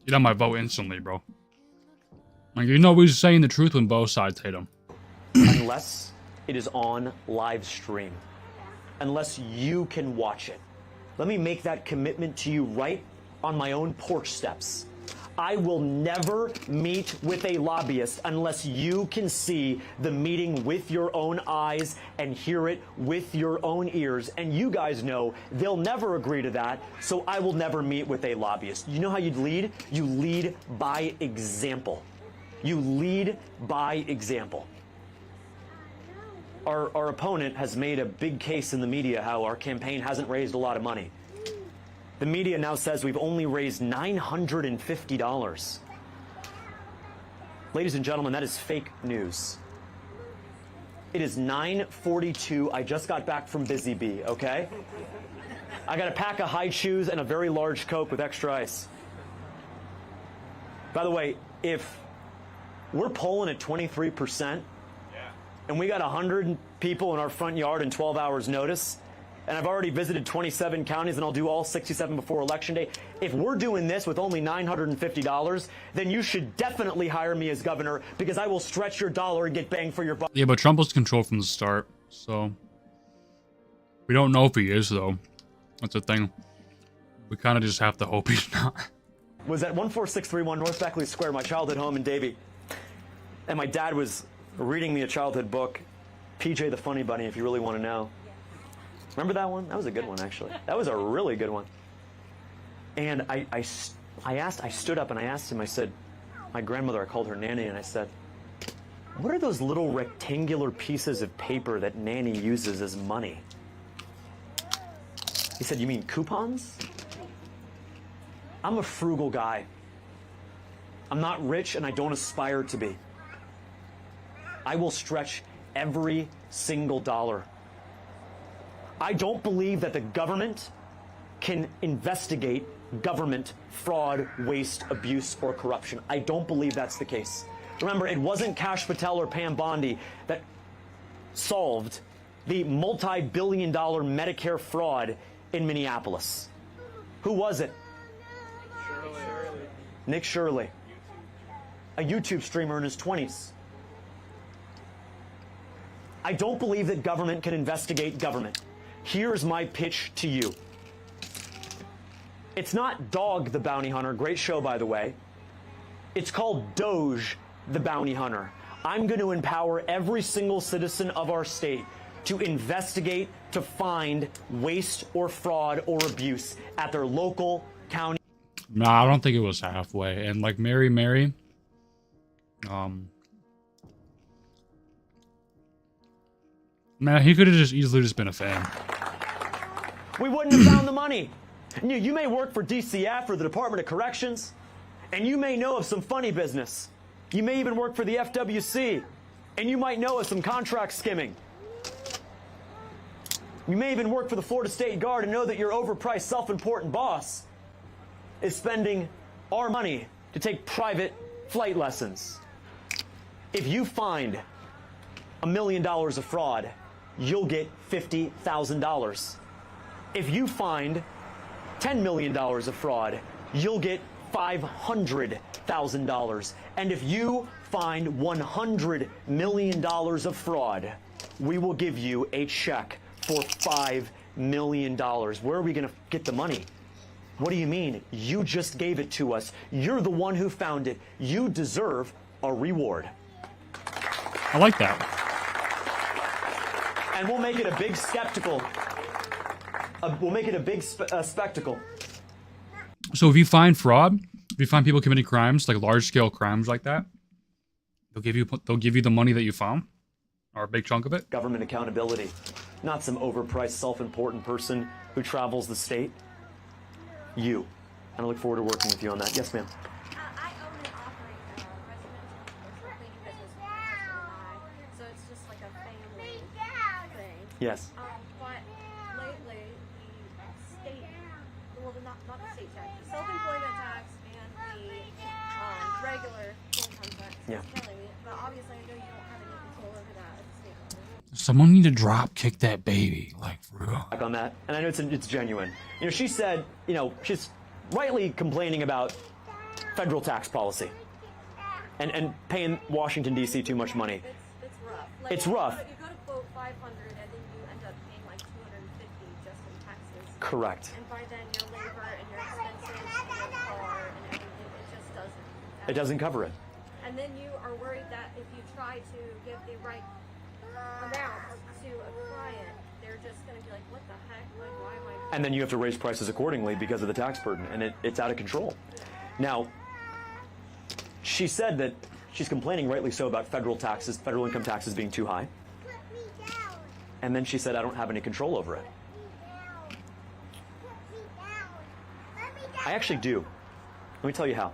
you'd have my vote instantly, bro. Like, you know, we're saying the truth when both sides hate him. Unless it is on live stream. Unless you can watch it. Let me make that commitment to you right on my own porch steps. I will never meet with a lobbyist unless you can see the meeting with your own eyes and hear it with your own ears. And you guys know they'll never agree to that, so I will never meet with a lobbyist. You know how you'd lead? You lead by example. You lead by example. Our opponent has made a big case in the media how our campaign hasn't raised a lot of money. The media now says we've only raised $950. Ladies and gentlemen, that is fake news. It is 9:42. I just got back from Busy Bee, okay? I got a pack of high chews and a very large Coke with extra ice. By the way, if we're polling at 23%, and we got 100 people in our front yard in 12 hours notice, and I've already visited 27 counties, and I'll do all 67 before Election Day. If we're doing this with only $950, then you should definitely hire me as governor, because I will stretch your dollar and get bang for your buck. Yeah, but Trump was controlled from the start, so we don't know if he is, though. That's the thing. We kind of just have to hope he's not. Was at 14631 North Beckley Square, my childhood home in Davie, and my dad was reading me a childhood book, PJ the Funny Bunny, if you really want to know. Remember that one? That was a good one, actually. That was a really good one. And I stood up and I asked him, I said, my grandmother, I called her Nanny, and I said, what are those little rectangular pieces of paper that Nanny uses as money? He said, you mean coupons? I'm a frugal guy. I'm not rich, and I don't aspire to be. I will stretch every single dollar. I don't believe that the government can investigate government fraud, waste, abuse, or corruption. I don't believe that's the case. Remember, it wasn't Kash Patel or Pam Bondi that solved the multi-billion-dollar Medicare fraud in Minneapolis. Who was it? Nick Shirley, a YouTube streamer in his 20s. I don't believe that government can investigate government. Here's my pitch to you. It's not Dog the Bounty Hunter, great show by the way. It's called Doge the Bounty Hunter. I'm going to empower every single citizen of our state to investigate, to find waste or fraud or abuse at their local county. Nah, I don't think it was halfway. And like Mary, man, he could have just easily just been a fan. We wouldn't have found the money. You may work for DCF or the Department of Corrections, and you may know of some funny business. You may even work for the FWC, and you might know of some contract skimming. You may even work for the Florida State Guard and know that your overpriced, self-important boss is spending our money to take private flight lessons. If you find $1 million of fraud, you'll get $50,000. If you find $10 million of fraud, you'll get $500,000. And if you find $100 million of fraud, we will give you a check for $5 million. Where are we going to get the money? What do you mean? You just gave it to us. You're the one who found it. You deserve a reward. I like that. And we'll make it a big spectacle. We'll make it a big spectacle. So if you find fraud, if you find people committing crimes, like large-scale crimes like that, they'll give you the money that you found, or a big chunk of it. Government accountability, not some overpriced, self-important person who travels the state. You. And I look forward to working with you on that. Yes, ma'am. I own and operate a residential cleaning business with my husband and I, so it's just like a family thing. Yes. But lately, the state, well, not the state tax, the self-employment tax and the regular income tax is killing me. But obviously, I know you don't have any control over that at the state level. Someone need to drop kick that baby, like for real. Back on that, and I know it's genuine. She said, she's rightly complaining about federal tax policy and paying Washington, D.C. too much money. It's rough. It's rough. You go to quote 500, and then you end up paying like 250 just in taxes. Correct. And by then, your labor and your expenses and your car and everything, it just doesn't. It doesn't cover it. And then you are worried that if you try to give the right amount to a client, they're just going to be like, what the heck? Like, why am I? And then you have to raise prices accordingly because of the tax burden, and it's out of control. Now, she said that she's complaining, rightly so, about federal income taxes being too high. And then she said, I don't have any control over it. I actually do. Let me tell you how.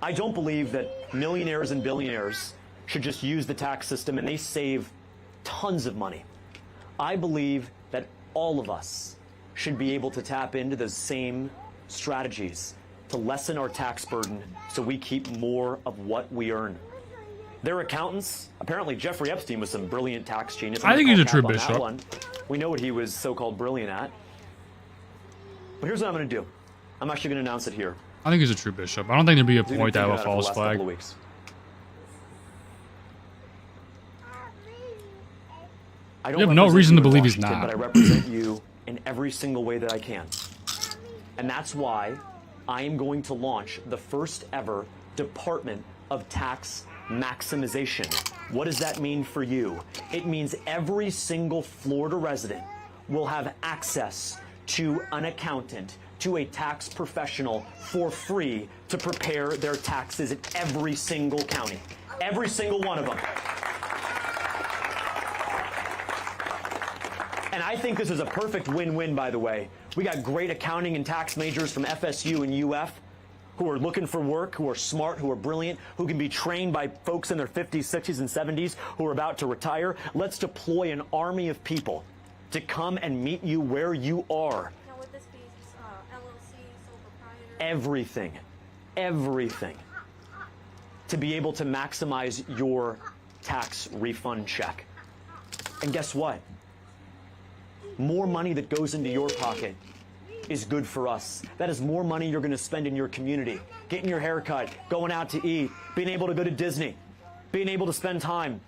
I don't believe that millionaires and billionaires should just use the tax system and they save tons of money. I believe that all of us should be able to tap into those same strategies to lessen our tax burden so we keep more of what we earn. They're accountants. Apparently Jeffrey Epstein was some brilliant tax genius. I think he's a true bishop. We know what he was so-called brilliant at. But here's what I'm going to do. I'm actually going to announce it here. I think he's a true bishop. I don't think there'd be a point to have a false flag. I don't you have no reason to believe he's Washington, not. But I represent you in every single way that I can. And that's why I am going to launch the first ever Department of Tax Maximization. What does that mean for you? It means every single Florida resident will have access to an accountant, to a tax professional for free to prepare their taxes in every single county. Every single one of them. And I think this is a perfect win-win, by the way. We got great accounting and tax majors from FSU and UF who are looking for work, who are smart, who are brilliant, who can be trained by folks in their 50s, 60s, and 70s who are about to retire. Let's deploy an army of people to come and meet you where you are. Now, would this be LLC, sole proprietor? Everything. Everything. To be able to maximize your tax refund check. And guess what? More money that goes into your pocket is good for us. That is more money you're going to spend in your community, getting your hair cut, going out to eat, being able to go to Disney, being able to spend time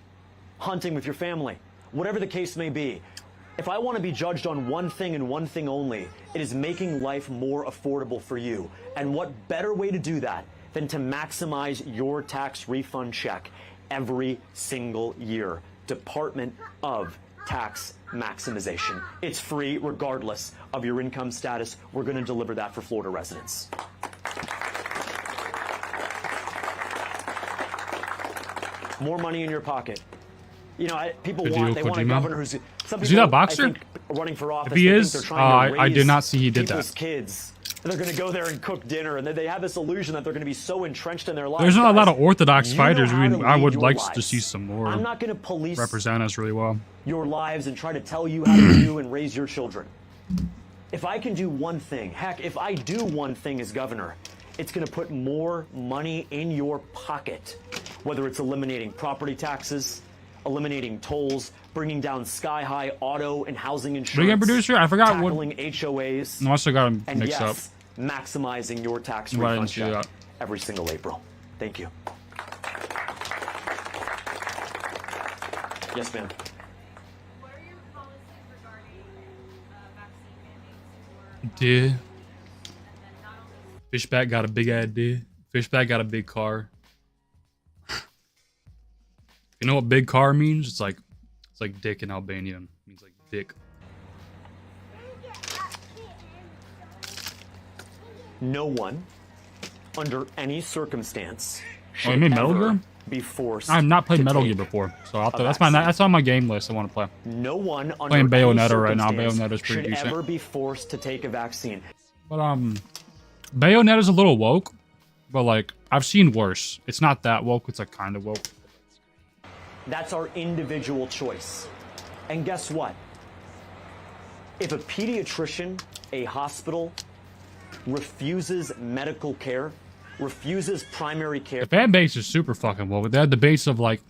hunting with your family, whatever the case may be. If I want to be judged on one thing and one thing only, it is making life more affordable for you. And what better way to do that than to maximize your tax refund check every single year? Department of Tax Maximization. It's free regardless of your income status. We're going to deliver that for Florida residents. More money in your pocket. You know, people want a governor who's Some Is he that people, I boxer? think, running for office, If he they is, think they're trying to I did raise not see he did people's that. kids. And they're going to go there and cook dinner, and then they have this illusion that they're going to be so entrenched in their lives. There's not a lot of Guys, orthodox you know fighters. how to I lead would your like lives. to see some more I'm not going to police represent us really well. your lives and try to tell you how to do and raise your children. If I can do one thing, heck, if I do one thing as governor, it's going to put more money in your pocket, whether it's eliminating property taxes, eliminating tolls, bringing down sky-high auto and housing insurance, Weekend producer? I forgot what. tackling HOAs, I also got him and mixed up. yes, maximizing your tax Why refund didn't you do check that? every single April. Thank you. Yes, ma'am. Dude. Fishback got a big idea. Fishback got a big car. You know what big car means? It's like dick in Albanian. It means like dick. No one, under any circumstance, Oh, you mean Metal ever Gear? be forced. I've not played to Metal take Gear before, so a that's vaccine. on my game list. I want to play. No one under Playing any Bayonetta right now. circumstance Bayonetta's pretty should decent. ever be forced to take a vaccine. But Bayonetta's a little woke, but like I've seen worse. It's not that woke. It's like kind of woke. That's our individual choice. And guess what? If a pediatrician, a hospital, refuses medical care, refuses primary care, The fan base is super fucking woke. They had debates of like,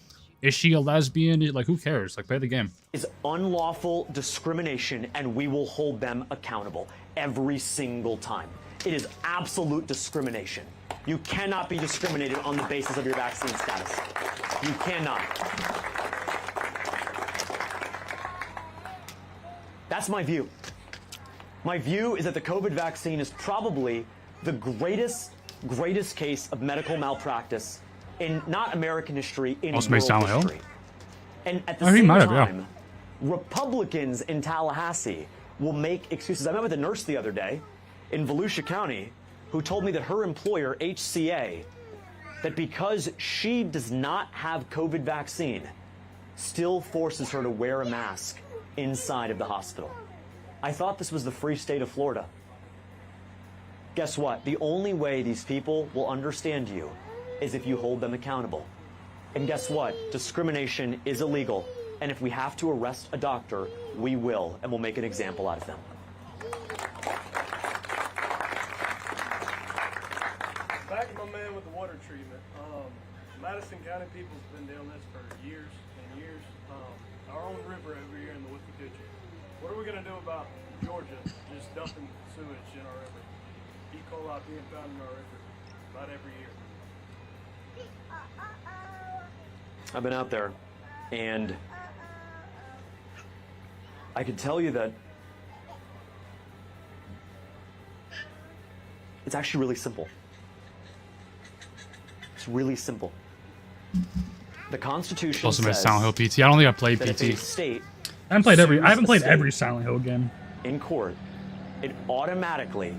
is she a lesbian? Like, who cares? Like, play the game. is unlawful discrimination, and we will hold them accountable every single time. It is absolute discrimination. You cannot be discriminated on the basis of your vaccine status. You cannot. That's my view. My view is that the COVID vaccine is probably the greatest case of medical malpractice in not American history, in Also made world Silent Hill? history. And at the Oh, he same might have, yeah. time, Republicans in Tallahassee will make excuses. I met with a nurse the other day in Volusia County who told me that her employer, HCA, that because she does not have COVID vaccine, still forces her to wear a mask inside of the hospital. I thought this was the free state of Florida. Guess what? The only way these people will understand you is if you hold them accountable. And guess what? Discrimination is illegal. And if we have to arrest a doctor, we will, and we'll make an example out of them. Back to my man with the water treatment. Madison County people's been doing this for years and years. Our own river over here in the Withlacoochee. What are we going to do about Georgia just dumping sewage in our river? E. coli being found in our river about every year. I've been out there, and I can tell you that it's actually really simple. It's really simple. The Constitution Also made says Silent Hill PT. I don't think I played that if a PT. state I haven't played sues I haven't a played state every Silent Hill game. in court, it automatically,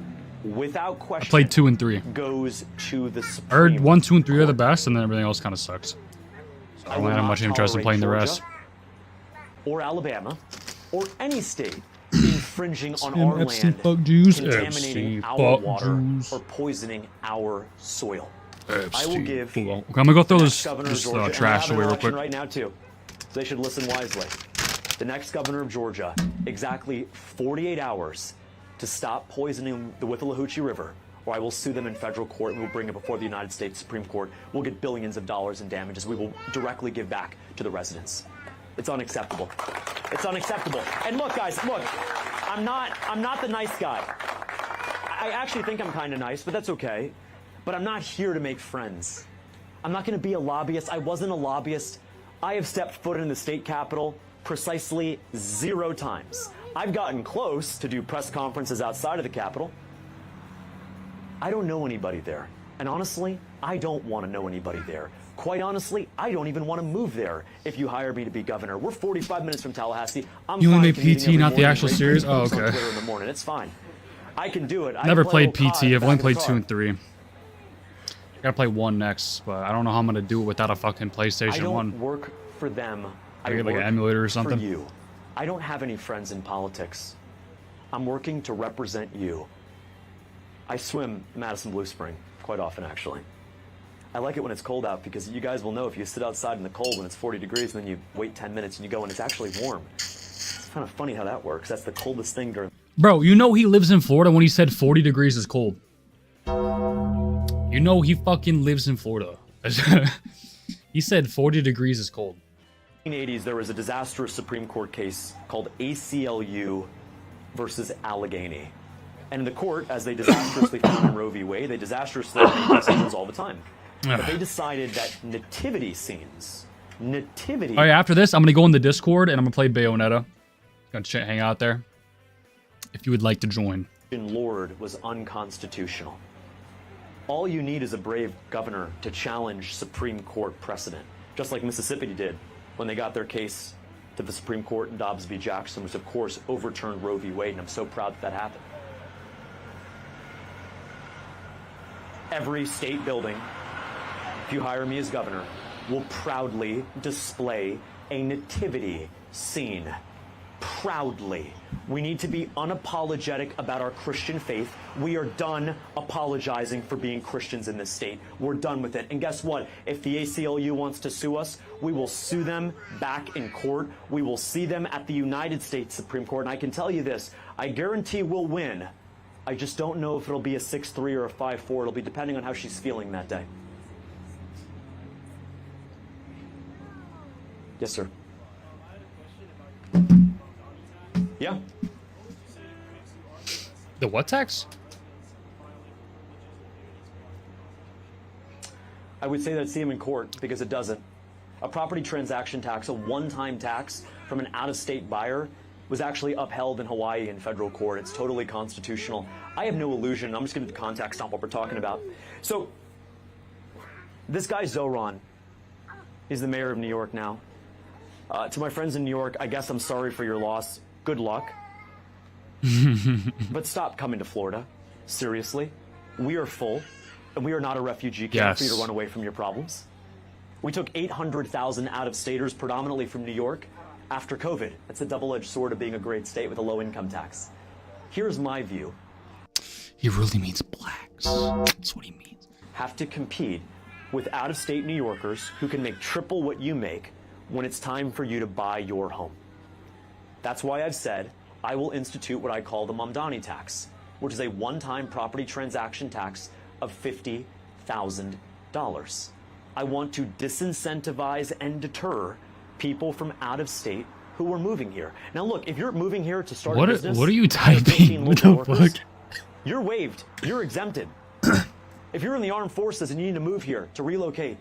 without I question, played 2 and 3. goes to the I Supreme heard 1, 2, and 3 are the best, and then everything else kind of sucks. So I don't will have not much interest in tolerate playing the Georgia rest. or Alabama or any state infringing on Tim our Epstein land, fuck Jews. contaminating Epstein our fuck water, Jews. or poisoning our soil. I will Epstein give fuck- Okay, I'm gonna go throw the this next governor of this Georgia, and trash we're away having an real election quick. right now too, so they should listen wisely. The next governor of Georgia exactly 48 hours to stop poisoning the Withlacoochee River, or I will sue them in federal court and we'll bring it before the United States Supreme Court. We'll get billions of dollars in damages we will directly give back to the residents. It's unacceptable. It's unacceptable. And look, guys, look, I'm not the nice guy. I actually think I'm kind of nice, but that's okay. But I'm not here to make friends. I'm not going to be a lobbyist. I wasn't a lobbyist. I have stepped foot in the state capitol precisely 0 times. I've gotten close to do press conferences outside of the Capitol. I don't know anybody there. And honestly, I don't want to know anybody there. Quite honestly, I don't even want to move there if you hire me to be governor. We're 45 minutes from Tallahassee. I'm You only fine made commuting PT, every not the morning actual and series? raising Oh, posts on okay. Twitter in the morning. It's fine. I can do it. I Never can play played little PT. COD I've back only in the played car. 2 and 3. Gotta play 1 next, but I don't know how I'm gonna do it without a fucking I PlayStation don't 1. work for them. I I get like an work emulator or for something. you. I don't have any friends in politics. I'm working to represent you. I swim Madison Blue Spring quite often, actually. I like it when it's cold out because you guys will know if you sit outside in the cold when it's 40 degrees and then you wait 10 minutes and you go and it's actually warm. It's kind of funny how that works. That's the coldest thing during... Bro, you know he lives in Florida when he said 40 degrees is cold. You know he fucking lives in Florida. He said 40 degrees is cold. In the 1980s, there was a disastrous Supreme Court case called ACLU versus Allegheny. And in the court, as they disastrously found in Roe v. Wade, they disastrously make decisions all the time. But they decided that nativity scenes, All right, after this, I'm going to go in the Discord and I'm going to play Bayonetta. Gonna hang out there if you would like to join. Lord was unconstitutional. All you need is a brave governor to challenge Supreme Court precedent, just like Mississippi did when they got their case to the Supreme Court in Dobbs v. Jackson, which of course overturned Roe v. Wade, and I'm so proud that happened. Every state building, if you hire me as governor, will proudly display a nativity scene. Proudly. We need to be unapologetic about our Christian faith. We are done apologizing for being Christians in this state. We're done with it. And guess what? If the ACLU wants to sue us, we will sue them back in court. We will see them at the United States Supreme Court. And I can tell you this, I guarantee we'll win. I just don't know if it'll be a 6-3 or a 5-4. It'll be depending on how she's feeling that day. Yes, sir. Yeah. The what tax? I would say that see him in court because it doesn't. A property transaction tax, a one-time tax from an out-of-state buyer, was actually upheld in Hawaii in federal court. It's totally constitutional. I have no illusion. I'm just going to context on what we're talking about. So, this guy Zoran is the mayor of New York now. To my friends in New York, I guess I'm sorry for your loss. Good luck. But stop coming to Florida. Seriously. We are full, and we are not a refugee camp for you to run away from your problems. We took 800,000 out-of-staters, predominantly from New York, after COVID. That's a double-edged sword of being a great state with a low income tax. Here's my view. He really means blacks. That's what he means. Have to compete with out-of-state New Yorkers who can make triple what you make when it's time for you to buy your home. That's why I've said I will institute what I call the Mamdani tax, which is a one-time property transaction tax of $50,000. I want to disincentivize and deter people from out of state who are moving here. Now look, if you're moving here to start a business... What are you typing? What the fuck? You're waived. You're exempted. If you're in the armed forces and you need to move here to relocate,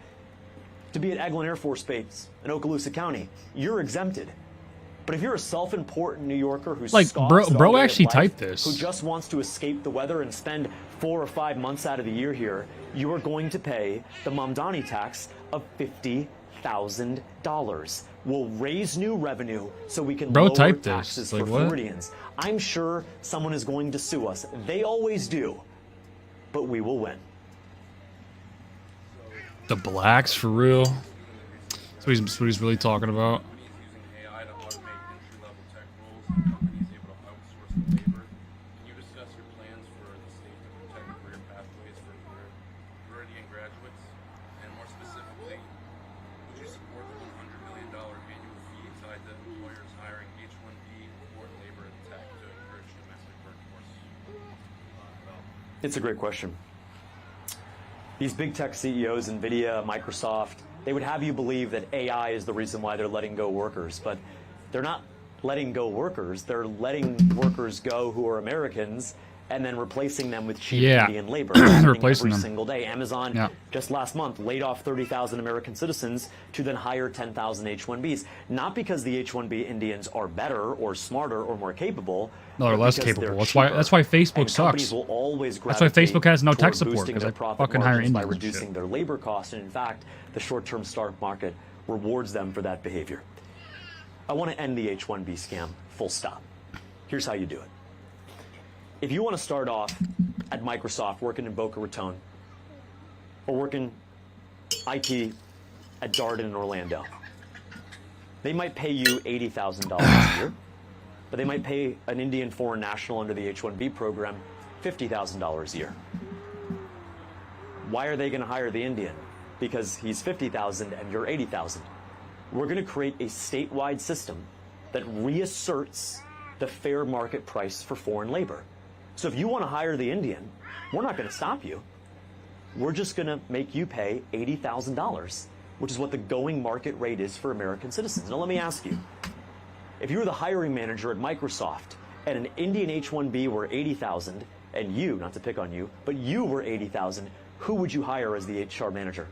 to be at Eglin Air Force Base in Okaloosa County, you're exempted. But if you're a self-important New Yorker who's like, bro actually typed this, this, who just wants to escape the weather and spend 4 or 5 months out of the year here, you are going to pay the Mamdani tax of $50,000. We'll raise new revenue so we can lower taxes for Floridians. I'm sure someone is going to sue us. They always do, but we will win. The blacks, for real? That's what he's really talking about. It's a great question. These big tech CEOs, NVIDIA, Microsoft, they would have you believe that AI is the reason why they're letting go workers, but they're not letting go workers. They're letting workers go who are Americans and then replacing them with cheap Indian labor. Replacing every them. single day. Amazon, just last month, laid off 30,000 American citizens to then hire 10,000 H-1Bs. Not because the H-1B Indians are better or smarter or more capable. No, they're less capable. That's why Facebook sucks. Will always that's why Facebook has no tech support, because they fucking hire Indians by reducing their labor costs. And in fact, the short-term stock market rewards them for that behavior. I want to end the H-1B scam, full stop. Here's how you do it. If you want to start off at Microsoft working in Boca Raton or working IT at Darden in Orlando, they might pay you $80,000 a year. but they might pay an Indian foreign national under the H-1B program $50,000 a year. Why are they going to hire the Indian? Because he's $50,000 and you're $80,000. We're going to create a statewide system that reasserts the fair market price for foreign labor. So if you want to hire the Indian, we're not going to stop you. We're just going to make you pay $80,000, which is what the going market rate is for American citizens. Now let me ask you, if you were the hiring manager at Microsoft and an Indian H-1B were $80,000 and you, not to pick on you, but you were $80,000, who would you hire as the HR manager?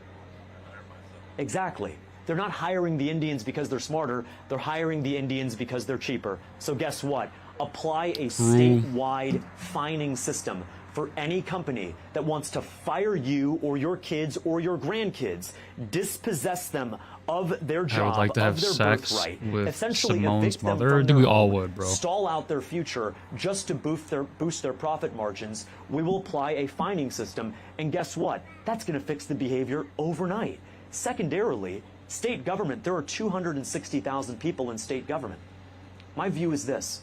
Exactly. They're not hiring the Indians because they're smarter. They're hiring the Indians because they're cheaper. So guess what? Apply a statewide fining system for any company that wants to fire you or your kids or your grandkids, dispossess them of their job, I would like to have of their sex birthright, with essentially Simone's evict them mother. from Do their we all home, would, bro? stall out their future just to boost their profit margins. We will apply a fining system, and guess what? That's going to fix the behavior overnight. Secondarily, state government, there are 260,000 people in state government. My view is this.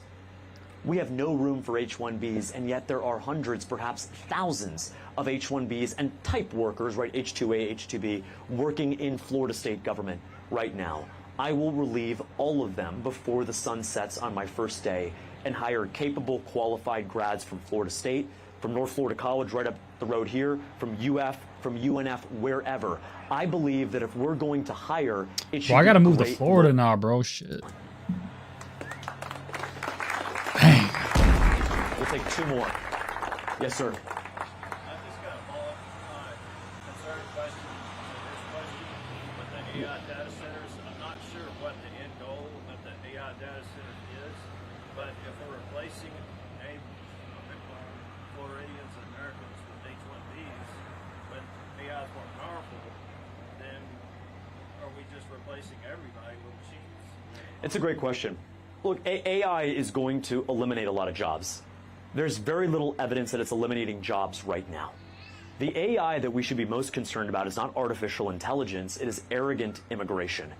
We have no room for H-1Bs, and yet there are hundreds, perhaps thousands of H-1Bs and type workers, right, H-2A, H-2B, working in Florida state government right now. I will relieve all of them before the sun sets on my first day and hire capable, qualified grads from Florida State, from North Florida College right up the road here, from UF, from UNF, wherever. I believe that if we're going to hire, it should Well, I gotta be move to great Florida now, bro. Shit. We'll take two more. Yes, sir. AI data centers, I'm not sure what the end goal of the AI data center is, but if we're replacing Floridians and Americans with H-1Bs, when AI is more powerful, then are we just replacing everybody with machines? It's a great question. Look, AI is going to eliminate a lot of jobs. There's very little evidence that it's eliminating jobs right now. The AI that we should be most concerned about is not artificial intelligence, it is arrogant immigration.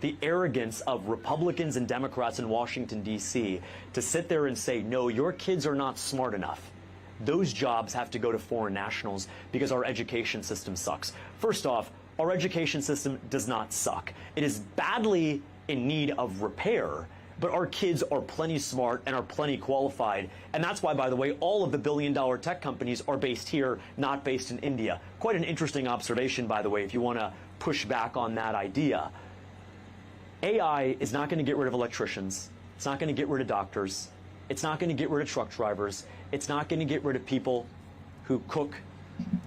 The arrogance of Republicans and Democrats in Washington, D.C. to sit there and say, no, your kids are not smart enough. Those jobs have to go to foreign nationals because our education system sucks. First off, our education system does not suck. It is badly in need of repair, but our kids are plenty smart and are plenty qualified. And that's why, by the way, all of the billion-dollar tech companies are based here, not based in India. Quite an interesting observation, by the way, if you want to push back on that idea. AI is not going to get rid of electricians. It's not going to get rid of doctors. It's not going to get rid of truck drivers. It's not going to get rid of people who cook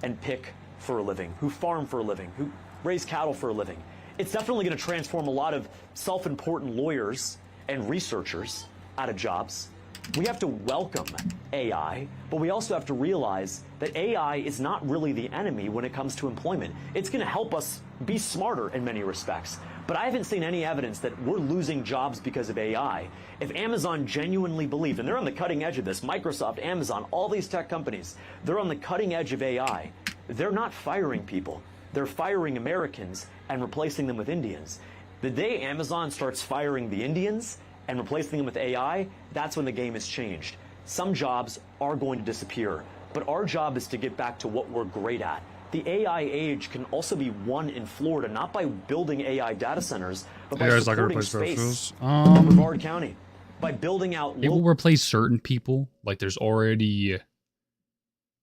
and pick for a living, who farm for a living, who raise cattle for a living. It's definitely going to transform a lot of self-important lawyers and researchers out of jobs. We have to welcome AI, but we also have to realize that AI is not really the enemy when it comes to employment. It's going to help us be smarter in many respects. But I haven't seen any evidence that we're losing jobs because of AI. If Amazon genuinely believed, and they're on the cutting edge of this, Microsoft, Amazon, all these tech companies, they're on the cutting edge of AI. They're not firing people. They're firing Americans and replacing them with Indians. The day Amazon starts firing the Indians and replacing them with AI, that's when the game has changed. Some jobs are going to disappear, but our job is to get back to what we're great at. The AI age can also be won in Florida, not by building AI data centers, but by supporting space in Brevard County. By building out... It will replace certain people. Like, there's already...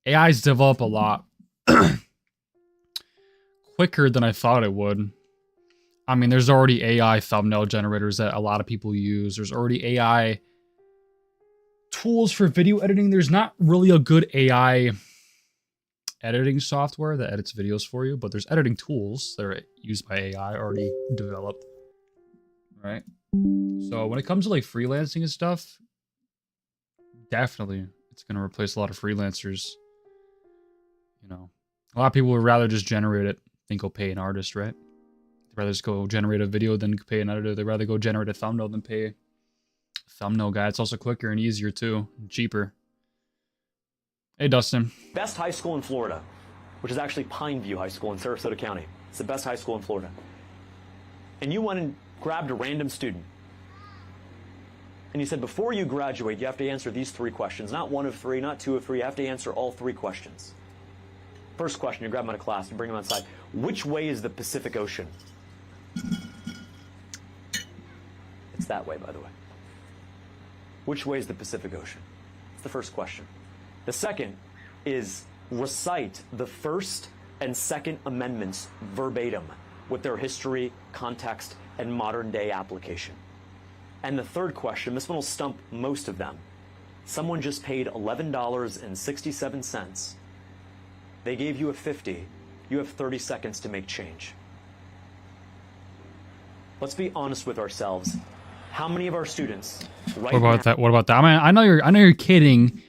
AI's develop a lot quicker than I thought it would. I mean, there's already AI thumbnail generators that a lot of people use. There's already AI tools for video editing. There's not really a good AI editing software that edits videos for you, but there's editing tools that are used by AI already developed. Right? So when it comes to like freelancing and stuff, definitely it's going to replace a lot of freelancers. You know, a lot of people would rather just generate it than go pay an artist, right? They'd rather just go generate a video than pay an editor. They'd rather go generate a thumbnail than pay a thumbnail guy. It's also quicker and easier too, and cheaper. Hey, Dustin. Best high school in Florida, which is actually Pineview High School in Sarasota County. It's the best high school in Florida. And you went and grabbed a random student And you said before you graduate, you have to answer these 3 questions. Not 1 of 3, not 2 of 3. You have to answer all 3 questions. First question, you grab them out of class and bring them outside. Which way is the Pacific Ocean? It's that way, by the way. Which way is the Pacific Ocean? It's the first question. The second is recite the First and Second Amendments verbatim with their history, context, and modern-day application. And the third question, this one will stump most of them. Someone just paid $11.67. They gave you a 50. You have 30 seconds to make change. Let's be honest with ourselves. How many of our students right What about now, that? What about that? I mean, I know you're kidding,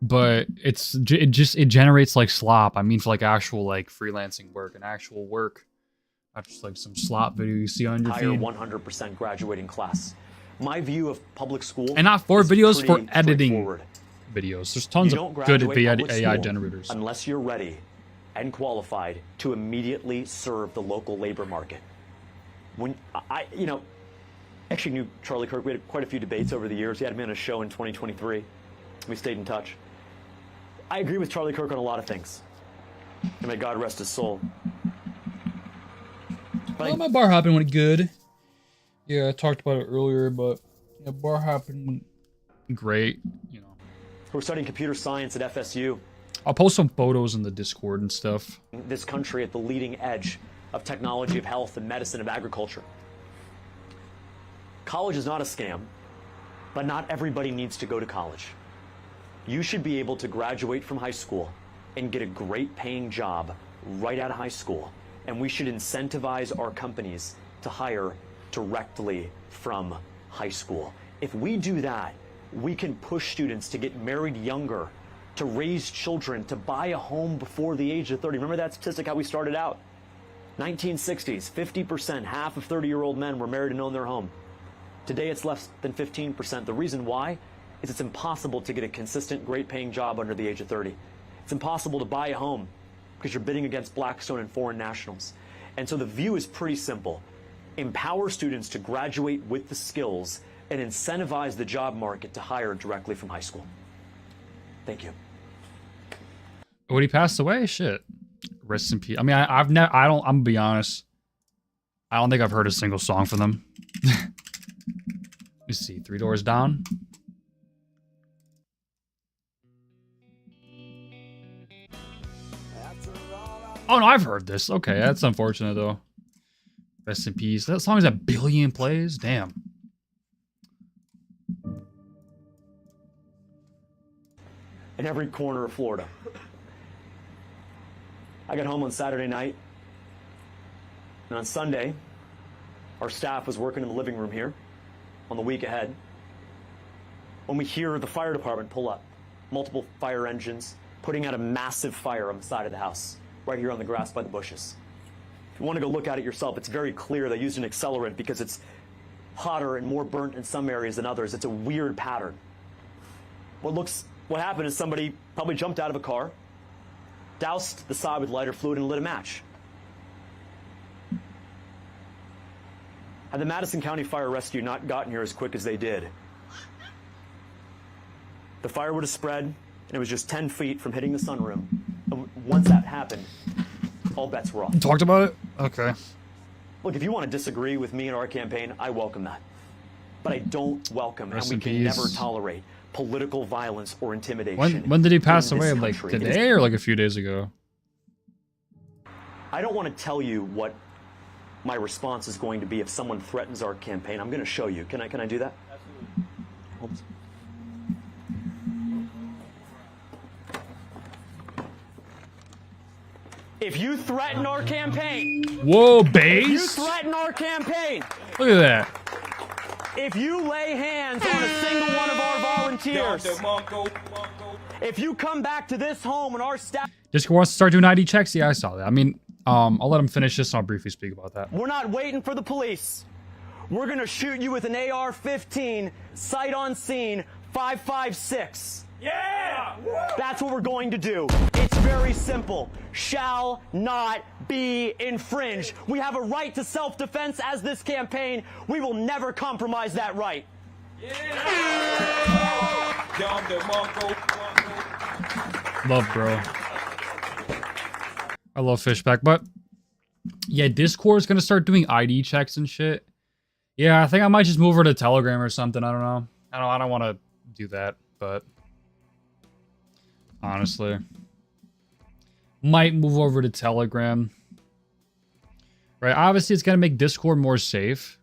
but it generates like slop. I mean, for like actual like freelancing work and actual work, not just like some slop video you see on your entire feed. 100% graduating class? My view of public school, And not for is videos, for pretty editing straightforward. videos. There's tons You of don't good graduate public AI school generators. unless you're ready and qualified to immediately serve the local labor market. When I actually knew Charlie Kirk. We had quite a few debates over the years. He had me on a show in 2023. We stayed in touch. I agree with Charlie Kirk on a lot of things. And may God rest his soul. Well, my bar hopping went good. Yeah, I talked about it earlier, but yeah, bar hopping went great. You know, We're studying computer science at FSU. I'll post some photos in the Discord and stuff. This country at the leading edge of technology, of health, and medicine, of agriculture. College is not a scam, but not everybody needs to go to college. You should be able to graduate from high school and get a great paying job right out of high school. And we should incentivize our companies to hire directly from high school. If we do that, we can push students to get married younger, to raise children, to buy a home before the age of 30. Remember that statistic, how we started out? 1960s, 50%, half of 30-year-old men were married and owned their home. Today it's less than 15%. The reason why is it's impossible to get a consistent, great-paying job under the age of 30. It's impossible to buy a home because you're bidding against Blackstone and foreign nationals. And so the view is pretty simple. Empower students to graduate with the skills and incentivize the job market to hire directly from high school. Thank you. When he passed away, shit. Rest in peace. I mean, I'm gonna be honest. I don't think I've heard a single song from them. Let me see. 3 Doors Down. Oh no, I've heard this. Okay, that's unfortunate though. Rest in peace. That song is 1 billion plays. Damn. In every corner of Florida. I got home on Saturday night, and on Sunday, our staff was working in the living room here on the week ahead when we hear the fire department pull up, multiple fire engines putting out a massive fire on the side of the house, right here on the grass by the bushes. If you want to go look at it yourself, it's very clear they used an accelerant because it's hotter and more burnt in some areas than others. It's a weird pattern. What happened is somebody probably jumped out of a car, doused the side with lighter fluid, and lit a match. Had the Madison County Fire Rescue not gotten here as quick as they did, the fire would have spread, and it was just 10 feet from hitting the sunroom. And once that happened, all bets were off. You talked about it? Okay. Look, if you want to disagree with me and our campaign, I welcome that. But I don't welcome, Rest and we in can peace. never tolerate political violence or intimidation. When did he pass in this away? Like country. today or like a few days ago? I don't want to tell you what my response is going to be if someone threatens our campaign. I'm going to show you. Can I do that? Absolutely. If you threaten our campaign, Whoa, if you base! threaten our campaign, Look at that. if you lay hands on a single one of our volunteers, if you come back to this home and our staff, Discord wants to start doing ID checks? Yeah, I saw that. I mean, I'll let him finish this and I'll briefly speak about that. we're not waiting for the police. We're going to shoot you with an AR-15, sight on scene, 5.56. Yeah! That's what we're going to do. It's very simple. Shall not be infringed. We have a right to self-defense as this campaign. We will never compromise that right. Love, bro. I love Fishback, but yeah, Discord is gonna start doing ID checks and shit. Yeah, I think I might just move over to Telegram or something. I don't know. I don't want to do that, but honestly, might move over to Telegram. Right? Obviously, it's gonna make Discord more safe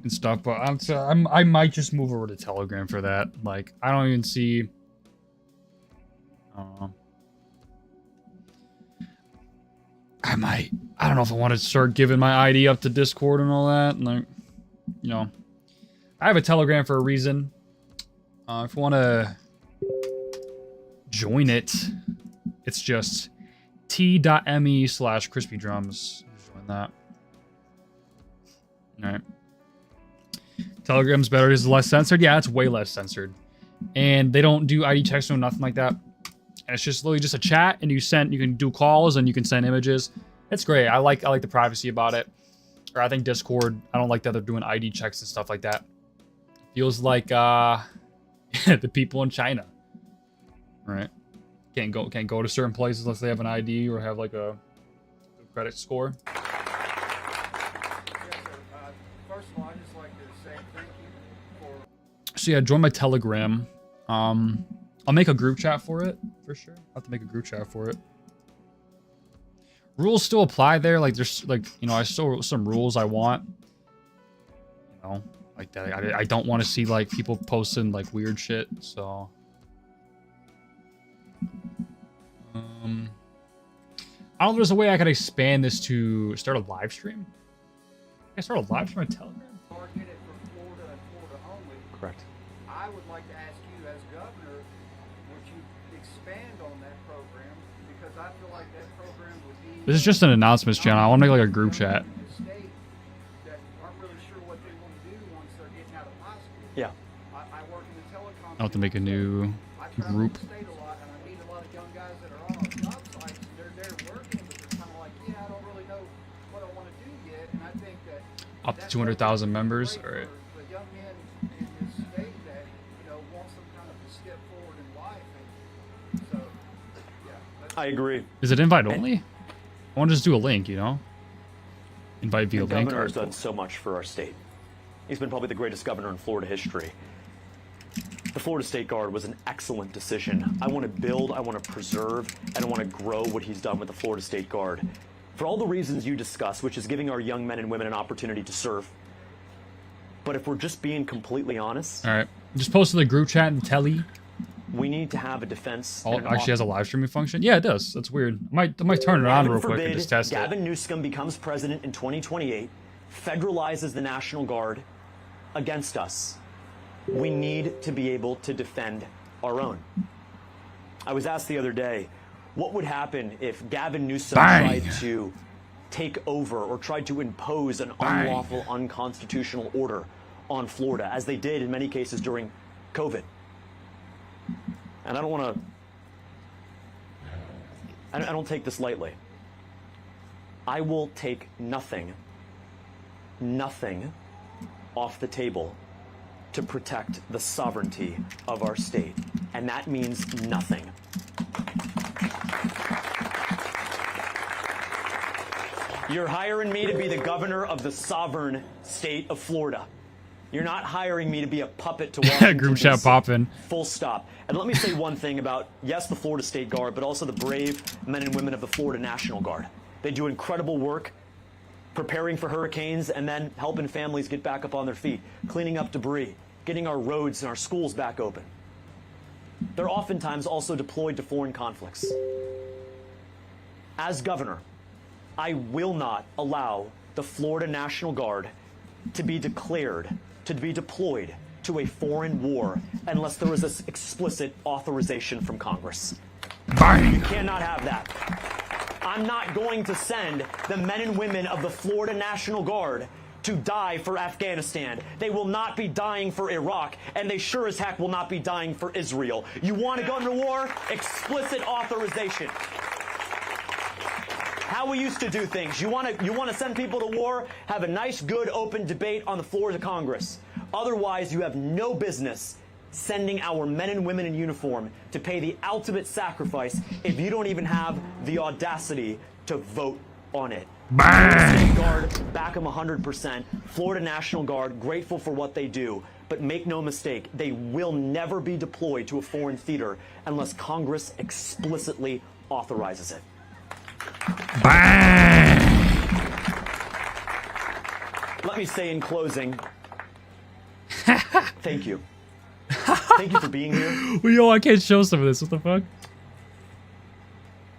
and stuff, but I might just move over to Telegram for that. Like, I don't even see. I don't know if I want to start giving my ID up to Discord and all that. And like, you know, I have a Telegram for a reason. If you want to join it, it's just t.me/crispydrums. Join that. All right. Telegram's better. It's less censored. Yeah, it's way less censored. And they don't do ID checks or nothing like that. And it's just literally just a chat, and you can do calls and you can send images. It's great. I like the privacy about it. Or I think Discord, I don't like that they're doing ID checks and stuff like that. Feels like the people in China. Right? Can't go to certain places unless they have an ID or have like a credit score. First of all, I'd just like to say thank you for... So yeah, join my Telegram. I'll make a group chat for it, for sure. I'll have to make a group chat for it. Rules still apply there. Like, there's, like, you know, I still some rules I want. You know, like that. I don't want to see, like, people posting, like, weird shit, so... I don't know if there's a way I could expand this to start a live stream. Can I start a live stream on Telegram? Target it for Florida and Florida only. Correct. I would like to ask you, as governor, would you expand on that program? Because I feel like that program would be... This is just an announcements channel. I want to make, like, a group chat. ...that aren't really sure what they want to do once they're getting out of high school. Yeah. I work in the telecom... I'll have to make a new group. I travel the state a lot, and I meet a lot of young guys that are on our job sites, and they're there working, but they're kind of like, yeah, I don't really know what I want to do yet, and I think that... Up to 200,000 members. All right. The young men in this state that, you know, want some kind of a step forward in life, and so, yeah. I agree. Is it invite only? I want to just do a link, you know? Invite via The link. governor has done so much for our state. He's been probably the greatest governor in Florida history. The Florida State Guard was an excellent decision. I want to build, I want to preserve, and I want to grow what he's done with the Florida State Guard. For all the reasons you discussed, which is giving our young men and women an opportunity to serve. But if we're just being completely honest... All right. Just post to the group chat and telly. We need to have a defense... Oh, it actually has a live streaming function? Yeah, it does. That's weird. I might turn it on real quick and just test it. Gavin Newsom becomes president in 2028, federalizes the National Guard against us. We need to be able to defend our own. I was asked the other day, what would happen if Gavin Newsom tried to take over or tried to impose an unlawful, unconstitutional order on Florida, as they did in many cases during COVID? And I don't want to... I don't take this lightly. I will take nothing off the table to protect the sovereignty of our state. And that means nothing. You're hiring me to be the governor of the sovereign state of Florida. You're not hiring me to be a puppet to Washington, Group chat popping. Full stop. And let me say one thing about, yes, the Florida State Guard, but also the brave men and women of the Florida National Guard. They do incredible work preparing for hurricanes and then helping families get back up on their feet, cleaning up debris, getting our roads and our schools back open. They're oftentimes also deployed to foreign conflicts. As governor, I will not allow the Florida National Guard to be declared, to be deployed to a foreign war unless there is this explicit authorization from Congress. Bang. You cannot have that. I'm not going to send the men and women of the Florida National Guard to die for Afghanistan. They will not be dying for Iraq, and they sure as heck will not be dying for Israel. You want to go into war? Explicit authorization. How we used to do things. You want to send people to war? Have a nice, good, open debate on the floor of the Congress. Otherwise, you have no business sending our men and women in uniform to pay the ultimate sacrifice if you don't even have the audacity to vote on it. State Guard, back them 100%. Florida National Guard, grateful for what they do. But make no mistake, they will never be deployed to a foreign theater unless Congress explicitly authorizes it. Let me say in closing, thank you. Thank you for being here. Well, yo, I can't show some of this. What the fuck?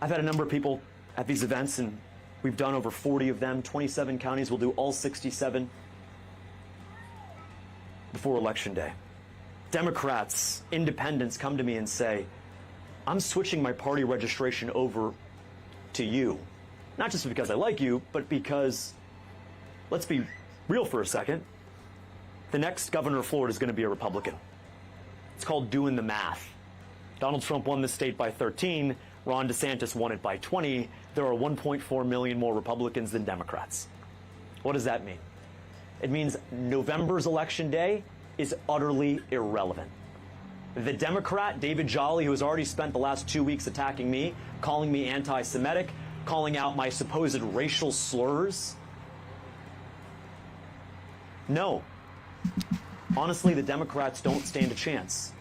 I've had a number of people at these events, and we've done over 40 of them. 27 counties. We'll do all 67 before Election Day. Democrats, independents come to me and say, I'm switching my party registration over to you. Not just because I like you, but because, let's be real for a second, the next governor of Florida is going to be a Republican. It's called doing the math. Donald Trump won this state by 13. Ron DeSantis won it by 20. There are 1.4 million more Republicans than Democrats. What does that mean? It means November's election day is utterly irrelevant. The Democrat, David Jolly, who has already spent the last 2 weeks attacking me, calling me anti-Semitic, calling out my supposed racial slurs. No. Honestly, the Democrats don't stand a chance.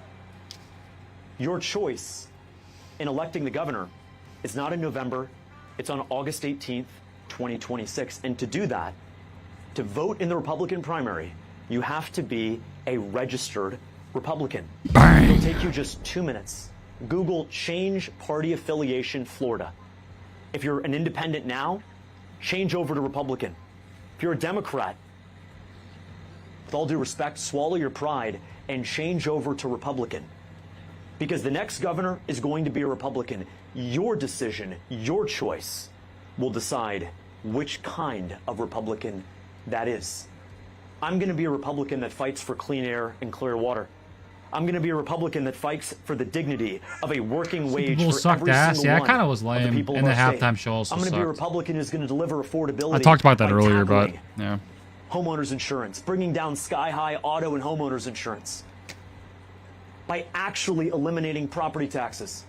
Your choice in electing the governor is not in November, it's on August 18th, 2026. And to do that, to vote in the Republican primary, you have to be a registered Republican. It'll take you just 2 minutes. Google change party affiliation Florida. If you're an independent now, change over to Republican. If you're a Democrat, with all due respect, swallow your pride and change over to Republican. Because the next governor is going to be a Republican. Your decision, your choice, will decide which kind of Republican that is. I'm going to be a Republican that fights for clean air and clear water. I'm going to be a Republican that fights for the dignity of a working wage People for sucked every ass. single Yeah, it one kind of was of the lame. people And of the our state. halftime show also I'm going to be a sucked. Republican who's going to deliver affordability. I talked about that by earlier, but tackling yeah. homeowners insurance, bringing down sky-high auto and homeowners insurance, by actually eliminating property taxes.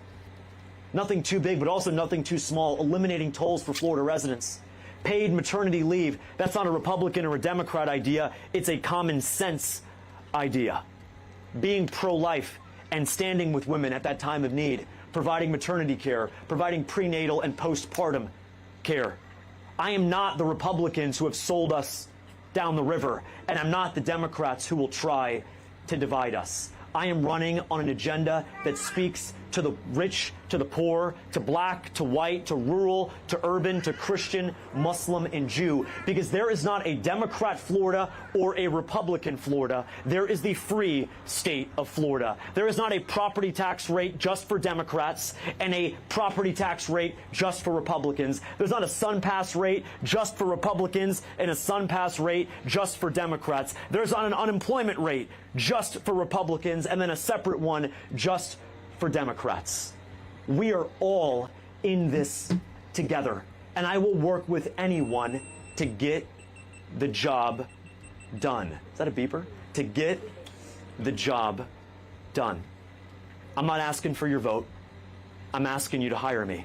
Nothing too big, but also nothing too small. Eliminating tolls for Florida residents. Paid maternity leave. That's not a Republican or a Democrat idea. It's a common sense idea. Being pro-life and standing with women at that time of need. Providing maternity care. Providing prenatal and postpartum care. I am not the Republicans who have sold us down the river, and I'm not the Democrats who will try to divide us. I am running on an agenda that speaks to the rich, to the poor, to black, to white, to rural, to urban, to Christian, Muslim, and Jew. Because there is not a Democrat Florida or a Republican Florida. There is the free state of Florida. There is not a property tax rate just for Democrats and a property tax rate just for Republicans. There's not a SunPass rate just for Republicans and a SunPass rate just for Democrats. There's not an unemployment rate just for Republicans and then a separate one just for Democrats. We are all in this together, and I will work with anyone to get the job done. Is that a beeper? To get the job done. I'm not asking for your vote. I'm asking you to hire me.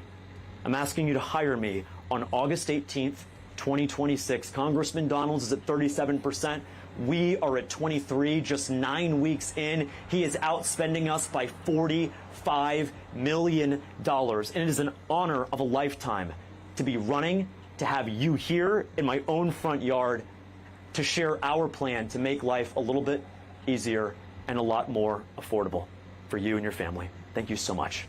I'm asking you to hire me on August 18th, 2026. Congressman Donalds is at 37%. We are at 23, just 9 weeks in. He is outspending us by $45 million. And it is an honor of a lifetime to be running, to have you here in my own front yard, to share our plan to make life a little bit easier and a lot more affordable for you and your family. Thank you so much.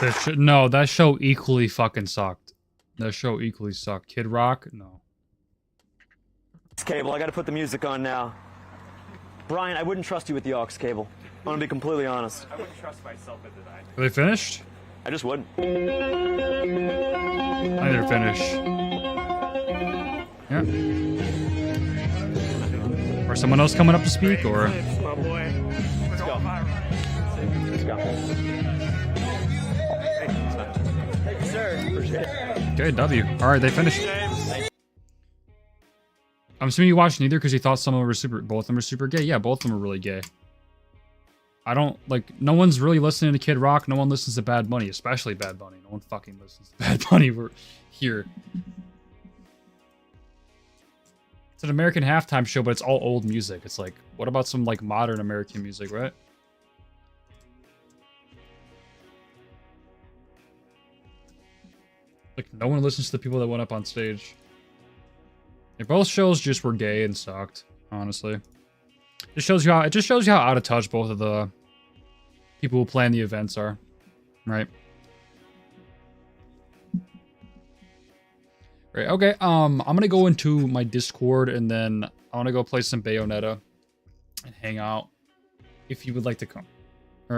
That show equally fucking sucked. That show equally sucked. Kid Rock? No. Cable, I gotta put the music on now. Brian, I wouldn't trust you with the aux cable. I'm gonna be completely honest. I wouldn't trust myself with it. Are they finished? I just wouldn't. I think they're finished. Yeah. Or someone else coming up to speak, or? My boy. Let's go. Let's go. Thank you, sir. Appreciate it. Okay, W. Alright, they finished. I'm assuming you watched neither because you thought some of them were both of them were super gay. Yeah, both of them are really gay. I don't, like, no one's really listening to Kid Rock. No one listens to Bad Bunny, especially Bad Bunny. No one fucking listens to Bad Bunny. We're here. It's an American halftime show, but it's all old music. It's like, what about some, like, modern American music, right? Like, no one listens to the people that went up on stage. Yeah, both shows just were gay and sucked, honestly. It just shows you how out of touch both of the people who plan the events are, right? Right. Okay. I'm gonna go into my Discord and then I want to go play some Bayonetta and hang out. If you would like to come.